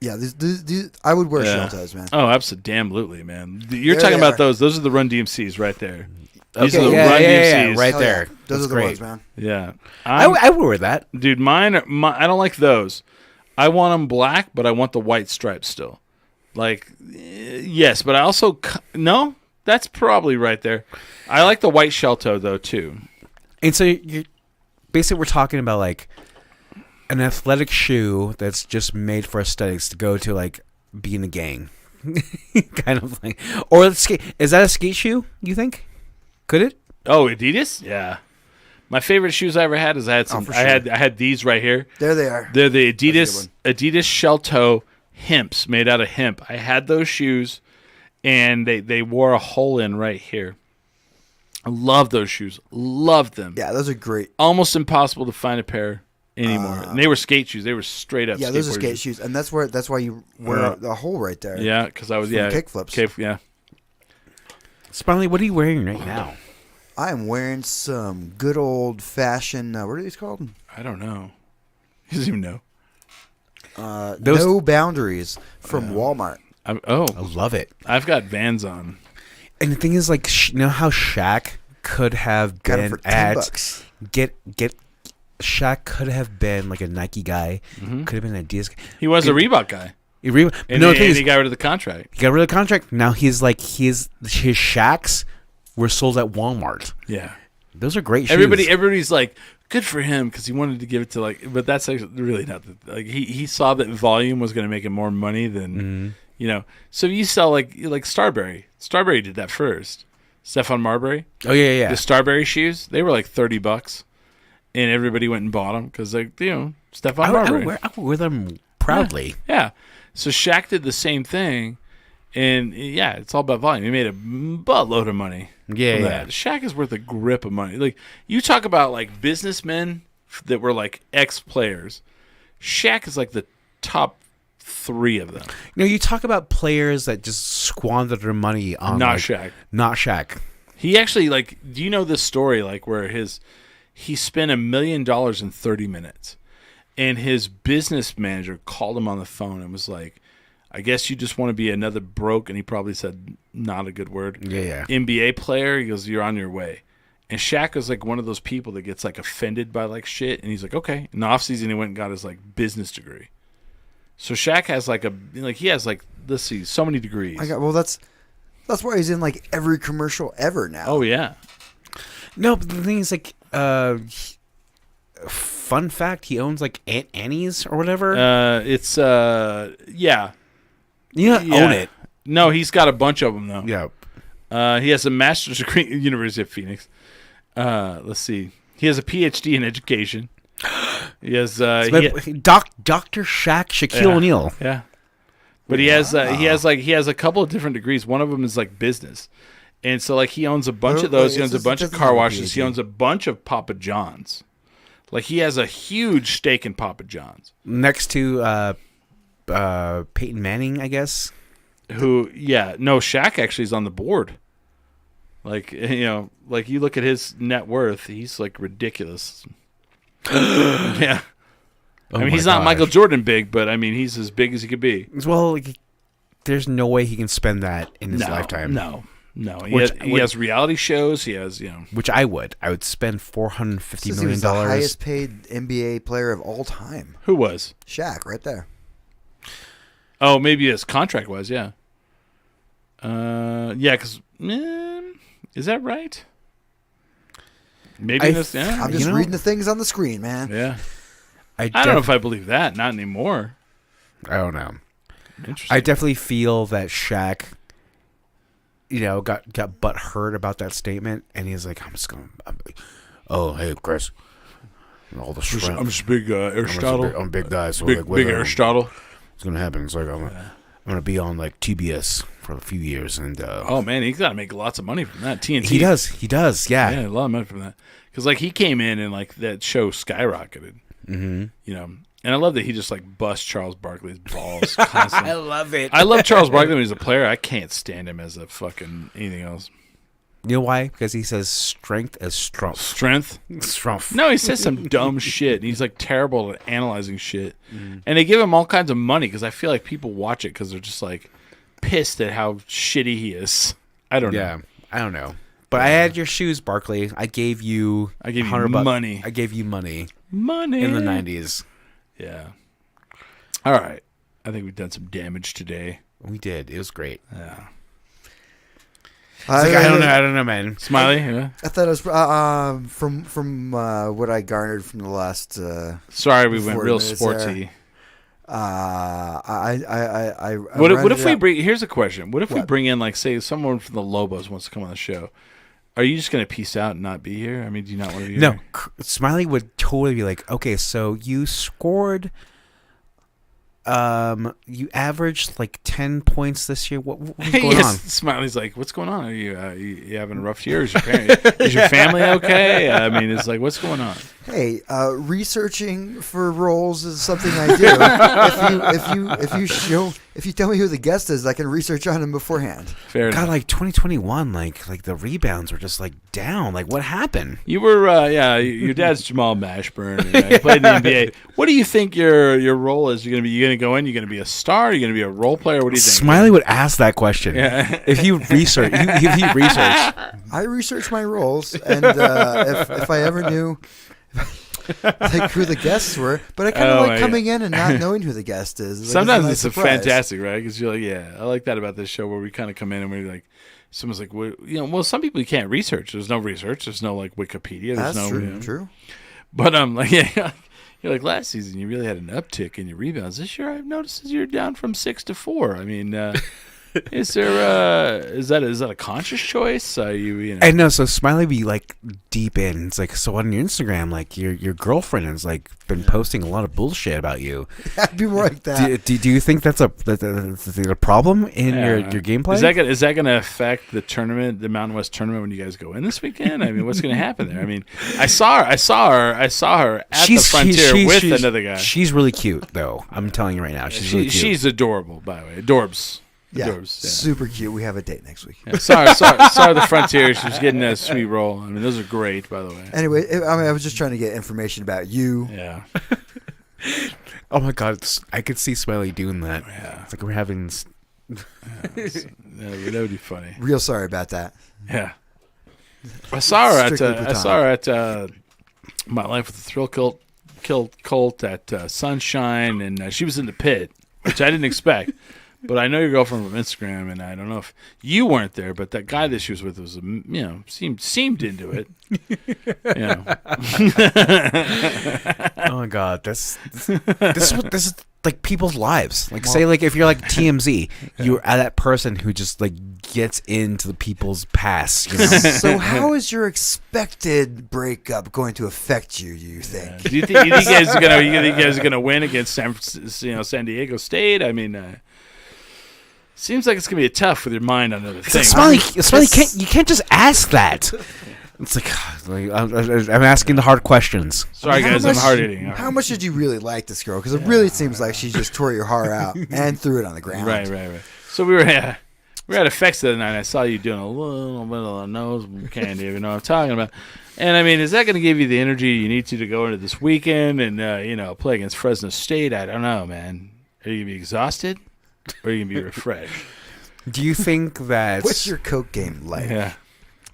Yeah, these I would wear Sheltos, man. Oh, absolutely, man. You're There talking they about are. those. Those are the Run DMCs right there. These Okay, are the yeah, Run yeah, DMCs. right Hell there. yeah. Those That's are the great. ones, man. Yeah. I would wear that. Dude, mine, I don't like those. I want them black, but I want the white stripes still. Like, yes, but I also no. That's probably right there. I like the white Shelto though too. And so you basically we're talking about like an athletic shoe that's just made for aesthetics to go to like be in a gang, kind of thing. Or skate. Is that a skate shoe? You think? Could it? Oh, Adidas? Yeah. My favorite shoes I ever had is I had some. for I sure. had these right here. There they are. They're the That's a Adidas Shelto Hemps made out of hemp. I had those shoes, and they wore a hole in right here. I love those shoes. Loved them. Yeah, those are great. Almost impossible to find a pair anymore. And they were skate shoes. They were straight up. Yeah, those are skateboard skate shoes, and that's why you wear the hole right there. Yeah, because I was From kick flips. Yeah. Smiley, what are you wearing right now? I am wearing some good old fashioned. What are these called? I don't know. He doesn't even know. Those- No Boundaries from Walmart. I love it. I've got Vans on. And the thing is, like, you know how Shaq could have Got it been for at $10. get Shaq could have been like a Nike guy, Mm-hmm. could have been an Adidas guy. He was a Reebok guy. And the And, thing he, is, he got rid of the contract. he got rid of the contract. Now he's like his Shaqs were sold at Walmart. Yeah. Those are great shoes. Everybody's like, good for him because he wanted to give it to but that's actually really not like he saw that volume was going to make him more money than So you sell like Starberry. Starberry did that first. Stephon Marbury. Oh yeah. The Starberry shoes, they were like $30, and everybody went and bought them because Stephon I Marbury. would wear them proudly. Yeah. So Shaq did the same thing, and it's all about volume. He made a buttload of money. Yeah, from yeah. that. Shaq is worth a grip of money. Like you talk about like businessmen that were like ex-players. Shaq is like the top 3 of them. You talk about players that just squander their money on Not like, Shaq. Not Shaq. He actually do you know this story where he spent $1 million in 30 minutes, and his business manager called him on the phone and was like, I guess you just want to be another broke, and he probably said not a good word. Yeah. NBA player. He goes, you're on your way. And Shaq was like one of those people that gets like offended by like shit, and he's like, okay. In the offseason, he went and got his like business degree. So Shaq has he has let's see, so many degrees. That's why he's in like every commercial ever now. Oh yeah. No, but the thing is, like, fun fact, he owns like Aunt Annie's or whatever. It's yeah. You Yeah. own it. No, he's got a bunch of them though. Yeah. He has a master's degree at University of Phoenix. Let's see. He has a PhD in education. He has Dr. Shaquille O'Neal. Yeah. But he has a couple of different degrees. One of them is like business. And so like he owns a bunch of those. He owns a bunch of car washes. He owns a bunch of Papa John's. Like he has a huge stake in Papa John's. Next to Peyton Manning, I guess. Shaq actually is on the board. Like you look at his net worth, he's like ridiculous. Yeah. Oh I mean, he's not Michael Jordan big, but I mean, he's as big as he could be. Well, like, there's no way he can spend that in his lifetime. No. He has reality shows. He has, Which I would spend $450 He million. was the highest paid NBA player of all time. Who was? Shaq, right there. Oh, maybe his contract was, yeah. Because is that right? Maybe I'm just reading the things on the screen, man. Yeah. I don't know if I believe that. Not anymore. I don't know. Interesting. I definitely feel that Shaq, got butt hurt about that statement, and he's like, hey, Chris, all the shrimp. I'm just big Aristotle. I'm a big guy, so big Aristotle. What's gonna happen? It's like I'm gonna be on like TBS for a few years, and oh man, he's got to make lots of money from that. TNT. He does, yeah, a lot of money from that. Because like he came in and like that show skyrocketed. Mm-hmm. And I love that he just like busts Charles Barkley's balls constantly. I love it. I love Charles Barkley when he's a player. I can't stand him as a fucking anything else. You know why? Because he says strength is strength. Strength? Strength. No, he says some dumb shit. And he's like terrible at analyzing shit. And they give him all kinds of money because I feel like people watch it because they're just like pissed at how shitty he is. I don't know. Yeah, I don't know. But I had your shoes, Barkley. I gave you money. I gave you money Money. in the 90s. Yeah. All right. I think we've done some damage today. We did. It was great. Yeah. It's like, I don't know, man. Smiley? Yeah. I thought it was from what I garnered from the last. Sorry, we went 4 real minutes sportsy. What if we bring? Here's a question. What if we bring in, like, say, someone from the Lobos wants to come on the show? Are you just gonna peace out and not be here? I mean, do you not want to be No, here? Smiley would totally be like, okay, so you scored. You averaged like 10 points this year. What's going on? Smiley's like, what's going on? Are you having a rough year? Is your family okay? I mean, it's like, what's going on? Hey, researching for roles is something I do. if you tell me who the guest is, I can research on him beforehand. Fair God, enough. like 2021, like the rebounds were just like down. Like, what happened? You were, your dad's Jamal Mashburn. And, you played in the NBA. What do you think your role is? You're gonna go in. You're gonna be a star. You're gonna be a role player. What do you think? Smiley would ask that question. Yeah. If you research, if you research. I research my roles, and if I ever knew like who the guests were, but I kind of like coming in and not knowing who the guest is. Like, Sometimes it's it's fantastic, right? Because you're like, yeah, I like that about this show where we kind of come in and we're like, someone's like, well, some people you can't research. There's no research. There's no like Wikipedia. There's That's no true. But like, yeah. You're like, last season you really had an uptick in your rebounds. This year I've noticed you're down from 6 to 4. I mean, is that a conscious choice? You know? And no, so Smiley be like deep in. It's like, so on your Instagram, like your girlfriend has like been posting a lot of bullshit about you. I'd be more like that. Do you think that's a problem in your gameplay? Is that gonna affect the tournament, the Mountain West tournament when you guys go in this weekend? I mean, what's gonna happen there? I mean, I saw her at the Frontier with another guy. She's really cute, though. I'm telling you right now, she's really cute. She's adorable, by the way. Adorbs. Yeah, Adorbs, super cute. We have a date next week. Yeah, sorry, the Frontier. She was getting a sweet roll. I mean, those are great, by the way. Anyway, I was just trying to get information about you. Yeah. Oh my God, I could see Smiley doing that. Yeah. It's like we're having. That would be funny. Real sorry about that. Yeah. I saw her Strictly at My Life with the Thrill Cult at Sunshine, and she was in the pit, which I didn't expect. But I know your girlfriend from Instagram, and I don't know if you weren't there, but that guy that she was with was, seemed into it. Oh my God, this is like people's lives. Like, say, like if you're like TMZ, you're that person who just like gets into the people's past. You know? So how is your expected breakup going to affect you? Do you think? Do you think you guys are gonna win against San Diego State? I mean. Seems like it's gonna be tough with your mind on other things. Smiley, you can't just ask that. It's like I'm asking the hard questions. Sorry, guys, I'm hard hitting. How much did you really like this girl? Because it really seems like she just tore your heart out and threw it on the ground. Right. So we were at Effects the other night. And I saw you doing a little bit of nose candy. If you know what I'm talking about. And I mean, is that going to give you the energy you need to go into this weekend and play against Fresno State? I don't know, man. Are you gonna be exhausted? Or are you going to be refreshed? Do you think that... What's your coke game like? Yeah.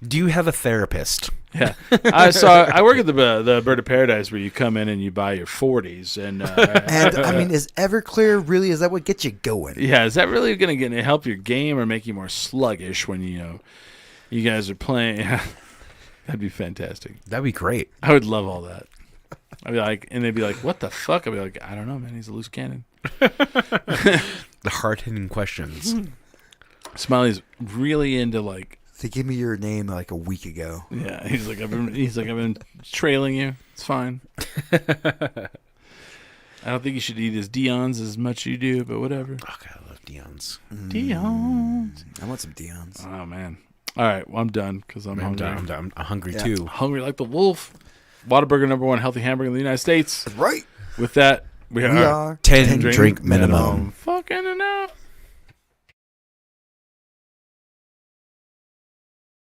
Do you have a therapist? Yeah. I work at the Bird of Paradise where you come in and you buy your 40s. And I mean, is Everclear really, is that what gets you going? Yeah. Is that really going to help your game or make you more sluggish when, you guys are playing? That'd be fantastic. That'd be great. I would love all that. I'd be like, and they'd be like, what the fuck? I'd be like, I don't know, man. He's a loose cannon. The hard-hitting questions. Smiley's really into like. They gave me your name like a week ago. Yeah, he's like I've been trailing you. It's fine. I don't think you should eat his Dion's as much as you do, but whatever. Oh God, I love Dion's. Dion's. I want some Dion's. Oh man. All right, well, I'm done because I'm hungry. I'm done. I'm hungry too. Hungry like the wolf. Whataburger #1 healthy hamburger in the United States. That's right. With that, We We are 10 10 drink minimum. Fucking enough.